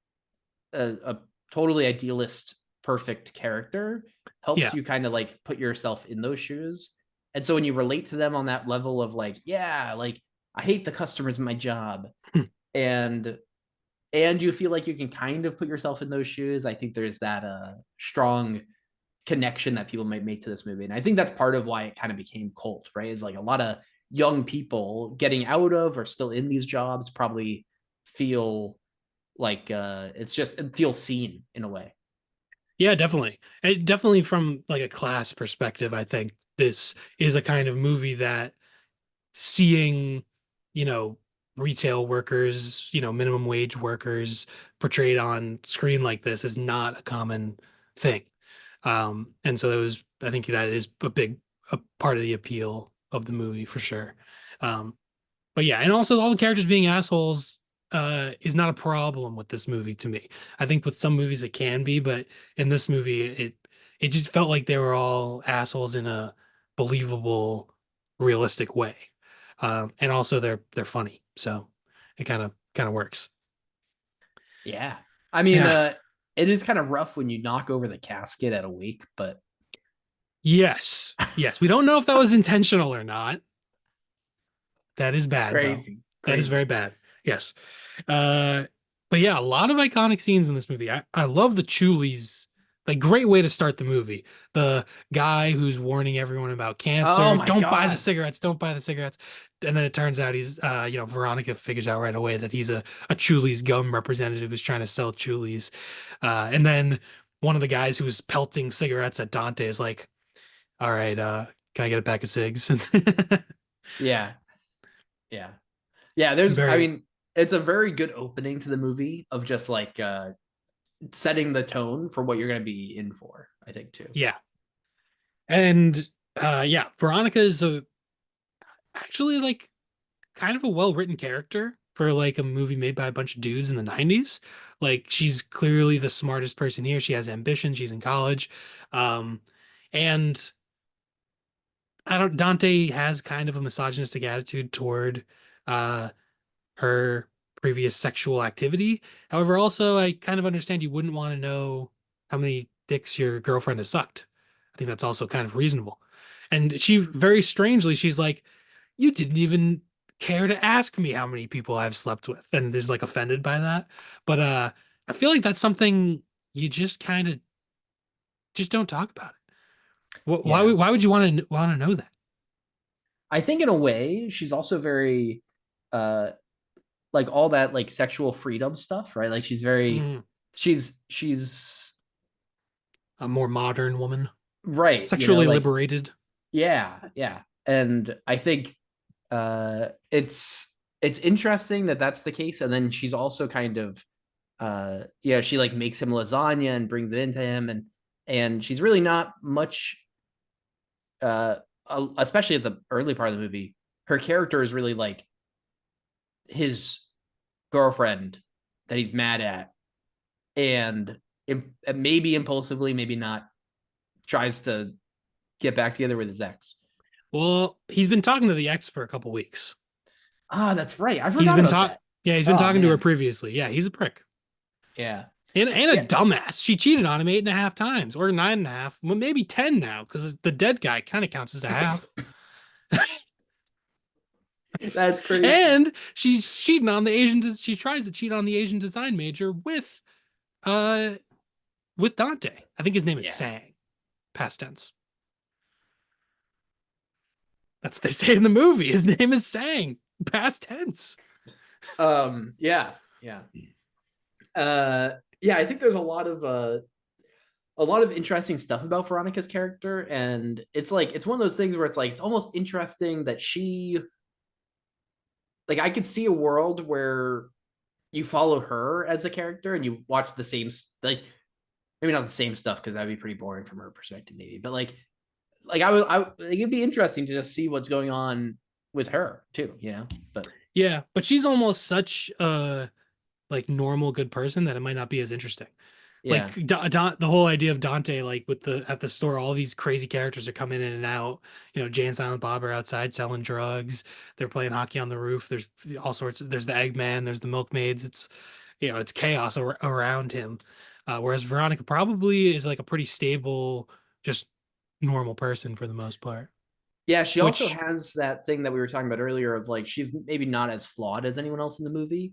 a totally idealist, perfect character helps Yeah. you kind of like put yourself in those shoes. And so when you relate to them on that level of like, yeah, like I hate the customers in my job and you feel like you can kind of put yourself in those shoes, I think there's that strong connection that people might make to this movie. And I think that's part of why it kind of became cult, right? Is like a lot of young people getting out of or still in these jobs probably feel like it feels seen in a way. Yeah, definitely. Definitely from like a class perspective, I think this is a kind of movie that seeing, you know, retail workers, minimum wage workers portrayed on screen like this is not a common thing. And so I think that is a part of the appeal of the movie for sure. Um, but yeah, and also all the characters being assholes is not a problem with this movie to me. I think with some movies it can be, but in this movie it just felt like they were all assholes in a believable, realistic way. And also they're funny, so it kind of works. Yeah. I mean, Yeah. it is kind of rough when you knock over the casket at a wake, but Yes. Yes. We don't know if that was intentional or not. That is bad though. crazy, That is very crazy. bad. Yes. Uh But yeah, a lot of iconic scenes in this movie. I love the Chulies. Like, great way to start the movie. The guy who's warning everyone about Oh cancer, my don't buy the god. cigarettes, don't buy the cigarettes. And then it turns out Veronica figures out right away that he's a Chulies gum representative who's trying to sell Chulies. And then one of the guys who was pelting cigarettes at Dante is like, all right, can I get a pack of cigs? Yeah. Yeah. Yeah, there's I Very, mean, it's a very good opening to the movie of just like setting the tone for what you're going to be in for, I think too. yeah. And yeah, Veronica is a actually like kind of a well-written character for like a movie made by a bunch of dudes in the 90s. Like she's clearly the smartest person here. She has ambition, she's in college. Um and I don't Dante has kind of a misogynistic attitude toward uh her previous sexual activity. However, also I kind of understand you wouldn't want to know how many dicks your girlfriend has sucked. I think that's also kind of reasonable. And she very strangely, she's like, you didn't even care to ask me how many people I've slept with, and is like offended by that. But I feel like that's something you just kind of just don't talk about it. Yeah. Why would you want to know that? I think in a way she's also very uh like all that like sexual freedom stuff, right? Like she's very Mm, she's a more modern woman, right, you know, sexually like liberated. yeah, yeah. And I think it's interesting that that's the case, and then she's also kind of yeah, she like makes him lasagna and brings it into him, and she's really not much uh especially at the early part of the movie. Her character is really like his girlfriend that he's mad at, and maybe impulsively, maybe not, tries to get back together with his ex. Well, he's been talking to the ex for a couple weeks. Ah, that's right. I He's forgot been about talk that. Yeah, he's been Oh talking to her man. previously. Yeah, he's a prick. Yeah. And a Yeah. dumbass. She cheated on him 8.5 times, or 9.5, well, maybe 10 now, because the dead guy kind of counts as a half. That's crazy. And she's cheating on the Asian. She tries to cheat on the Asian design major uh with Dante. I think his name is Yeah. Sang. Past tense. That's what they say in the movie. His name is Sang. Past tense. Yeah. Yeah. Yeah, I think there's a lot of interesting stuff about Veronica's character, and it's like it's one of those things where it's like it's almost interesting that she like I could see a world where you follow her as a character and you watch the same like maybe not the same stuff because that'd be pretty boring from her perspective maybe, but like it'd be interesting to just see what's going on with her too, you know. But Yeah, but she's almost such a like normal good person that it might not be as interesting. Like yeah, The whole idea of Dante, like with the at the store, all these crazy characters are coming in and out. Jay and Silent Bob are outside selling drugs. They're playing hockey on the roof. There's all sorts. There's the Eggman. There's the milkmaids. It's chaos around him. Whereas Veronica probably is like a pretty stable, just normal person for the most part. yeah, she also Which, has that thing that we were talking about earlier of like she's maybe not as flawed as anyone else in the movie,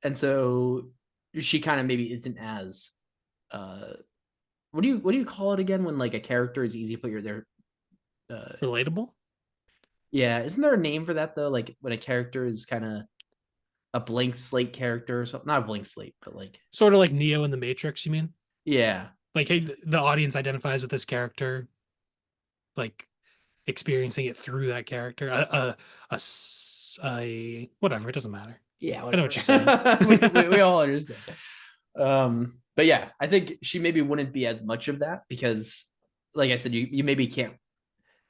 and so she kind of maybe isn't as uh what do you call it again when like a character is easy to put your their uh relatable, yeah, isn't there a name for that though, like when a character is kind of a blank slate character or something, not a blank slate but like sort of like Neo in the Matrix. You mean yeah. like, hey, the audience identifies with this character, like experiencing it through that character. Whatever. It doesn't matter. Yeah, I know what whatever. you're saying. We all understand. But yeah, I think she maybe wouldn't be as much of that because, like I said, you maybe can't.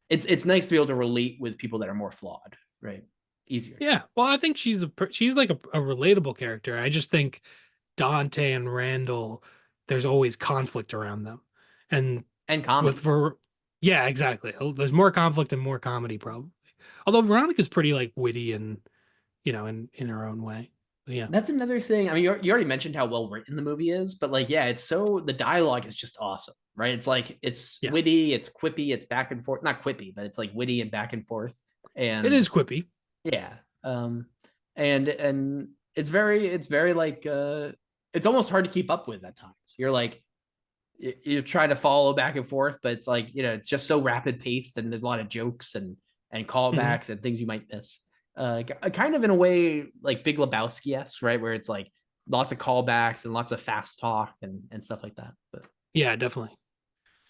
It's nice to be able to relate with people that are more flawed, right? Easier Yeah. Well, I think she's like a relatable character. I just think Dante and Randall, there's always conflict around them, and and with comedy. Ver, yeah, exactly. There's more conflict and more comedy probably. Although Veronica's pretty like witty and in her own way. But yeah. That's another thing. I mean, you already mentioned how well written the movie is, but like, yeah, it's so the dialogue is just awesome, right? It's like it's Yeah. witty, it's quippy, it's back and forth. Not quippy, but it's like witty and back and forth. It And is quippy. yeah, and it's very like it's almost hard to keep up with at times. You're like, you're trying to follow back and forth, but it's like, it's just so rapid paced, and there's a lot of jokes and Mhm. callbacks and things you might miss. Kind of in a way like Big Lebowski-esque, right? Where it's like lots of callbacks and lots of fast talk and stuff like that. But Yeah, definitely.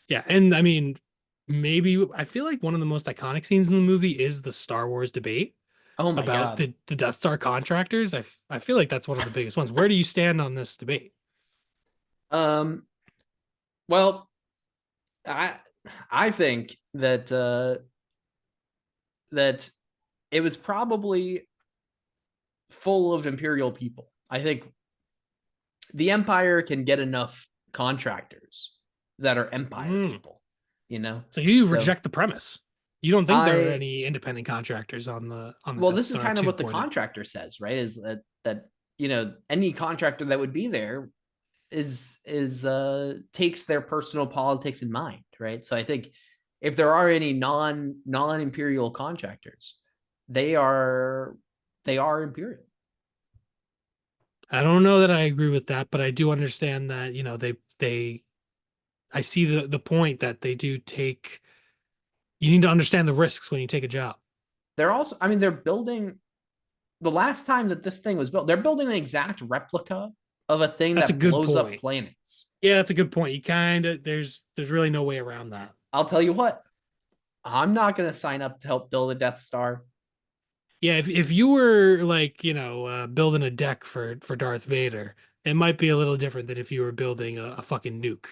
Yeah, and I mean, maybe I feel like one of the most iconic scenes in the movie is the Star Wars debate oh my about god. the Death Star contractors. I feel like that's one of the biggest ones. Where do you stand on this debate? Um, well, I I think that it was probably full of imperial people. I think the empire can get enough contractors that are empire Mm. people, you know. So you So reject the premise. You don't think there are I any independent contractors on the well, Death this is Star kind of what the 2.0? contractor says, right? Is that any contractor that would be there is takes their personal politics in mind, right? So I think if there are any non imperial contractors, they are they are imperial. I don't know that I agree with that, but I do understand that, they I see the point that they do take you need to understand the risks when you take a job. They're also, I mean, they're building the last time that this thing was built, they're building an exact replica of a thing That's a that good blows up point. planets. Yeah, that's a good point. You kind of there's really no way around that. I'll tell you what, I'm not going to sign up to help build a Death Star. Yeah, if you were like, building a deck for Darth Vader, it might be a little different than if you were building a fucking nuke.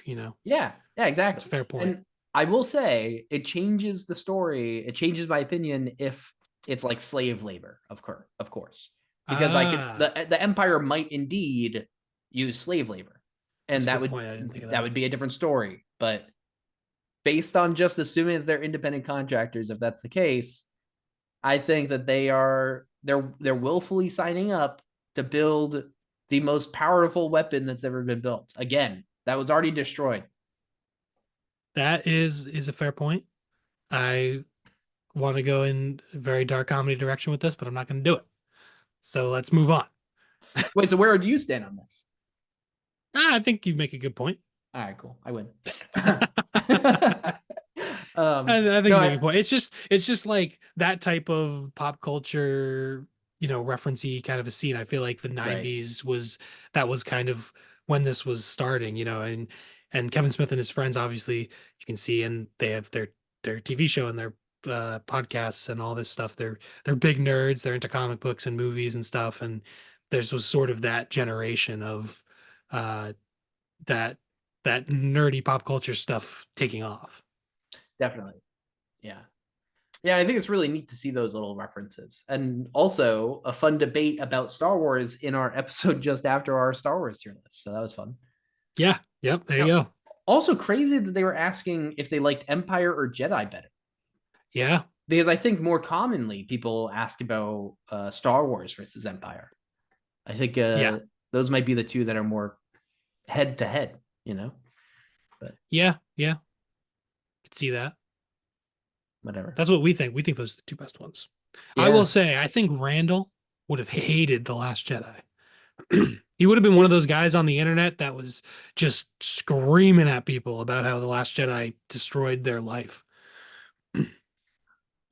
Yeah, That's a exactly. fair point. And I will say it changes the story. It changes my opinion if it's like slave labor, of course, because Ah, the empire might indeed use slave labor, that's and a that good would point. I didn't think of that that. would be a different story. But based on just assuming that they're independent contractors, if that's the case, I think that they're willfully signing up to build the most powerful weapon that's ever been built. Again, that was already destroyed. That is a fair point. I want to go in a very dark comedy direction with this, but I'm not going to do it. So let's move on. Wait, so where do you stand on this? I think you make a good point. All right, cool. I win. I think No, you make a point. It's just like that type of pop culture, referencey kind of a scene. I feel like the right. 90s that was kind of when this was starting, and Kevin Smith and his friends, obviously, you can see, and they have their TV show and their podcasts and all this stuff. They're big nerds. They're into comic books and movies and stuff. And there's was sort of that generation of uh that that nerdy pop culture stuff taking off. Definitely. Yeah. Yeah, I think it's really neat to see those little references. And also a fun debate about Star Wars in our episode just after our Star Wars tier list. So that was fun. Yeah. Yep. There you Now, go. also crazy that they were asking if they liked Empire or Jedi better. Yeah. Because I think more commonly people ask about Star Wars versus Empire. I think Yeah. those might be the two that are more head to head. But Yeah. Yeah. Could see that. whatever. That's what we think. We think those are the two best ones. I will Yeah. say, I think Randall would have hated The Last Jedi. He would have been one of It, those guys on the internet that was just screaming at people about how The Last Jedi destroyed their life.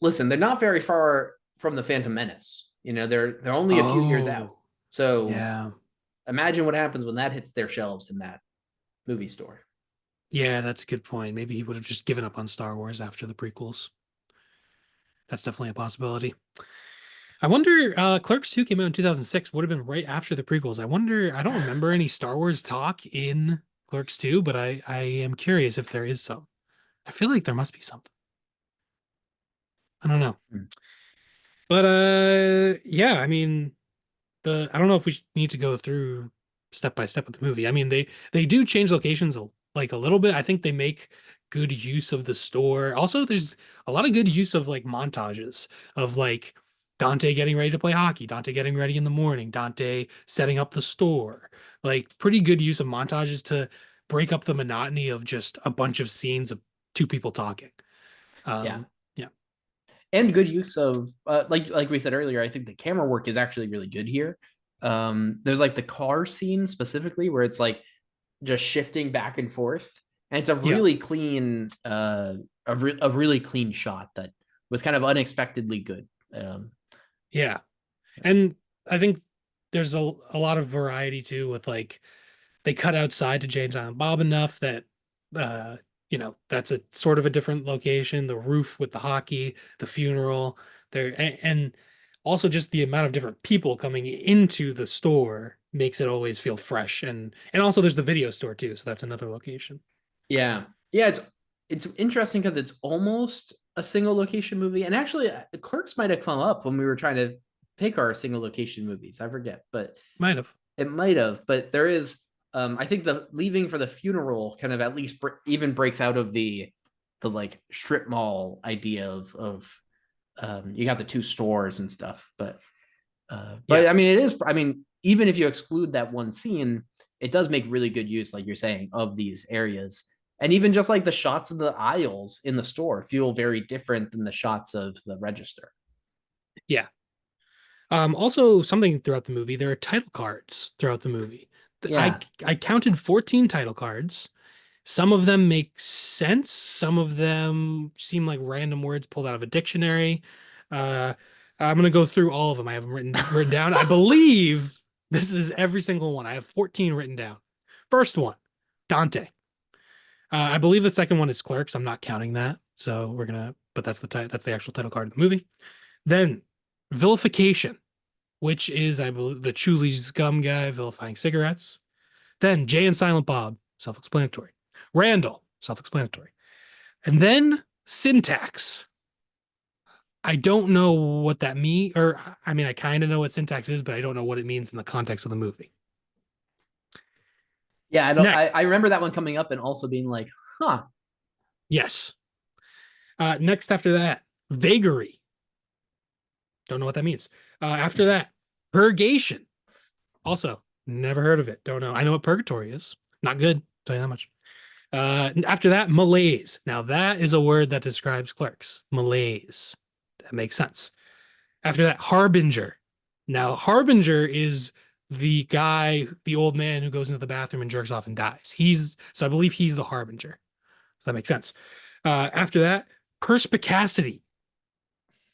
listen, they're not very far from the Phantom Menace. They're only a few years out. Oh, So yeah. imagine what happens when that hits their shelves in that movie store. Yeah, that's a good point. Maybe he would have just given up on Star Wars after the prequels. That's definitely a possibility. I wonder, Clerks 2 came out in 2006, would have been right after the prequels. I don't remember any Star Wars talk in Clerks 2, but I am curious if there is some. I feel like there must be something. I don't know. Hmm. But yeah, I mean, I don't know if we need to go through step by step of the movie. I mean, they do change locations like a little bit. I think they make good use of the store. Also, there's a lot of good use of like montages of like Dante getting ready to play hockey, Dante getting ready in the morning, Dante setting up the store. Like pretty good use of montages to break up the monotony of just a bunch of scenes of two people talking. Yeah. Yeah. And good use of like we said earlier, I think the camera work is actually really good here. There's like the car scene specifically where it's like just shifting back and forth, and it's a Yeah, really clean a really clean shot that was kind of unexpectedly good. yeah. And I think there's a lot of variety too with like they cut outside to Jane Silent Bob enough that uh that's a sort of a different location. The roof with the hockey, the funeral, there and also just the amount of different people coming into the store makes it always feel fresh. And also there's the video store too, so that's another location. Yeah, yeah, it's interesting because it's almost a single location movie, and actually, Clerks might have come up when we were trying to pick our single location movies. I forget, but Might have. it might have. But there is, I think the leaving for the funeral kind of at least even breaks out of the like strip mall idea of you got the two stores and stuff, but Yeah. I mean, it is. I mean, even if you exclude that one scene, it does make really good use, like you're saying, of these areas. And even just like the shots of the aisles in the store feel very different than the shots of the register. Yeah. Also something throughout the movie, there are title cards throughout the movie. I Yeah. I counted 14 title cards. Some of them make sense. Some of them seem like random words pulled out of a dictionary. Uh, I'm gonna go through all of them. I have them written down. I believe this is every single one. I have 14 written down. First one, Dante. I believe the second one is Clerks. I'm not counting that, so we're gonna. But that's the actual title card of the movie. Then vilification, which is I believe the Chuli's gum guy vilifying cigarettes. Then Jay and Silent Bob, self-explanatory. Randall, self-explanatory. And then syntax. I don't know what that means, or I mean, I kind of know what syntax is, but I don't know what it means in the context of the movie. Yeah, I don't. Next, I remember that one coming up and also being like, huh. yes. Next after that, vagary. Don't know what that means. After that, purgation. Also, never heard of it. Don't know. I know what purgatory is. Not good. Tell you that much. After that, malaise. Now that is a word that describes clerks. Malaise. That makes sense. After that, harbinger. Now, harbinger is the guy, the old man who goes into the bathroom and jerks off and dies. So I believe he's the harbinger. That makes sense. After that, perspicacity.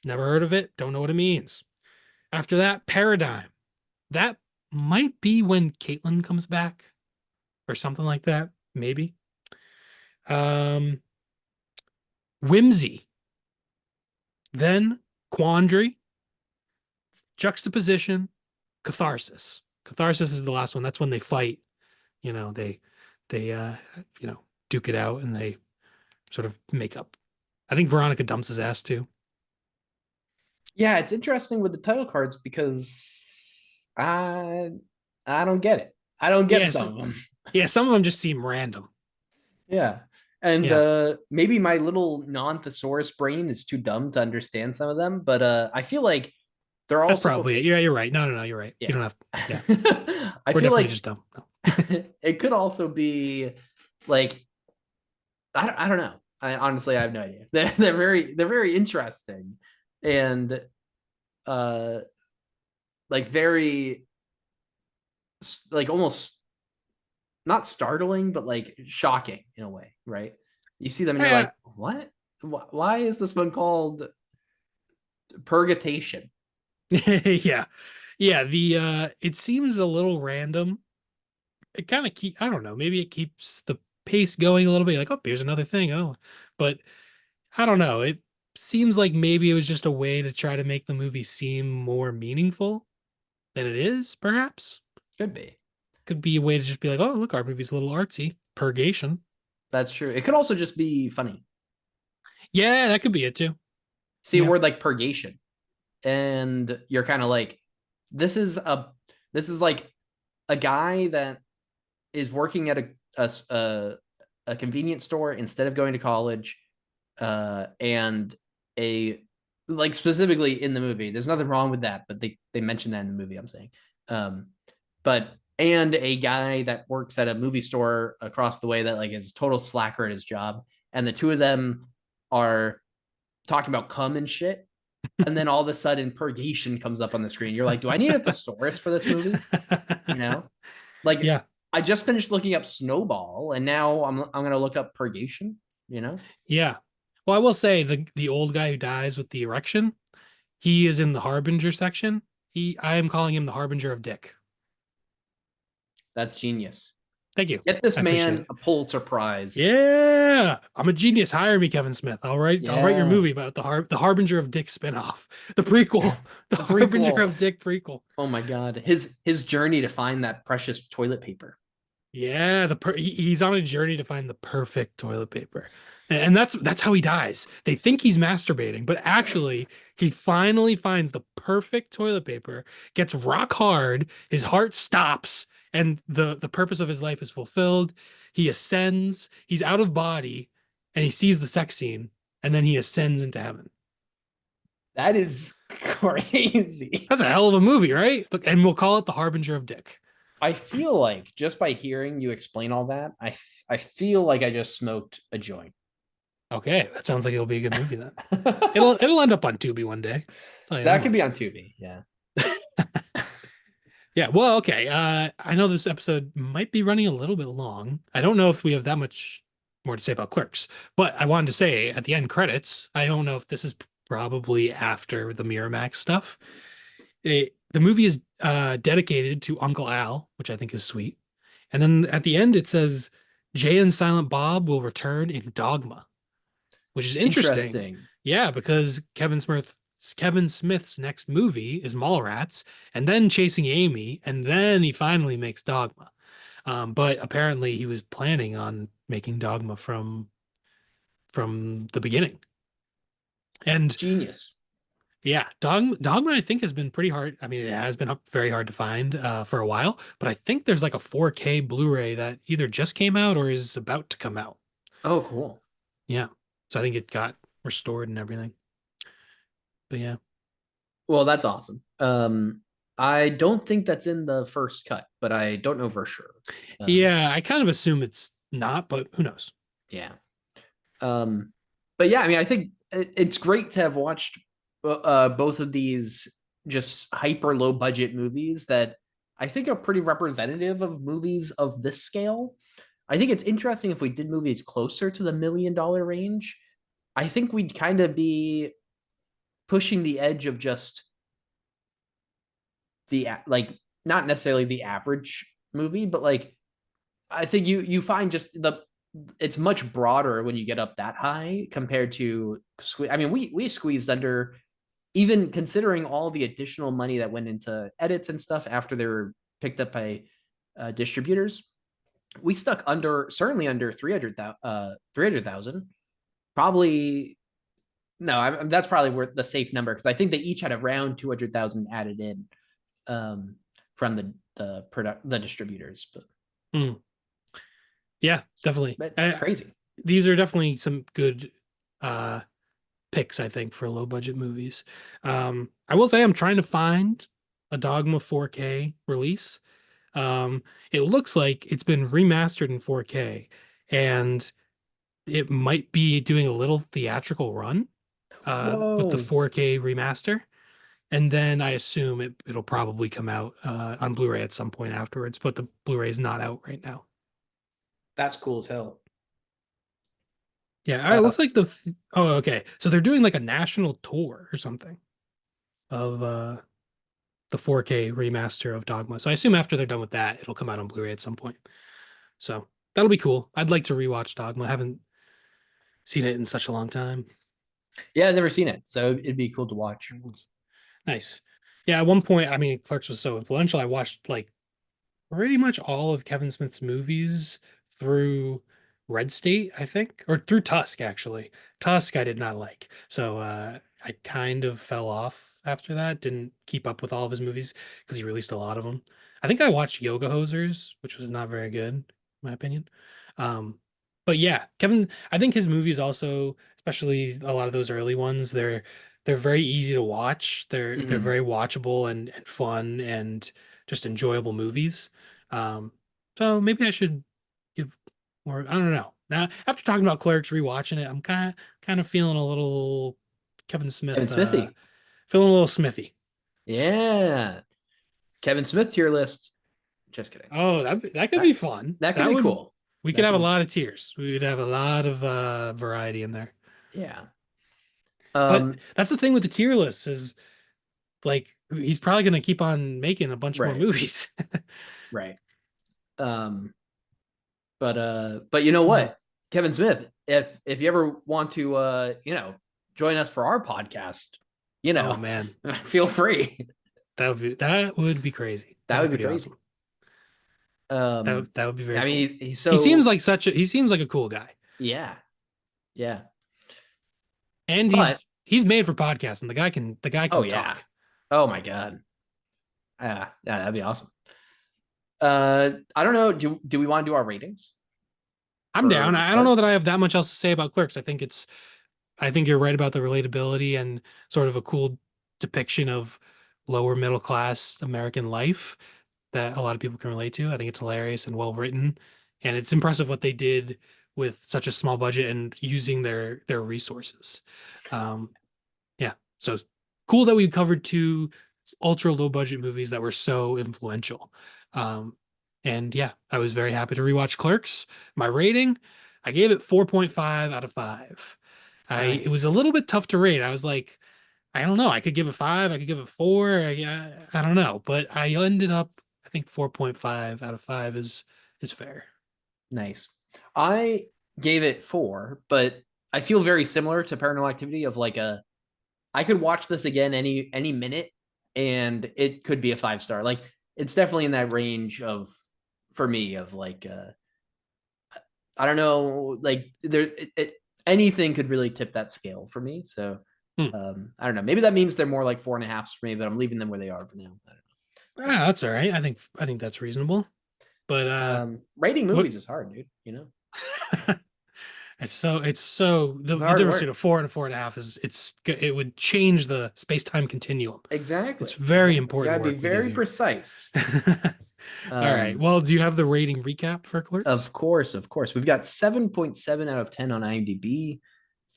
Never heard of it. Don't know what it means. After that, paradigm. That might be when Caitlin comes back or something like that. Maybe. Um, whimsy. Then quandary, juxtaposition, catharsis. Catharsis is the last one. That's when they fight. They duke it out and they sort of make up. I think Veronica dumps his ass too. Yeah, it's interesting with the title cards because I don't get it. I don't get Yes, some of them. yeah. Some of them just seem random. Yeah. And Yeah, maybe my little non-thesaurus brain is too dumb to understand some of them, but I feel like they're that's also probably it. Yeah, you're right. No, you're right. You yeah. don't have. Yeah, I we're feel definitely like just dumb. No. it could also be like I don't know. I honestly I have no idea. They're very interesting and uh like very like almost not startling, but like shocking in a way, right? You see them and you're Yeah, like, what? Why is this one called purgation? yeah, yeah. The it seems a little random. It kind of I don't know. Maybe it keeps the pace going a little bit. Like, oh, here's another thing. Oh, but I don't know. It seems like maybe it was just a way to try to make the movie seem more meaningful than it is, perhaps. Could be. Could be a way to just be like, oh, look, our movie's a little artsy. Purgation. That's true. It could also just be funny. Yeah, that could be it too. See a Yeah. word like purgation, and you're kind of like, this is a this is like a guy that is working at a convenience store instead of going to college, and a like specifically in the movie. There's nothing wrong with that, but they mentioned that in the movie. I'm saying, um, but and a guy that works at a movie store across the way that like is a total slacker at his job, and the two of them are talking about cum and shit. and then all of a sudden purgation comes up on the screen. You're like, do I need a thesaurus for this movie? You know, like Yeah, I just finished looking up Snowball, and now I'm gonna look up purgation. You know, yeah. Well, I will say the old guy who dies with the erection, he is in the Harbinger section. I am calling him the Harbinger of Dick. that's genius. Thank you. Get this I appreciate man it. a Pulitzer Prize. Yeah, I'm a genius. Hire me, Kevin Smith. I'll write your Yeah, movie about the Harbinger of Dick spinoff, the prequel, the the Harbinger prequel. of Dick prequel. Oh my god, his journey to find that precious toilet paper. Yeah, he's on a journey to find the perfect toilet paper. And that's how he dies. They think he's masturbating, but actually he finally finds the perfect toilet paper, gets rock hard, his heart stops, and the purpose of his life is fulfilled. He ascends, he's out of body, and he sees the sex scene, and then he ascends into heaven. That is crazy. That's a hell of a movie, right? Look, and we'll call it The Harbinger of Dick. I feel like just by hearing you explain all that, I feel like I just smoked a joint. Okay, that sounds like it'll be a good movie then. That It'll end up on Tubi one day. I'll tell you that could be much. on Tubi. Yeah. Yeah, well, okay. I know this episode might be running a little bit long. I don't know if we have that much more to say about Clerks, but I wanted to say at the end credits, I don't know if this is probably after the Miramax stuff. The movie is dedicated to Uncle Al, which I think is sweet. And then at the end, it says Jay and Silent Bob will return in Dogma, which is interesting. Interesting. Yeah, because Kevin Smith's next movie is Mallrats, and then Chasing Amy, and then he finally makes Dogma. But apparently, he was planning on making Dogma from the beginning. And Genius. yeah, Dogma I think has been pretty hard. I mean, it has been very hard to find for a while, but I think there's like a 4K Blu-ray that either just came out or is about to come out. Oh, cool. Yeah, so I think it got restored and everything. But yeah. Well, that's awesome. I don't think that's in the first cut, but I don't know for sure. Um, Yeah, I kind of assume it's not, but who knows? yeah. Um, but yeah, I mean, I think it's great to have watched both of these just hyper low budget movies that I think are pretty representative of movies of this scale. I think it's interesting if we did movies closer to the $1 million range. I think we'd kind of be pushing the edge of just the like not necessarily the average movie, but like I think you find just the it's much broader when you get up that high compared to I mean we squeezed under even considering all the additional money that went into edits and stuff after they were picked up by distributors. We stuck under certainly under 300,000 probably no that's probably worth the safe number because I think they each had around 200,000 added in from the distributors but Hmm. Yeah, definitely. crazy. These are definitely some good uh picks, I think, for low budget movies. I will say I'm trying to find a Dogma 4K release. It looks like it's been remastered in 4K, and it might be doing a little theatrical run with the Whoa, 4K remaster. And then I assume it'll probably come out on Blu-ray at some point afterwards, but the Blu-ray is not out right now. that's cool as hell. Yeah, it uh, looks like oh, okay. So they're doing like a national tour or something of the 4K remaster of Dogma. So I assume after they're done with that, it'll come out on Blu-ray at some point. So that'll be cool. I'd like to rewatch Dogma. I haven't seen it in such a long time. yeah, I've never seen it so it'd be cool to watch. Nice. Yeah, at one point, I mean, Clerks was so influential. I watched like pretty much all of Kevin Smith's movies through Red State, I think, or through Tusk, actually. Tusk I did not like. So I kind of fell off after that, didn't keep up with all of his movies because he released a lot of them. I think I watched Yoga Hosers, which was not very good, in my opinion. Um, but yeah, I think his movies also, especially a lot of those early ones, they're very easy to watch. They're Mm-hmm. very watchable and fun and just enjoyable movies. Um, so maybe I should give more. I don't know. Now, after talking about Clerks, rewatching it, I'm kind of feeling a little Kevin Kevin Smith Smithy. feeling a little Smithy. Yeah. Kevin Smith tier list. Just kidding. Oh, that could be That fun. that could That be would cool. we could That have could a be lot cool. of tiers. We would have a lot of variety in there. Yeah. But Um, that's the thing with the tier list is like he's probably going to keep on making a bunch more right, movies. right. But you know Mhm. what? Kevin Smith, if you ever want to join us for our podcast, you Oh know, man, feel free. that would be crazy. That That'd would be be pretty crazy. awesome. That would be very I cool. mean, he's He so seems like he seems like a cool guy. yeah, yeah. And But he's made for podcasting. The guy oh can yeah. talk. Oh my god. Yeah, that'd be awesome. I don't know. Do we want to do our ratings I'm down. for I don't know that Clerks? I have that much else to say about Clerks. I think you're right about the relatability and sort of a cool depiction of lower middle class American life that a lot of people can relate to. I think it's hilarious and well written, and it's impressive what they did with such a small budget and using their resources. Um, yeah, so cool that we covered two ultra low budget movies that were so influential. Um, and yeah, I was very happy to rewatch Clerks. My rating, I gave it 4.5 out of 5. It was Nice, a little bit tough to rate. I was like, I don't know. I could give it 5, I could give it 4. I don't know, but I ended up I think 4.5 out of 5 is fair. nice. I gave it 4, but I feel very similar to Paranormal Activity of like a I could watch this again any minute and it could be a 5 star. Like it's definitely in that range of for me of like I don't know, like anything could really tip that scale for me. So Hmm. I don't know. Maybe that means they're more like 4.5s for me, but I'm leaving them where they are for now. I don't Ah, that's all right. I think that's reasonable. But know. Rating what movies is hard, dude. You know, it's so it's the hard difference between a work. 4 and a 4.5 is it would change the space-time continuum. It's Exactly, very exactly. You important gotta be work we do very here. precise. All right. Um, Well, do you have the rating recap for Clerks? of course. We've got 7.7 out of 10 on IMDb,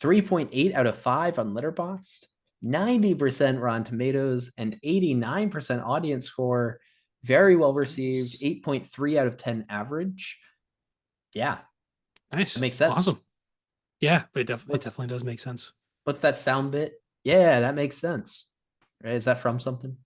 3.8 out of 5 on Letterboxd, 90% Rotten Tomatoes, and 89% audience score. Very well received, Nice. 8.3 out of 10 average. Yeah, that Nice. makes sense. Awesome. Yeah, it What's definitely does make sense. what's that sound bit? Yeah, that makes sense. Right? Is that from something?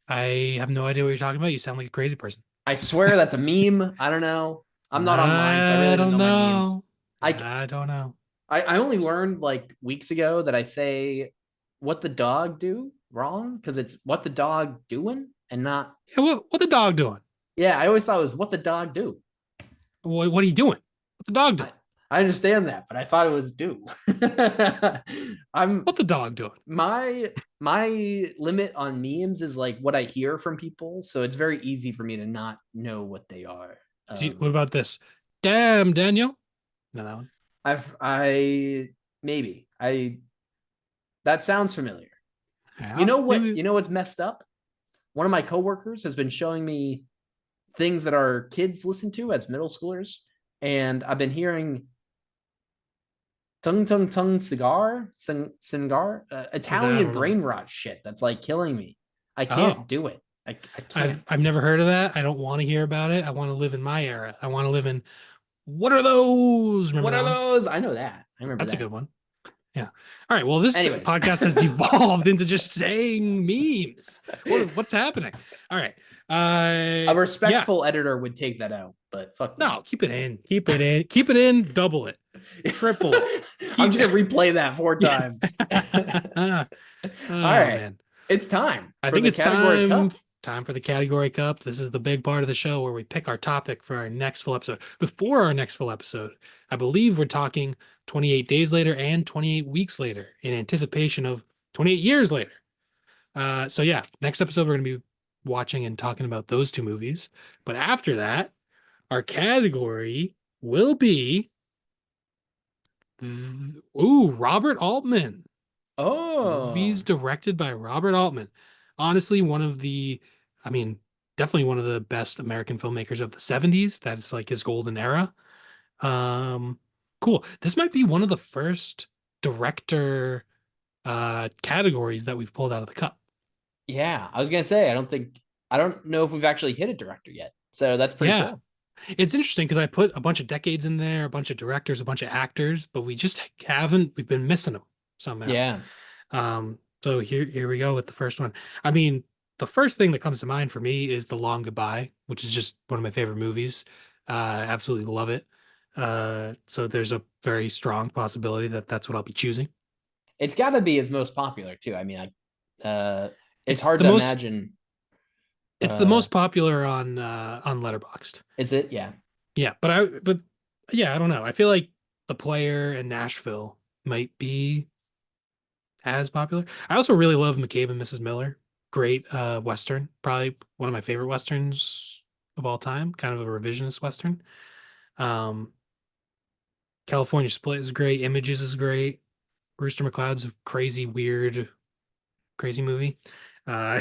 I have no idea what you're talking about. You sound like a crazy person. I swear that's a meme. I don't know. I'm not online, so I I really don't don't know my memes. know. I I don't know. I only learned like weeks ago that I say what the dog do wrong because it's what the dog doing and not Yeah, what the dog doing? yeah, I always thought it was what the dog do. What are you doing? What the dog I, doing? I understand that, but I thought it was do. I'm What the dog doing? my limit on memes is like what I hear from people, so it's very easy for me to not know what they are. What about this? Damn, Daniel. Know that one? I maybe I that sounds familiar. You Yeah, know what? maybe. You know what's messed up? One of my coworkers has been showing me things that our kids listen to as middle schoolers, and I've been hearing tung tung tung cigar I Italian don't know. brain rot shit that's like killing me. I can't Oh, do it. I I've can't. I've never heard of that. I don't want to hear about it. I want to live in my era. I want to live in what are those? Remember What that are one? those? I know that. I remember That's a that. good one. Yeah. All right. Well, this Anyways, podcast has devolved into just saying memes. What's happening? All right. a Yeah. respectful editor would take that out, but fuck me. No, keep it in. Keep it in. Keep it in. Double it. Triple it. I'm Keep just gonna replay that four Yeah. times. All Oh right, man. it's time I for think the it's category cup. time for the category cup. This is the big part of the show where we pick our topic for our next full episode. Before our next full episode, I believe we're talking 28 days later and 28 weeks later in anticipation of 28 years later. So yeah, next episode we're going to be watching and talking about those two movies. But after that, our category will be Robert Altman. Movies Oh, directed by Robert Altman. Honestly, I mean, definitely one of the best American filmmakers of the 70s. That's like his golden era. Um, cool. This might be one of the first director categories that we've pulled out of the cup. Yeah, I was gonna say I don't know if we've actually hit a director yet. So that's pretty Yeah. cool. It's interesting because I put a bunch of decades in there, a bunch of directors, a bunch of actors, but we just haven't, we've been missing them somehow. Yeah. So here we go with the first one. I mean, the first thing that comes to mind for me is The Long Goodbye, which is just one of my favorite movies. Absolutely love it. So there's a very strong possibility that that's what I'll be choosing. It's gotta be his most popular too. I mean, it's It's hard the to most imagine it's the uh most popular on Letterboxd. is it? Yeah. Yeah, but yeah, I don't know. I feel like The Player and Nashville might be as popular. I also really love McCabe and Mrs. Miller. Great Western. Probably one of my favorite Westerns of all time. Kind of a revisionist Western. Um, California Split is great. Images is great. Rooster McCloud's a crazy, weird, crazy movie. Uh,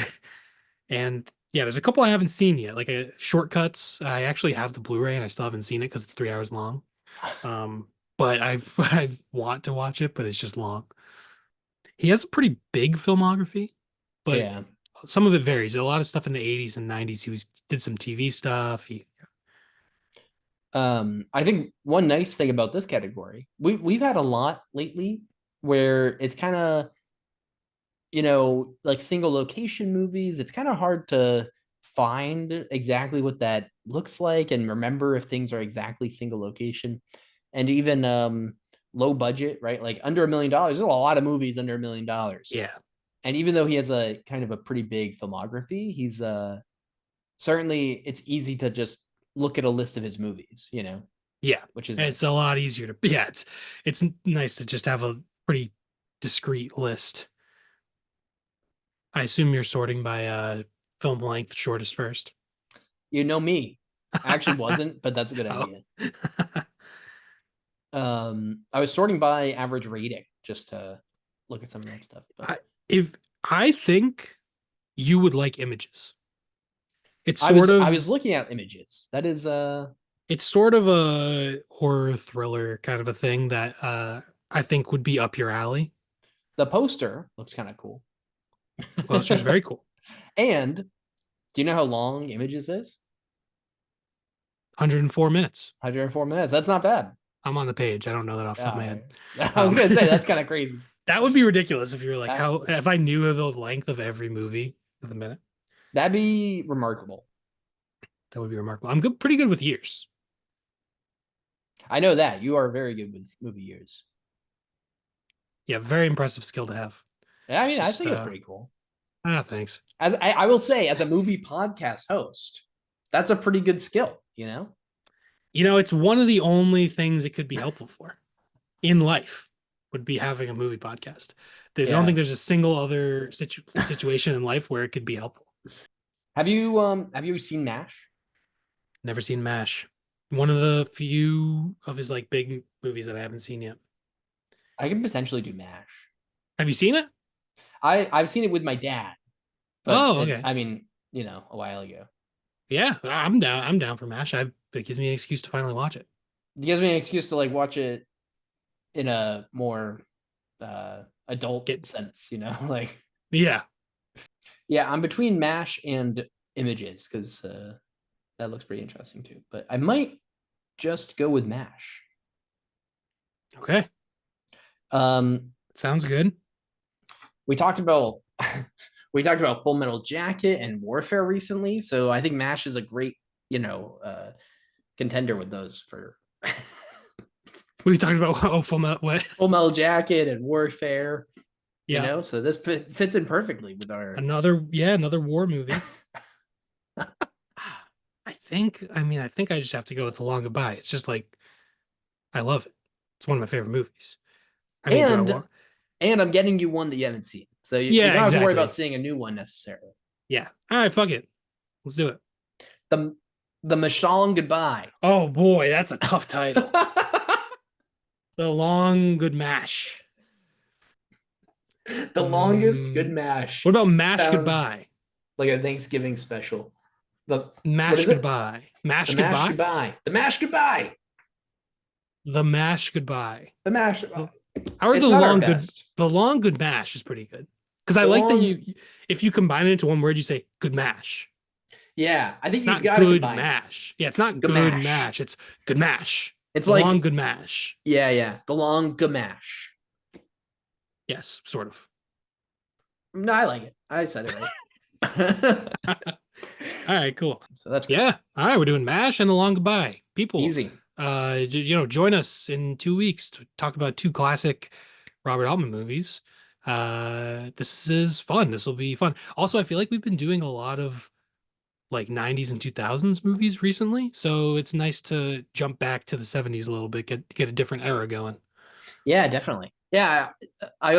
and yeah, there's a couple I haven't seen yet. Like Shortcuts. I actually have the Blu-ray and I still haven't seen it because it's 3 hours long. Um, but I want to watch it, but it's just long. He has a pretty big filmography, but Yeah. some of it varies. A lot of stuff in the 80s and 90s. He was did some TV stuff. I think one nice thing about this category, we've had a lot lately where it's kind of, like single location movies. It's kind of hard to find exactly what that looks like and remember if things are exactly single location. And even low budget, right? Like under $1 million. There's a lot of movies under $1 million. Yeah, And even though he has a kind of a pretty big filmography, he's certainly it's easy to just look at a list of his movies, yeah. which is And it's nice. a lot easier to. Yeah, it's nice to just have a pretty discrete list. I assume you're sorting by film length, shortest first. You know me. I actually wasn't, but that's a good Oh. idea. I was sorting by average rating just to look at some of that stuff. But I, if I think you would like Images. It's I sort was I of was looking at images. That is it's sort of a horror thriller kind of a thing that I think would be up your alley. the poster looks kind of cool. The poster is very cool. And do you know how long images is? 104 minutes. 104 minutes. That's not bad. I'm on the page. I don't know that off the top of my Yeah, head. I was Um, gonna say that's kind of crazy. that would be ridiculous if you were like, That, how if I knew the length of every movie to the minute. that'd be remarkable. That would be remarkable. I'm good, pretty good with years. I know that you are very good with movie years. Yeah, very impressive skill to have. And I mean, I Just think it's pretty cool. thanks. As I will say, as a movie podcast host, that's a pretty good skill. It's one of the only things it could be helpful for in life would be having a movie podcast. I don't Yeah. think there's a single other situation in life where it could be helpful. Have you seen MASH? Never seen MASH. One of the few of his like big movies that I haven't seen yet. I can potentially do MASH. Have you seen it? I've seen it with my dad, but Oh, okay. I mean, a while ago. Yeah, I'm down. I'm down for MASH. It gives me an excuse to finally watch it. It gives me an excuse to like watch it in a more adult Get sense. Like yeah. yeah, I'm between MASH and images because that looks pretty interesting too. But I might just go with MASH. Okay. Um, Sounds good. we talked about we talked about Full Metal Jacket and Warfare recently, so I think MASH is a great contender with those for We talked about what? Full Metal Jacket and Warfare. Yeah. So this fits in perfectly with our. Another war movie. I think I just have to go with The Long Goodbye. It's just like I love it. It's one of my favorite movies. I mean, do I and want? and I'm getting you one that you haven't seen, so you Yeah, don't have to worry about exactly. seeing a new one necessarily. Yeah. All right, fuck it. Let's do it. The the Mashal Goodbye. Oh boy, that's a tough title. The Long Good Mash. The longest good mash. What about Mash Sounds Goodbye? like a Thanksgiving special. The what Mash is it? Goodbye. The Mash mash Goodbye? goodbye. The mash goodbye. The Mash Goodbye. The mash. Or It's not our best. The Long Good Mash is pretty good. Because I The like that long, if you combine it into one word, you say good mash, yeah, I think you not got to good combine it. mash. Yeah, it's not good Gamash. mash. It's good mash. It's The long like, good mash. yeah, yeah, the long gamash. Yes, sort of. No, I like it. I said it right. All right, cool. So that's great. Yeah. All right, we're doing MASH and the long goodbye. People, Easy. join us in 2 weeks to talk about two classic Robert Altman movies. This is fun. This will be fun. Also, I feel like we've been doing a lot of like 90s and 2000s movies recently, so it's nice to jump back to the 70s a little bit, get a different era going. Yeah, definitely. Yeah, I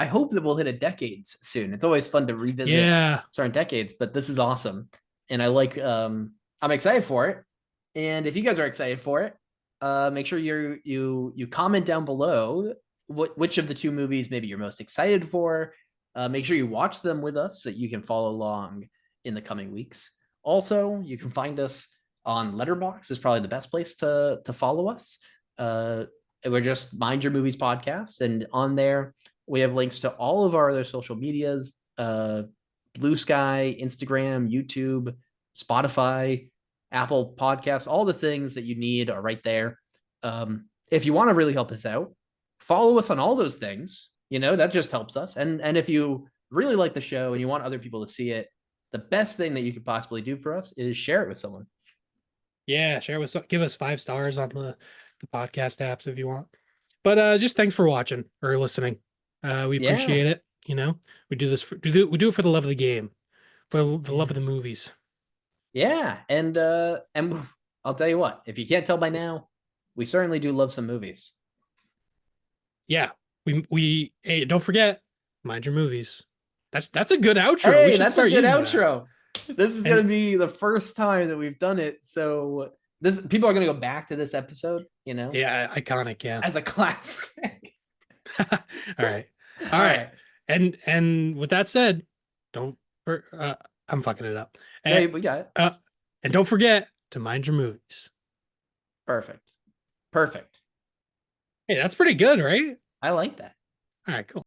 hope that we'll hit a decades soon. It's always fun to revisit Yeah. certain decades, but this is awesome. And I'm excited for it. And if you guys are excited for it, make sure you comment down below which of the two movies maybe you're most excited for. Make sure you watch them with us so you can follow along in the coming weeks. Also, you can find us on Letterboxd is probably the best place to follow us. Uh, we're just Mind Your Movies podcast, and on there we have links to all of our other social medias: Blue Sky, Instagram, YouTube, Spotify, Apple Podcasts. All the things that you need are right there. If you want to really help us out, follow us on all those things. You know that just helps us. And if you really like the show and you want other people to see it, the best thing that you could possibly do for us is share it with someone. Yeah, give us 5 stars on the podcast apps if you want. But just thanks for watching or listening. We Yeah, appreciate it. We do this we do it for the love of the game, for the love of yeah. the movies. Yeah, and I'll tell you what, if you can't tell by now, we certainly do love some movies. Yeah, we hey, don't forget, mind your movies. That's a good outro. We Hey, should that's a start good using that. outro. This is gonna And be the first time that we've done it, so this people are gonna go back to this episode, yeah, iconic. Yeah. as a classic. All right, all All right. right. And with that said, don't. I'm fucking it up. No, And, we got it. uh, and don't forget to mind your movies. Perfect. Perfect. Hey, that's pretty good, right? I like that. All right, cool.